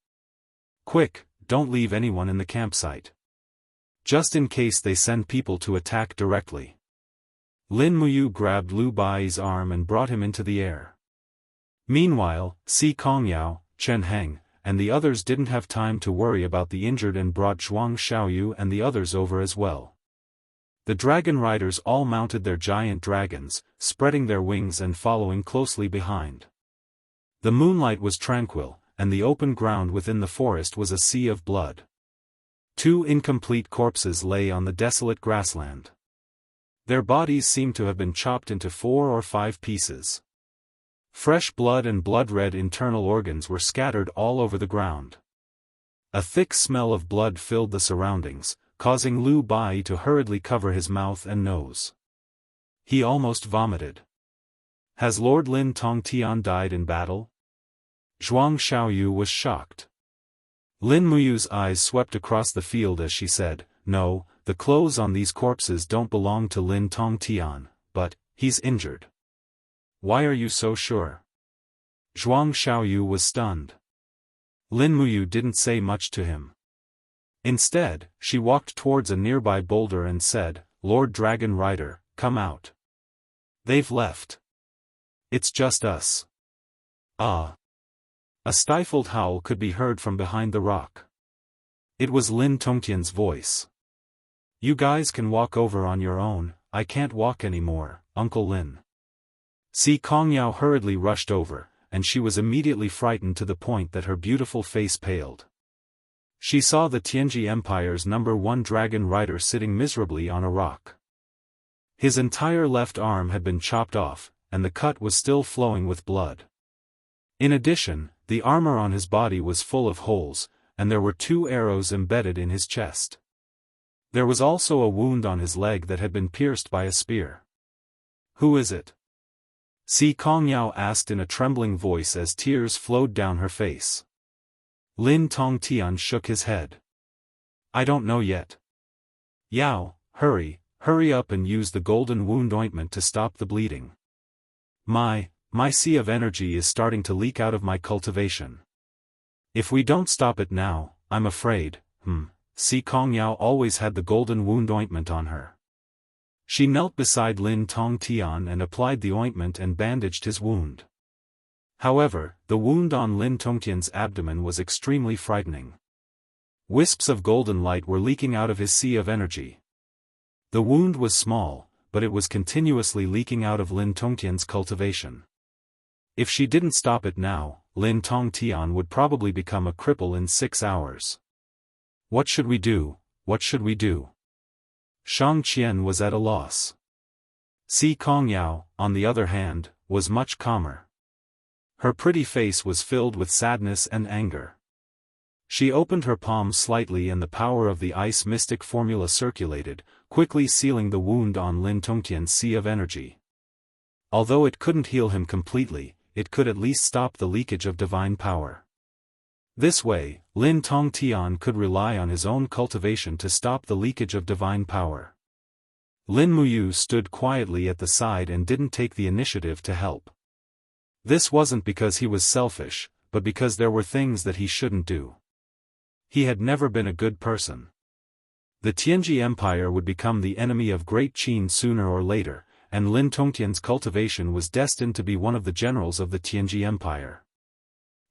"Quick, don't leave anyone in the campsite. Just in case they send people to attack directly." Lin Muyu grabbed Lu Bai's arm and brought him into the air. Meanwhile, Si Kongyao, Chen Heng, and the others didn't have time to worry about the injured and brought Zhuang Xiaoyu and the others over as well. The dragon riders all mounted their giant dragons, spreading their wings and following closely behind. The moonlight was tranquil, and the open ground within the forest was a sea of blood. 2 incomplete corpses lay on the desolate grassland. Their bodies seemed to have been chopped into 4 or 5 pieces. Fresh blood and blood-red internal organs were scattered all over the ground. A thick smell of blood filled the surroundings, causing Lu Bai to hurriedly cover his mouth and nose. He almost vomited. "Has Lord Lin Tongtian died in battle?" Zhuang Xiaoyu was shocked. Lin Muyu's eyes swept across the field as she said, "No, the clothes on these corpses don't belong to Lin Tongtian, but he's injured." "Why are you so sure?" Zhuang Xiaoyu was stunned. Lin Muyu didn't say much to him. Instead, she walked towards a nearby boulder and said, "Lord Dragon Rider, come out. They've left. It's just us." "Ah." A stifled howl could be heard from behind the rock. It was Lin Tongtian's voice. "You guys can walk over on your own, I can't walk anymore, Uncle Lin." Si Kongyao hurriedly rushed over, and she was immediately frightened to the point that her beautiful face paled. She saw the Tianji Empire's #1 dragon rider sitting miserably on a rock. His entire left arm had been chopped off, and the cut was still flowing with blood. In addition, the armor on his body was full of holes, and there were 2 arrows embedded in his chest. There was also a wound on his leg that had been pierced by a spear. "Who is it?" Si Kongyao asked in a trembling voice as tears flowed down her face. Lin Tongtian shook his head. "I don't know yet." "Yao, hurry up and use the golden wound ointment to stop the bleeding. My sea of energy is starting to leak out of my cultivation. If we don't stop it now, I'm afraid." Si Kongyao always had the golden wound ointment on her. She knelt beside Lin Tongtian and applied the ointment and bandaged his wound. However, the wound on Lin Tongtian's abdomen was extremely frightening. Wisps of golden light were leaking out of his sea of energy. The wound was small, but it was continuously leaking out of Lin Tongtian's cultivation. If she didn't stop it now, Lin Tongtian would probably become a cripple in 6 hours. What should we do? What should we do? Shang Qian was at a loss. Si Kongyao, on the other hand, was much calmer. Her pretty face was filled with sadness and anger. She opened her palm slightly and the power of the ice mystic formula circulated, quickly sealing the wound on Lin Tongtian's sea of energy. Although it couldn't heal him completely, it could at least stop the leakage of divine power. This way, Lin Tongtian could rely on his own cultivation to stop the leakage of divine power. Lin Muyu stood quietly at the side and didn't take the initiative to help. This wasn't because he was selfish, but because there were things that he shouldn't do. He had never been a good person. The Tianji Empire would become the enemy of Great Qin sooner or later, and Lin Tongtian's cultivation was destined to be one of the generals of the Tianji Empire.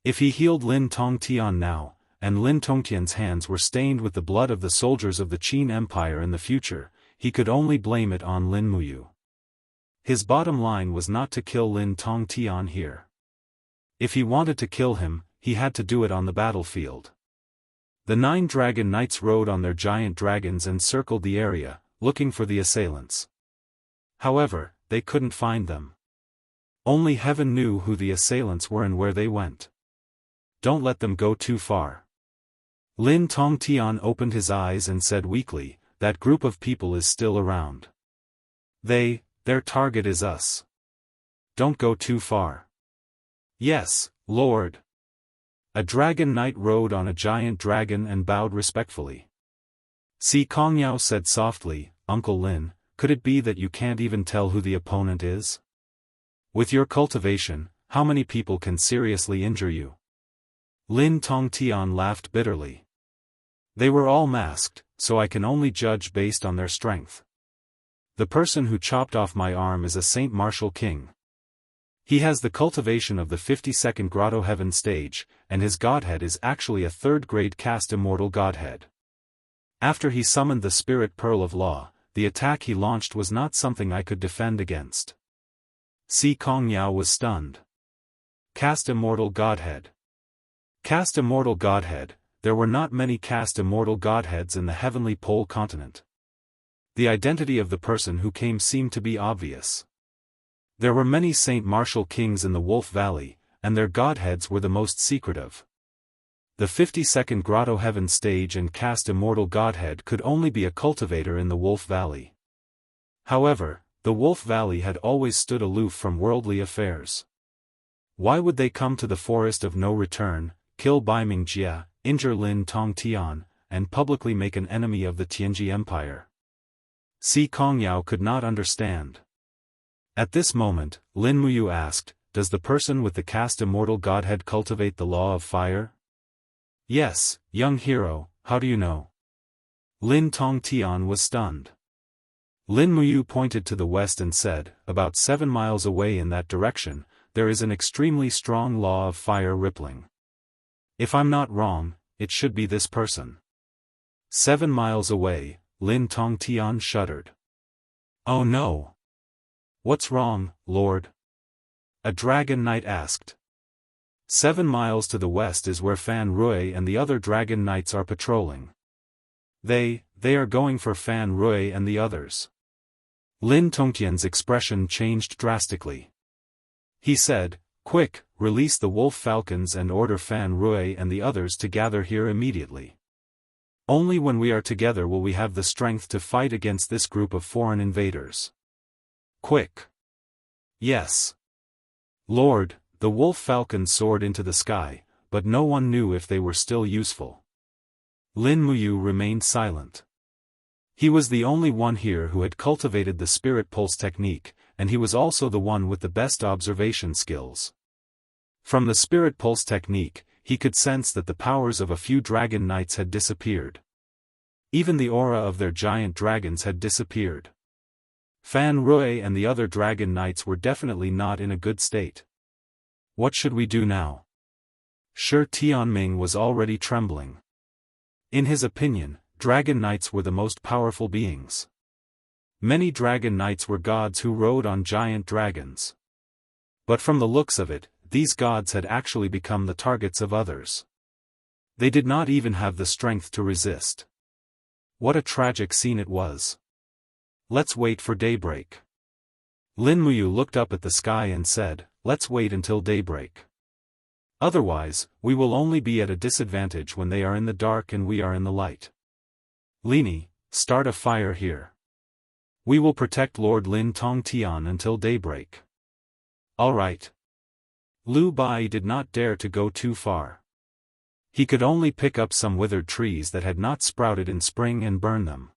If he healed Lin Tongtian now, and Lin Tongtian's hands were stained with the blood of the soldiers of the Qin Empire in the future, he could only blame it on Lin Muyu. His bottom line was not to kill Lin Tongtian here. If he wanted to kill him, he had to do it on the battlefield. The 9 dragon knights rode on their giant dragons and circled the area, looking for the assailants. However, they couldn't find them. Only heaven knew who the assailants were and where they went. Don't let them go too far. Lin Tongtian opened his eyes and said weakly, "That group of people is still around. Their target is us. Don't go too far." "Yes, Lord." A dragon knight rode on a giant dragon and bowed respectfully. Si Kongyao said softly, "Uncle Lin, could it be that you can't even tell who the opponent is? With your cultivation, how many people can seriously injure you?" Lin Tongtian laughed bitterly. "They were all masked, so I can only judge based on their strength. The person who chopped off my arm is a Saint Martial King. He has the cultivation of the 52nd Grotto Heaven stage, and his godhead is actually a 3rd-grade caste immortal godhead. After he summoned the Spirit Pearl of Law, the attack he launched was not something I could defend against." Si Kongyao was stunned. Caste immortal godhead. Caste immortal godhead, there were not many caste immortal godheads in the heavenly pole continent. The identity of the person who came seemed to be obvious. There were many Saint Martial Kings in the Wolf Valley, and their godheads were the most secretive. The 52nd Grotto Heaven stage and caste immortal godhead could only be a cultivator in the Wolf Valley. However, the Wolf Valley had always stood aloof from worldly affairs. Why would they come to the Forest of No Return, kill Bai Mingjia, injure Lin Tongtian, and publicly make an enemy of the Tianji Empire? Si Kongyao could not understand. At this moment, Lin Muyu asked, "Does the person with the caste immortal godhead cultivate the law of fire?" "Yes, young hero, how do you know?" Lin Tongtian was stunned. Lin Muyu pointed to the west and said, "About 7 miles away in that direction, there is an extremely strong law of fire rippling. If I'm not wrong, it should be this person." 7 miles away, Lin Tongtian shuddered. "Oh no! What's wrong, Lord?" a dragon knight asked. 7 miles to the west is where Fan Rui and the other dragon knights are patrolling. They are going for Fan Rui and the others." Lin Tongtian's expression changed drastically. He said, "Quick, release the wolf falcons and order Fan Rui and the others to gather here immediately. Only when we are together will we have the strength to fight against this group of foreign invaders. Quick! Yes. Lord, the wolf falcons soared into the sky, but no one knew if they were still useful. Lin Muyu remained silent. He was the only one here who had cultivated the spirit pulse technique, and he was also the one with the best observation skills. From the spirit pulse technique, he could sense that the powers of a few dragon knights had disappeared. Even the aura of their giant dragons had disappeared. Fan Rui and the other dragon knights were definitely not in a good state. What should we do now? Shi Tianming was already trembling. In his opinion, dragon knights were the most powerful beings. Many dragon knights were gods who rode on giant dragons. But from the looks of it, these gods had actually become the targets of others. They did not even have the strength to resist. What a tragic scene it was. Let's wait for daybreak. Lin Muyu looked up at the sky and said, let's wait until daybreak. Otherwise, we will only be at a disadvantage when they are in the dark and we are in the light. Lini, start a fire here. We will protect Lord Lin Tongtian until daybreak. All right. Liu Bai did not dare to go too far. He could only pick up some withered trees that had not sprouted in spring and burn them.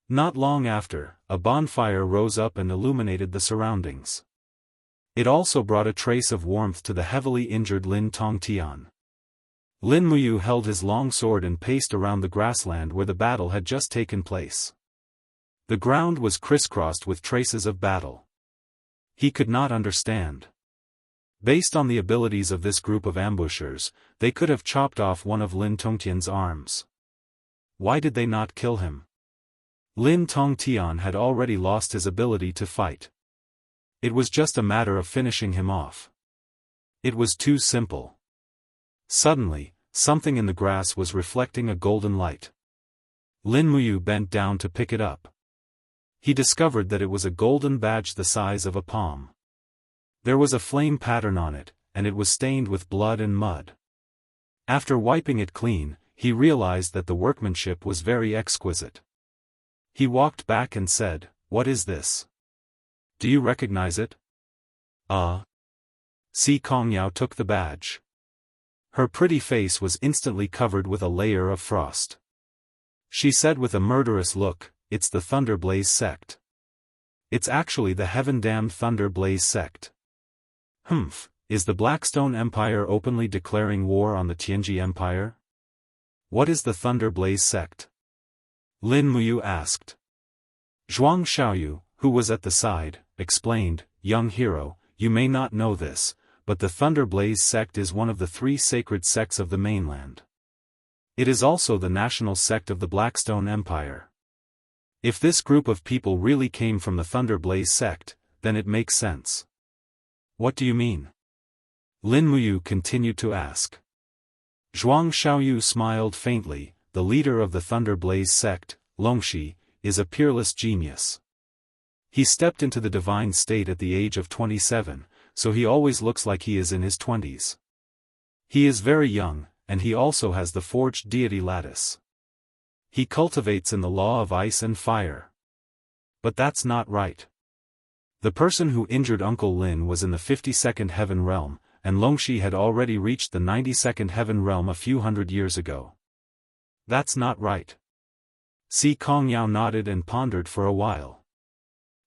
Not long after, a bonfire rose up and illuminated the surroundings. It also brought a trace of warmth to the heavily injured Lin Tongtian. Lin Muyu held his long sword and paced around the grassland where the battle had just taken place. The ground was crisscrossed with traces of battle. He could not understand. Based on the abilities of this group of ambushers, they could have chopped off one of Lin Tongtian's arms. Why did they not kill him? Lin Tongtian had already lost his ability to fight. It was just a matter of finishing him off. It was too simple. Suddenly, something in the grass was reflecting a golden light. Lin Muyu bent down to pick it up. He discovered that it was a golden badge the size of a palm. There was a flame pattern on it, and it was stained with blood and mud. After wiping it clean, he realized that the workmanship was very exquisite. He walked back and said, "What is this? Do you recognize it?" Si Kongyao took the badge. Her pretty face was instantly covered with a layer of frost. She said with a murderous look, "It's the Thunder Blaze sect. It's actually the Heaven-damned Thunder Blaze sect." Is the Blackstone Empire openly declaring war on the Tianji Empire? What is the Thunder Blaze sect? Lin Muyu asked. Zhuang Xiaoyu, who was at the side, explained, "Young hero, you may not know this, but the Thunder Blaze sect is one of the 3 sacred sects of the mainland. It is also the national sect of the Blackstone Empire. If this group of people really came from the Thunder Blaze sect, then it makes sense." What do you mean? Lin Muyu continued to ask. Zhuang Xiaoyu smiled faintly. The leader of the Thunder Blaze sect, Longxi, is a peerless genius. He stepped into the divine state at the age of 27, so he always looks like he is in his 20s. He is very young, and he also has the forged deity lattice. He cultivates in the law of ice and fire. But that's not right. The person who injured Uncle Lin was in the 52nd heaven realm, and Longxi had already reached the 92nd heaven realm a few hundred years ago. That's not right. Si Kongyao nodded and pondered for a while.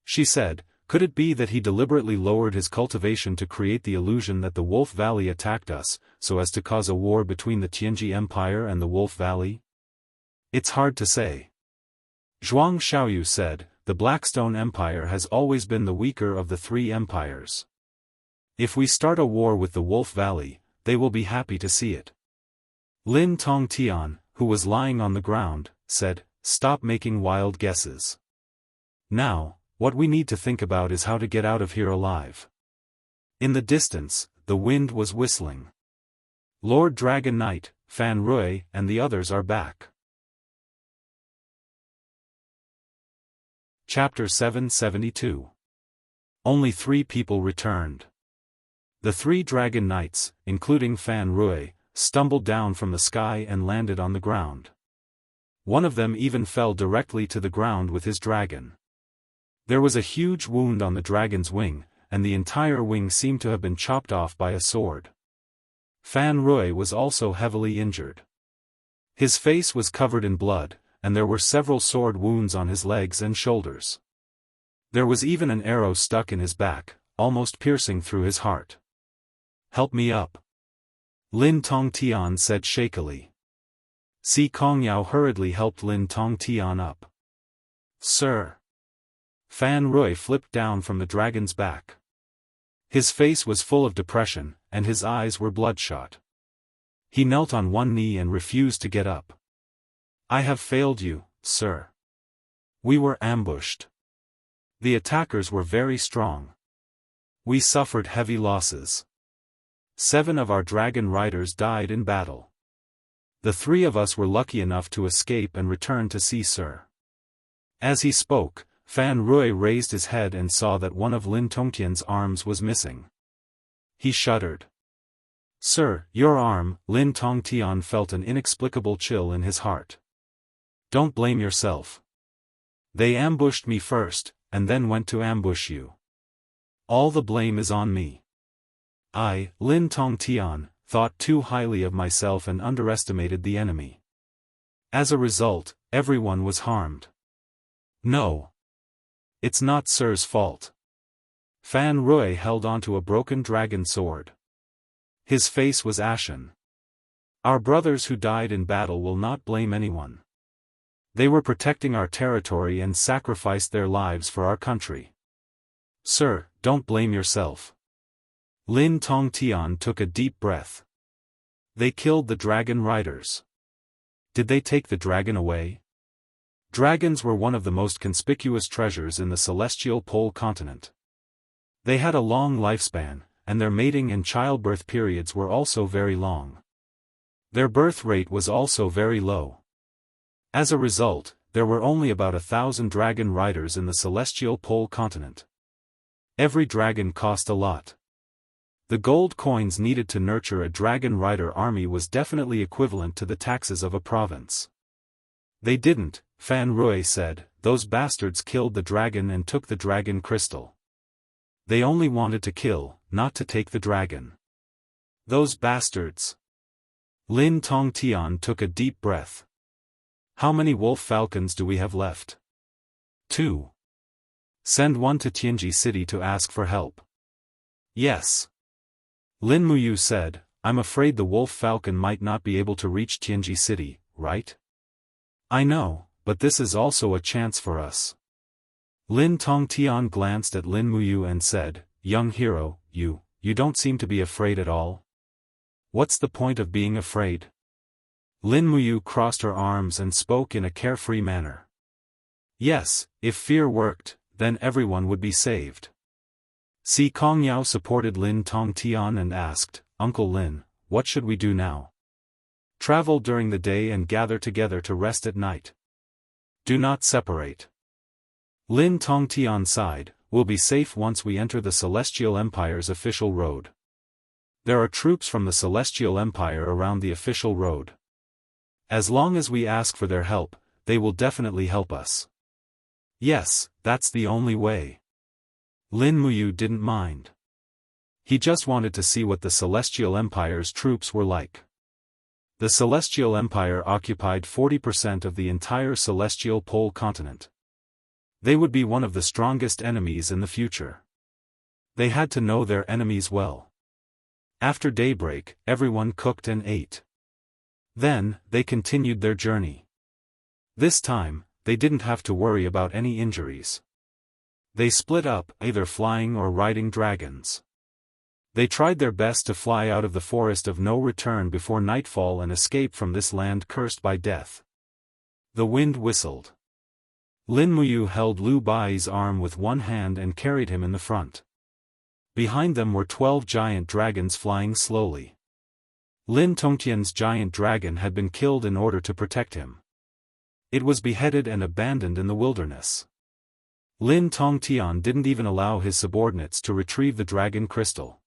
She said, "Could it be that he deliberately lowered his cultivation to create the illusion that the Wolf Valley attacked us, so as to cause a war between the Tianji Empire and the Wolf Valley? It's hard to say." Zhuang Xiaoyu said, "The Blackstone Empire has always been the weaker of the 3 empires. If we start a war with the Wolf Valley, they will be happy to see it." Lin Tongtian, who was lying on the ground, said, "Stop making wild guesses. Now, what we need to think about is how to get out of here alive." In the distance, the wind was whistling. Lord Dragon Knight, Fan Rui, and the others are back. Chapter 772. Only 3 people returned. The 3 dragon knights, including Fan Rui, stumbled down from the sky and landed on the ground. One of them even fell directly to the ground with his dragon. There was a huge wound on the dragon's wing, and the entire wing seemed to have been chopped off by a sword. Fan Rui was also heavily injured. His face was covered in blood, and there were several sword wounds on his legs and shoulders. There was even an arrow stuck in his back, almost piercing through his heart. "Help me up," Lin Tongtian said shakily. Si Kongyao hurriedly helped Lin Tongtian up. "Sir." Fan Rui flipped down from the dragon's back. His face was full of depression, and his eyes were bloodshot. He knelt on one knee and refused to get up. "I have failed you, sir. We were ambushed. The attackers were very strong. We suffered heavy losses. 7 of our dragon riders died in battle. The 3 of us were lucky enough to escape and return to see sir." As he spoke, Fan Rui raised his head and saw that one of Lin Tongtian's arms was missing. He shuddered. "Sir, your arm." Lin Tongtian felt an inexplicable chill in his heart. "Don't blame yourself. They ambushed me first, and then went to ambush you. All the blame is on me. I, Lin Tongtian, thought too highly of myself and underestimated the enemy. As a result, everyone was harmed. No. It's not sir's fault." Fan Rui held onto a broken dragon sword. His face was ashen. "Our brothers who died in battle will not blame anyone. They were protecting our territory and sacrificed their lives for our country. Sir, don't blame yourself." Lin Tongtian took a deep breath. "They killed the dragon riders. Did they take the dragon away?" Dragons were one of the most conspicuous treasures in the celestial pole continent. They had a long lifespan, and their mating and childbirth periods were also very long. Their birth rate was also very low. As a result, there were only about 1,000 dragon riders in the celestial pole continent. Every dragon cost a lot. The gold coins needed to nurture a dragon rider army was definitely equivalent to the taxes of a province. "They didn't," Fan Rui said. "Those bastards killed the dragon and took the dragon crystal. They only wanted to kill, not to take the dragon." "Those bastards." Lin Tongtian took a deep breath. "How many wolf falcons do we have left?" 2. "Send one to Tianji City to ask for help." "Yes." Lin Muyu said, "I'm afraid the wolf falcon might not be able to reach Tianji City, right?" "I know, but this is also a chance for us." Lin Tongtian glanced at Lin Muyu and said, "Young hero, you don't seem to be afraid at all. What's the point of being afraid?" Lin Muyu crossed her arms and spoke in a carefree manner. "Yes, if fear worked, then everyone would be saved." Si Kongyao supported Lin Tongtian and asked, "Uncle Lin, what should we do now?" "Travel during the day and gather together to rest at night. Do not separate." Lin Tongtian sighed, "We'll be safe once we enter the Celestial Empire's official road. There are troops from the Celestial Empire around the official road. As long as we ask for their help, they will definitely help us." "Yes, that's the only way." Lin Muyu didn't mind. He just wanted to see what the Celestial Empire's troops were like. The Celestial Empire occupied 40% of the entire celestial pole continent. They would be one of the strongest enemies in the future. They had to know their enemies well. After daybreak, everyone cooked and ate. Then, they continued their journey. This time, they didn't have to worry about any injuries. They split up, either flying or riding dragons. They tried their best to fly out of the forest of no return before nightfall and escape from this land cursed by death. The wind whistled. Lin Muyu held Lu Bai's arm with one hand and carried him in the front. Behind them were 12 giant dragons flying slowly. Lin Tongtian's giant dragon had been killed in order to protect him. It was beheaded and abandoned in the wilderness. Lin Tongtian didn't even allow his subordinates to retrieve the dragon crystal.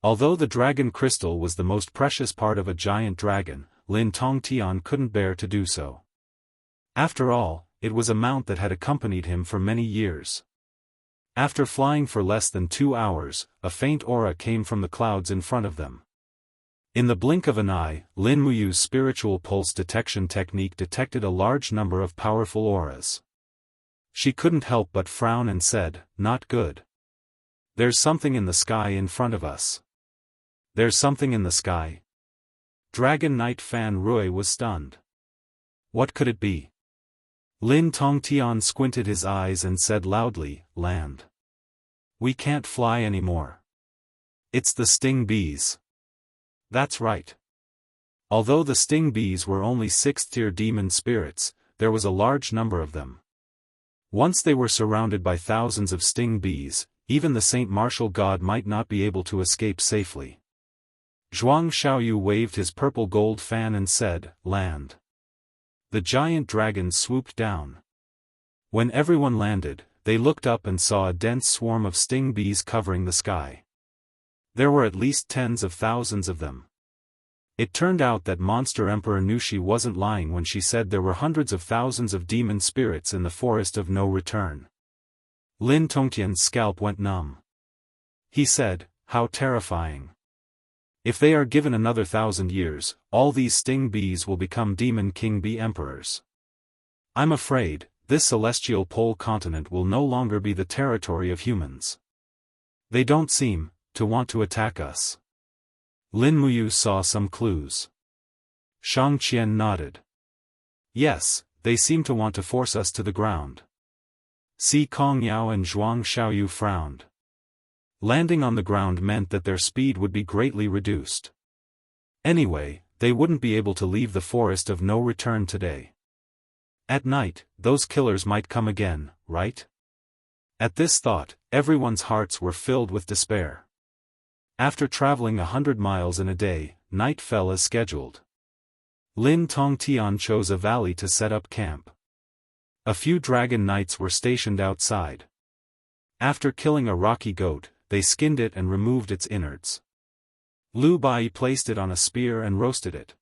Although the dragon crystal was the most precious part of a giant dragon, Lin Tongtian couldn't bear to do so. After all, it was a mount that had accompanied him for many years. After flying for less than 2 hours, a faint aura came from the clouds in front of them. In the blink of an eye, Lin Muyu's spiritual pulse detection technique detected a large number of powerful auras. She couldn't help but frown and said, "Not good. There's something in the sky in front of us." "There's something in the sky?" Dragon Knight Fan Rui was stunned. What could it be? Lin Tongtian squinted his eyes and said loudly, "Land. We can't fly anymore. It's the sting bees." That's right. Although the sting bees were only 6th-tier demon spirits, there was a large number of them. Once they were surrounded by thousands of sting bees, even the Saint Martial God might not be able to escape safely. Zhuang Xiaoyu waved his purple-gold fan and said, "Land." The giant dragons swooped down. When everyone landed, they looked up and saw a dense swarm of sting bees covering the sky. There were at least tens of thousands of them. It turned out that Monster Emperor Nushi wasn't lying when she said there were hundreds of thousands of demon spirits in the forest of no return. Lin Tongtian's scalp went numb. He said, "How terrifying. If they are given another 1,000 years, all these sting bees will become demon king bee emperors. I'm afraid, this celestial pole continent will no longer be the territory of humans. They don't seem to want to attack us." Lin Muyu saw some clues. Shang Qian nodded. "Yes, they seem to want to force us to the ground." Si Kongyao and Zhuang Xiaoyu frowned. Landing on the ground meant that their speed would be greatly reduced. Anyway, they wouldn't be able to leave the forest of no return today. At night, those killers might come again, right? At this thought, everyone's hearts were filled with despair. After traveling 100 miles in a day, night fell as scheduled. Lin Tongtian chose a valley to set up camp. A few dragon knights were stationed outside. After killing a rocky goat, they skinned it and removed its innards. Lu Bai placed it on a spear and roasted it.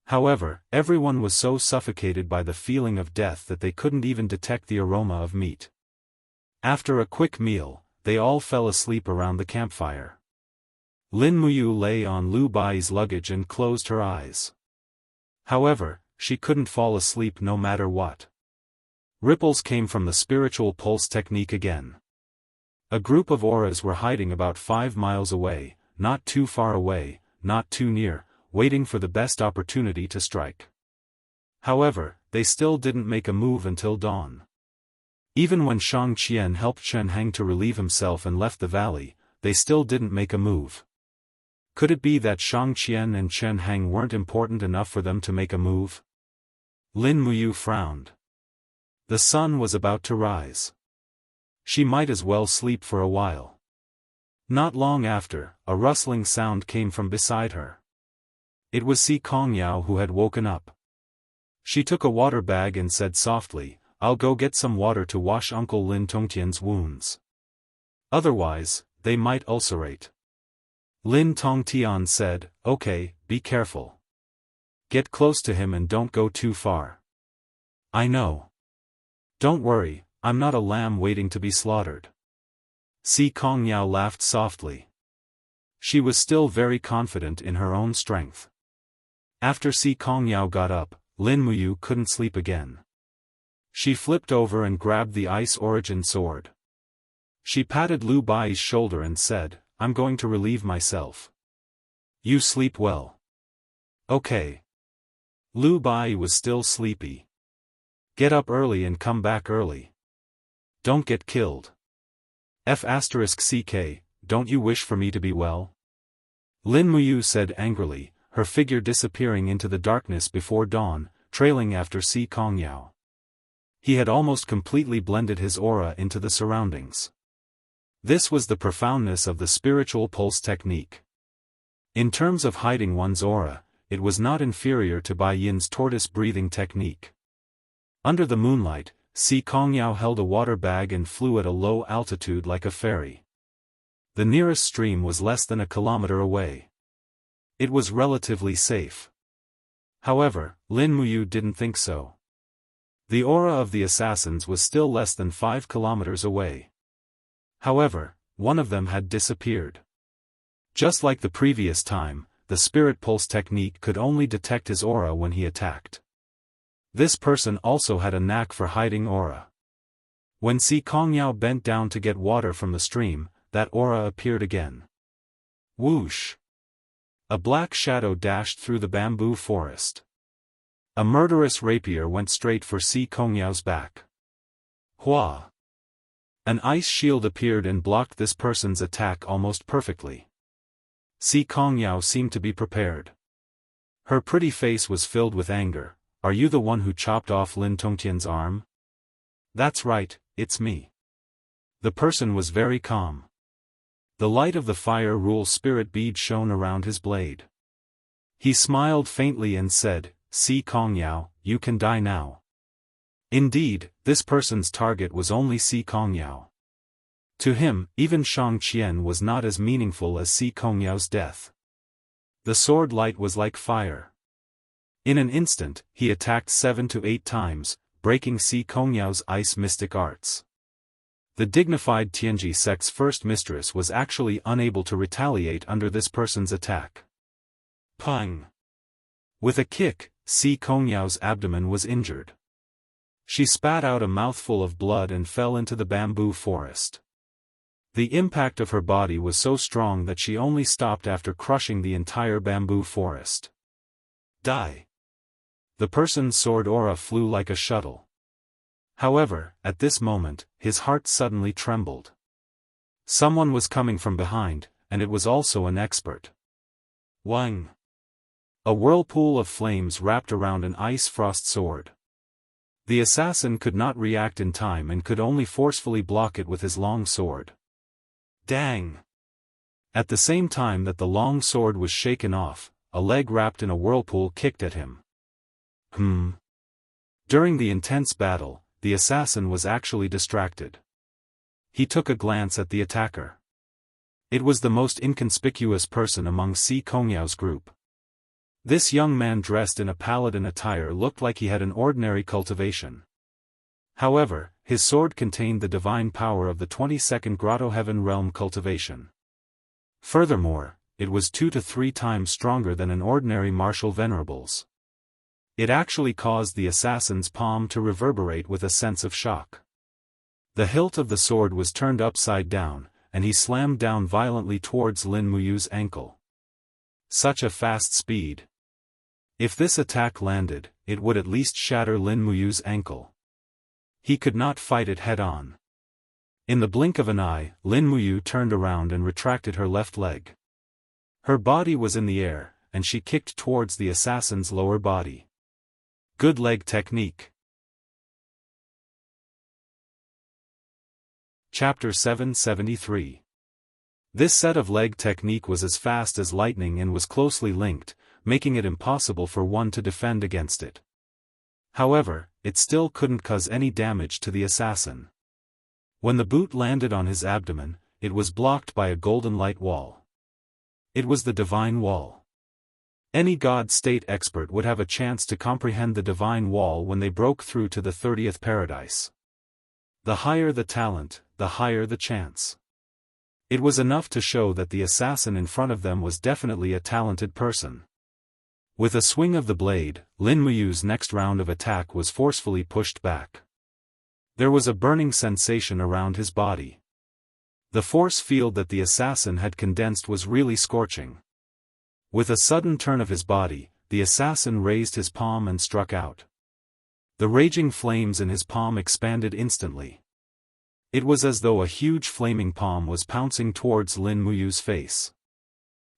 However, everyone was so suffocated by the feeling of death that they couldn't even detect the aroma of meat. After a quick meal, they all fell asleep around the campfire. Lin Muyu lay on Lu Bai's luggage and closed her eyes. However, she couldn't fall asleep no matter what. Ripples came from the spiritual pulse technique again. A group of auras were hiding about 5 miles away, not too far away, not too near, waiting for the best opportunity to strike. However, they still didn't make a move until dawn. Even when Shang Qian helped Chen Hang to relieve himself and left the valley, they still didn't make a move. Could it be that Shang Qian and Chen Hang weren't important enough for them to make a move? Lin Muyu frowned. The sun was about to rise. She might as well sleep for a while. Not long after, a rustling sound came from beside her. It was Si Kongyao who had woken up. She took a water bag and said softly, "I'll go get some water to wash Uncle Lin Tongtian's wounds. Otherwise, they might ulcerate." Lin Tongtian said, "Okay, be careful. Get close to him and don't go too far." "I know. Don't worry, I'm not a lamb waiting to be slaughtered." Si Kongyao laughed softly. She was still very confident in her own strength. After Si Kongyao got up, Lin Muyu couldn't sleep again. She flipped over and grabbed the Ice Origin sword. She patted Lu Bai's shoulder and said, "I'm going to relieve myself. You sleep well." "Okay." Lu Bai was still sleepy. "Get up early and come back early. Don't get killed. F***CK, don't you wish for me to be well?" Lin Muyu said angrily, her figure disappearing into the darkness before dawn, trailing after Si Kongyao. He had almost completely blended his aura into the surroundings. This was the profoundness of the spiritual pulse technique. In terms of hiding one's aura, it was not inferior to Bai Yin's tortoise-breathing technique. Under the moonlight, Si Kongyao held a water bag and flew at a low altitude like a fairy. The nearest stream was less than a kilometer away. It was relatively safe. However, Lin Muyu didn't think so. The aura of the assassins was still less than 5 kilometers away. However, one of them had disappeared. Just like the previous time, the spirit pulse technique could only detect his aura when he attacked. This person also had a knack for hiding aura. When Si Kongyao bent down to get water from the stream, that aura appeared again. Whoosh! A black shadow dashed through the bamboo forest. A murderous rapier went straight for Si Kongyao's back. Hua! An ice shield appeared and blocked this person's attack almost perfectly. Si Kongyao seemed to be prepared. Her pretty face was filled with anger. Are you the one who chopped off Lin Tongtian's arm? That's right, it's me. The person was very calm. The light of the fire rule spirit bead shone around his blade. He smiled faintly and said, Si Kongyao, you can die now. Indeed, this person's target was only Si Kongyao. To him, even Shang Qian was not as meaningful as Si Kongyao's death. The sword light was like fire. In an instant, he attacked 7 to 8 times, breaking Si Kongyao's ice mystic arts. The dignified Tianji sect's first mistress was actually unable to retaliate under this person's attack. Pang! With a kick, Si Kongyao's abdomen was injured. She spat out a mouthful of blood and fell into the bamboo forest. The impact of her body was so strong that she only stopped after crushing the entire bamboo forest. Die! The person's sword aura flew like a shuttle. However, at this moment, his heart suddenly trembled. Someone was coming from behind, and it was also an expert. Wang! A whirlpool of flames wrapped around an ice frost sword. The assassin could not react in time and could only forcefully block it with his long sword. Dang! At the same time that the long sword was shaken off, a leg wrapped in a whirlpool kicked at him. During the intense battle, the assassin was actually distracted. He took a glance at the attacker. It was the most inconspicuous person among Si Kongyao's group. This young man dressed in a paladin attire looked like he had an ordinary cultivation. However, his sword contained the divine power of the 22nd Grotto Heaven Realm cultivation. Furthermore, it was 2 to 3 times stronger than an ordinary martial venerable's. It actually caused the assassin's palm to reverberate with a sense of shock. The hilt of the sword was turned upside down, and he slammed down violently towards Lin Muyu's ankle. Such a fast speed. If this attack landed, it would at least shatter Lin Muyu's ankle. He could not fight it head-on. In the blink of an eye, Lin Muyu turned around and retracted her left leg. Her body was in the air, and she kicked towards the assassin's lower body. Good leg technique. Chapter 773. This set of leg technique was as fast as lightning and was closely linked, making it impossible for one to defend against it. However, it still couldn't cause any damage to the assassin. When the boot landed on his abdomen, it was blocked by a golden light wall. It was the divine wall. Any God state expert would have a chance to comprehend the divine wall when they broke through to the 30th paradise. The higher the talent, the higher the chance. It was enough to show that the assassin in front of them was definitely a talented person. With a swing of the blade, Lin Muyu's next round of attack was forcefully pushed back. There was a burning sensation around his body. The force field that the assassin had condensed was really scorching. With a sudden turn of his body, the assassin raised his palm and struck out. The raging flames in his palm expanded instantly. It was as though a huge flaming palm was pouncing towards Lin Muyu's face.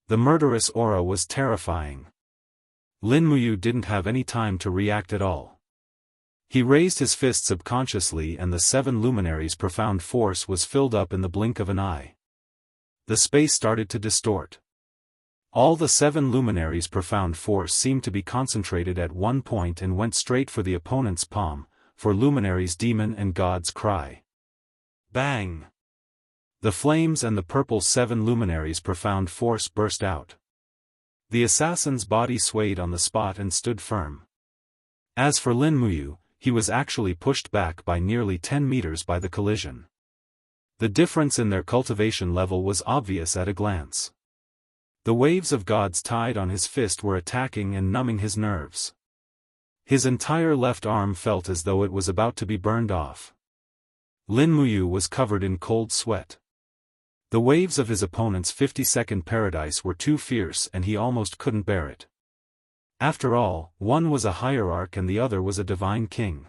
The murderous aura was terrifying. Lin Muyu didn't have any time to react at all. He raised his fist subconsciously and the 7 luminaries' profound force was filled up in the blink of an eye. The space started to distort. All the 7 luminaries' profound force seemed to be concentrated at one point and went straight for the opponent's palm, for luminaries' demon and God's cry. Bang! The flames and the purple seven luminaries' profound force burst out. The assassin's body swayed on the spot and stood firm. As for Lin Muyu, he was actually pushed back by nearly 10 meters by the collision. The difference in their cultivation level was obvious at a glance. The waves of God's tide on his fist were attacking and numbing his nerves. His entire left arm felt as though it was about to be burned off. Lin Muyu was covered in cold sweat. The waves of his opponent's 50-second paradise were too fierce and he almost couldn't bear it. After all, one was a hierarch and the other was a divine king.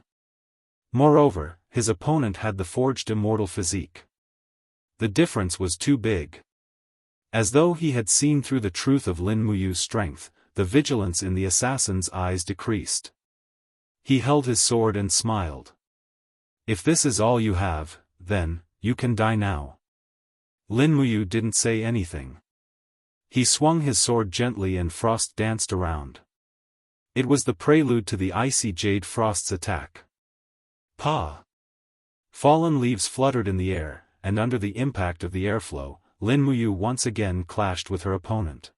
Moreover, his opponent had the forged immortal physique. The difference was too big. As though he had seen through the truth of Lin Muyu's strength, the vigilance in the assassin's eyes decreased. He held his sword and smiled. If this is all you have, then, you can die now. Lin Muyu didn't say anything. He swung his sword gently and frost danced around. It was the prelude to the icy jade frost's attack. Pa! Fallen leaves fluttered in the air, and under the impact of the airflow, Lin Muyu once again clashed with her opponent.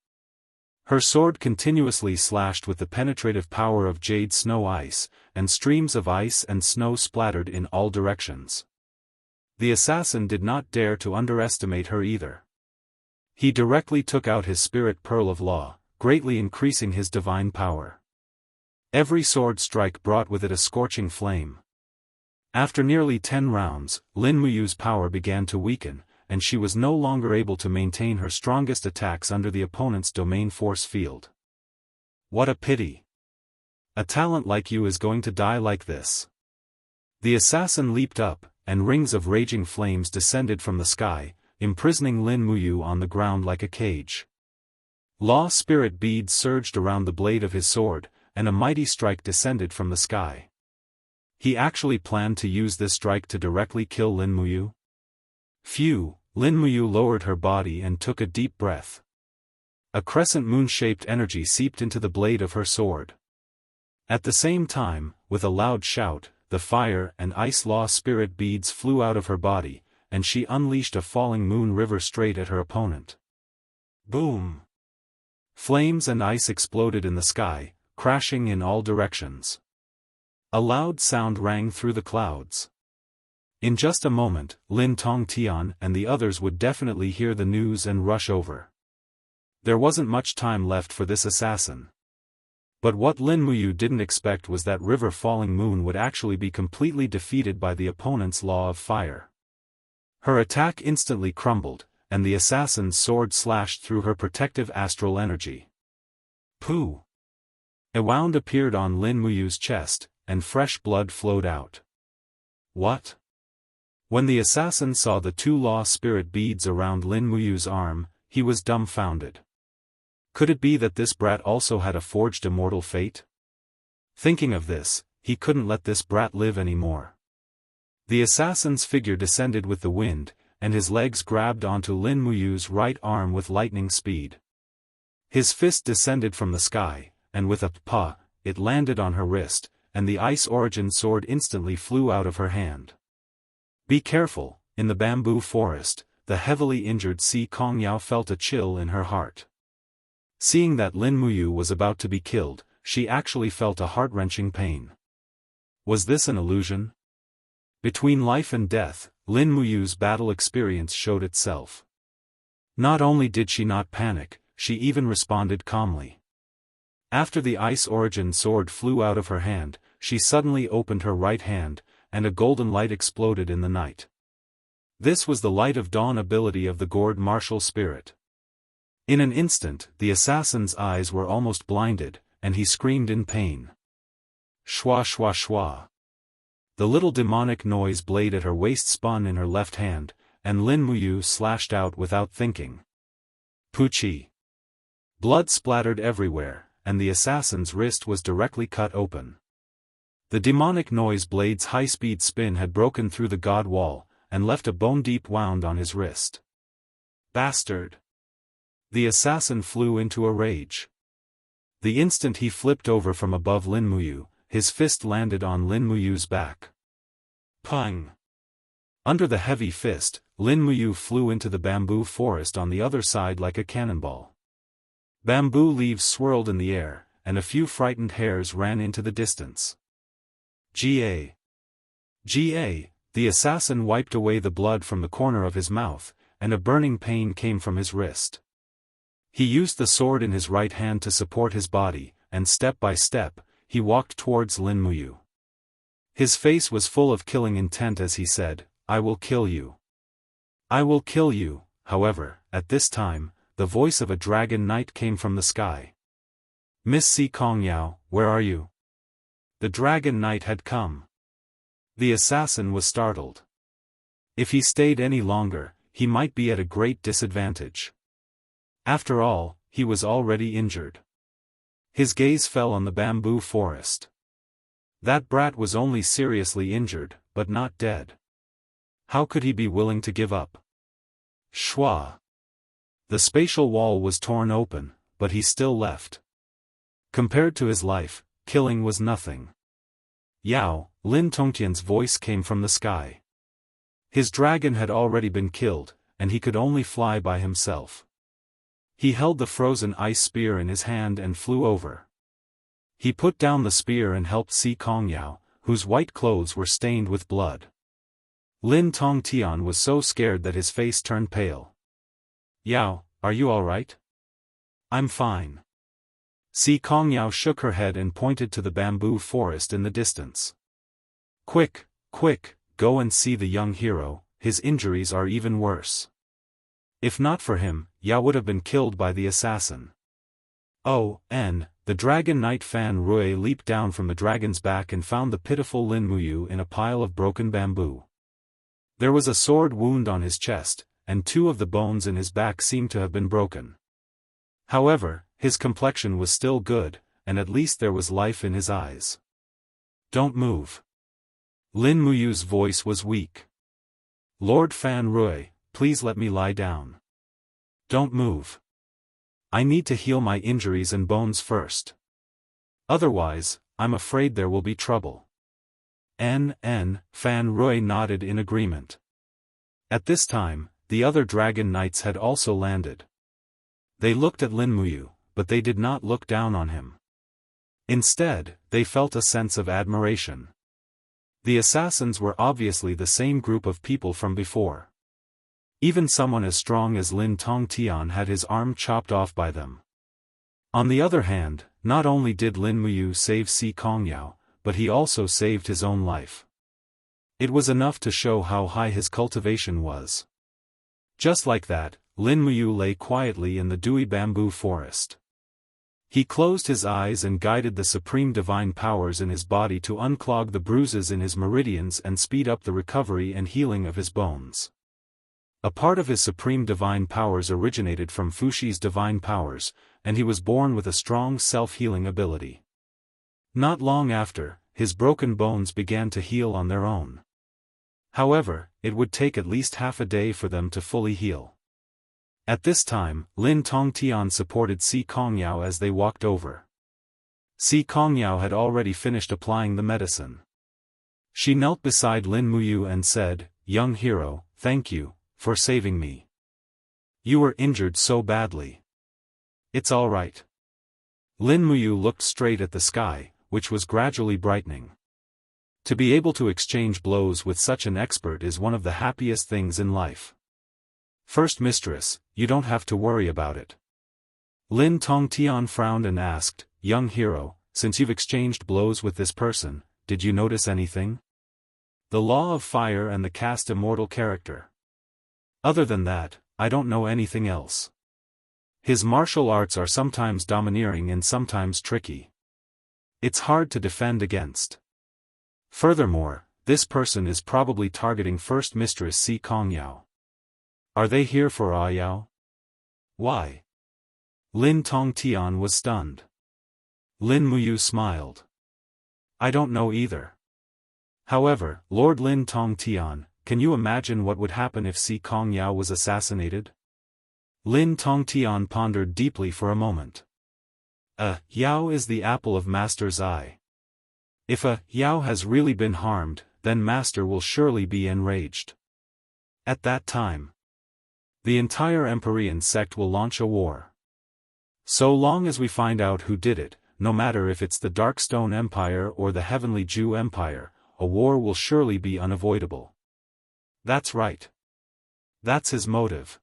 Her sword continuously slashed with the penetrative power of jade snow ice, and streams of ice and snow splattered in all directions. The assassin did not dare to underestimate her either. He directly took out his spirit pearl of law, greatly increasing his divine power. Every sword strike brought with it a scorching flame. After nearly 10 rounds, Lin Muyu's power began to weaken, and she was no longer able to maintain her strongest attacks under the opponent's domain force field. What a pity! A talent like you is going to die like this. The assassin leaped up, and rings of raging flames descended from the sky, imprisoning Lin Muyu on the ground like a cage. Law spirit beads surged around the blade of his sword, and a mighty strike descended from the sky. He actually planned to use this strike to directly kill Lin Muyu? Phew! Lin Muyu lowered her body and took a deep breath. A crescent moon-shaped energy seeped into the blade of her sword. At the same time, with a loud shout, the fire and ice law spirit beads flew out of her body, and she unleashed a falling moon river straight at her opponent. Boom! Flames and ice exploded in the sky, crashing in all directions. A loud sound rang through the clouds. In just a moment, Lin Tongtian and the others would definitely hear the news and rush over. There wasn't much time left for this assassin. But what Lin Muyu didn't expect was that River Falling Moon would actually be completely defeated by the opponent's law of fire. Her attack instantly crumbled, and the assassin's sword slashed through her protective astral energy. Pooh! A wound appeared on Lin Muyu's chest, and fresh blood flowed out. What? When the assassin saw the 2 law spirit beads around Lin Muyu's arm, he was dumbfounded. Could it be that this brat also had a forged immortal fate? Thinking of this, he couldn't let this brat live anymore. The assassin's figure descended with the wind, and his legs grabbed onto Lin Muyu's right arm with lightning speed. His fist descended from the sky, and with a pa, it landed on her wrist, and the ice origin sword instantly flew out of her hand. Be careful! In the bamboo forest, the heavily injured Si Kongyao felt a chill in her heart. Seeing that Lin Muyu was about to be killed, she actually felt a heart-wrenching pain. Was this an illusion? Between life and death, Lin Muyu's battle experience showed itself. Not only did she not panic, she even responded calmly. After the ice origin sword flew out of her hand, she suddenly opened her right hand, and a golden light exploded in the night. This was the light of dawn ability of the gourd martial spirit. In an instant, the assassin's eyes were almost blinded, and he screamed in pain. Shwa shwa shwa. The little demonic noise blade at her waist spun in her left hand, and Lin Muyu slashed out without thinking. Poochie. Blood splattered everywhere, and the assassin's wrist was directly cut open. The demonic noise blade's high-speed spin had broken through the god wall, and left a bone-deep wound on his wrist. Bastard! The assassin flew into a rage. The instant he flipped over from above Lin Muyu, his fist landed on Lin Muyu's back. Pung! Under the heavy fist, Lin Muyu flew into the bamboo forest on the other side like a cannonball. Bamboo leaves swirled in the air, and a few frightened hares ran into the distance. Ga! Ga! The assassin wiped away the blood from the corner of his mouth, and a burning pain came from his wrist. He used the sword in his right hand to support his body, and step by step, he walked towards Lin Muyu. His face was full of killing intent as he said, "I will kill you. I will kill you." However, at this time, the voice of a dragon knight came from the sky. "Miss Xianxia, where are you?" The dragon knight had come. The assassin was startled. If he stayed any longer, he might be at a great disadvantage. After all, he was already injured. His gaze fell on the bamboo forest. That brat was only seriously injured, but not dead. How could he be willing to give up? Shwa! The spatial wall was torn open, but he still left. Compared to his life, killing was nothing. Yao! Lin Tongtian's voice came from the sky. His dragon had already been killed, and he could only fly by himself. He held the frozen ice spear in his hand and flew over. He put down the spear and helped Xianxia, whose white clothes were stained with blood. Lin Tongtian was so scared that his face turned pale. "Yao, are you all right?" "I'm fine." Xianxia shook her head and pointed to the bamboo forest in the distance. "Quick, quick, go and see the young hero, his injuries are even worse." If not for him, Yao would have been killed by the assassin. Oh, the dragon knight Fan Rui leaped down from the dragon's back and found the pitiful Lin Muyu in a pile of broken bamboo. There was a sword wound on his chest, and 2 of the bones in his back seemed to have been broken. However, his complexion was still good, and at least there was life in his eyes. "Don't move." Lin Muyu's voice was weak. "Lord Fan Rui, please let me lie down. Don't move. I need to heal my injuries and bones first. Otherwise, I'm afraid there will be trouble." Fan Rui nodded in agreement. At this time, the other dragon knights had also landed. They looked at Lin Muyu, but they did not look down on him. Instead, they felt a sense of admiration. The assassins were obviously the same group of people from before. Even someone as strong as Lin Tongtian had his arm chopped off by them. On the other hand, not only did Lin Muyu save Xianxia, but he also saved his own life. It was enough to show how high his cultivation was. Just like that, Lin Muyu lay quietly in the dewy bamboo forest. He closed his eyes and guided the supreme divine powers in his body to unclog the bruises in his meridians and speed up the recovery and healing of his bones. A part of his supreme divine powers originated from Fushi's divine powers, and he was born with a strong self-healing ability. Not long after, his broken bones began to heal on their own. However, it would take at least half a day for them to fully heal. At this time, Lin Tongtian supported Xianxia as they walked over. Xianxia had already finished applying the medicine. She knelt beside Lin Muyu and said, "Young hero, thank you for saving me. You were injured so badly." "It's all right." Lin Muyu looked straight at the sky, which was gradually brightening. To be able to exchange blows with such an expert is one of the happiest things in life. "First mistress, you don't have to worry about it." Lin Tongtian frowned and asked, "Young hero, since you've exchanged blows with this person, did you notice anything? The law of fire and the cast immortal character. Other than that, I don't know anything else. His martial arts are sometimes domineering and sometimes tricky. It's hard to defend against. Furthermore, this person is probably targeting First Mistress Xianxia. Are they here for Yao? Why?" Lin Tongtian was stunned. Lin Muyu smiled. "I don't know either. However, Lord Lin Tongtian, can you imagine what would happen if Xianxia was assassinated?" Lin Tongtian pondered deeply for a moment. Yao is the apple of Master's eye. If Yao has really been harmed, then Master will surely be enraged. At that time, the entire Empyrean sect will launch a war. So long as we find out who did it, no matter if it's the Darkstone Empire or the Heavenly Jew Empire, a war will surely be unavoidable. That's right. That's his motive.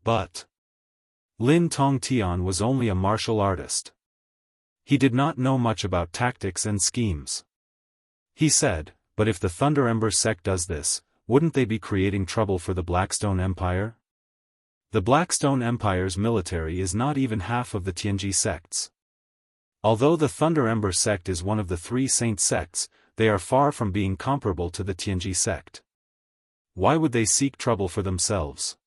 But Lin Tongtian was only a martial artist. He did not know much about tactics and schemes. He said, but if the Thunder Ember sect does this, wouldn't they be creating trouble for the Blackstone Empire? The Blackstone Empire's military is not even half of the Tianji sects. Although the Thunder Ember sect is one of the 3 saint sects, they are far from being comparable to the Tianji sect. Why would they seek trouble for themselves?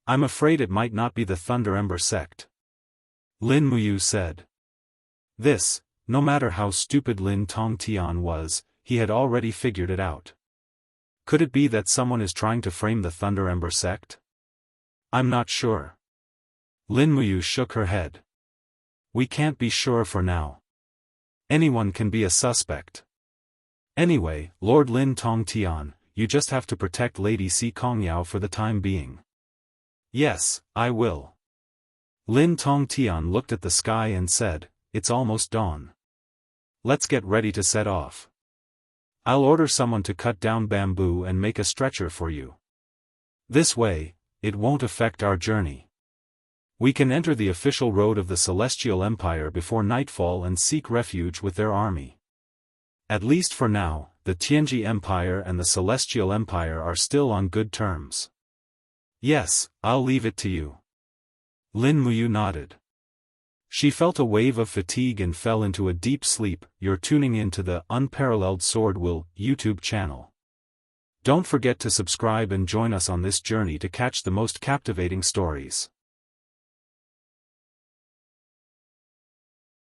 I'm afraid it might not be the Thunder Ember sect. Lin Muyu said. This, no matter how stupid Lin Tongtian was, he had already figured it out. Could it be that someone is trying to frame the Thunder Ember sect? I'm not sure. Lin Muyu shook her head. We can't be sure for now. Anyone can be a suspect. Anyway, Lord Lin Tongtian, you just have to protect Lady Si Kongyao for the time being. Yes, I will. Lin Tongtian looked at the sky and said, it's almost dawn. Let's get ready to set off. I'll order someone to cut down bamboo and make a stretcher for you. This way, it won't affect our journey. We can enter the official road of the Celestial Empire before nightfall and seek refuge with their army. At least for now, the Tianji Empire and the Celestial Empire are still on good terms. Yes, I'll leave it to you. Lin Muyu nodded. She felt a wave of fatigue and fell into a deep sleep. You're tuning into the UnparalleledSwordWill YouTube channel. Don't forget to subscribe and join us on this journey to catch the most captivating stories.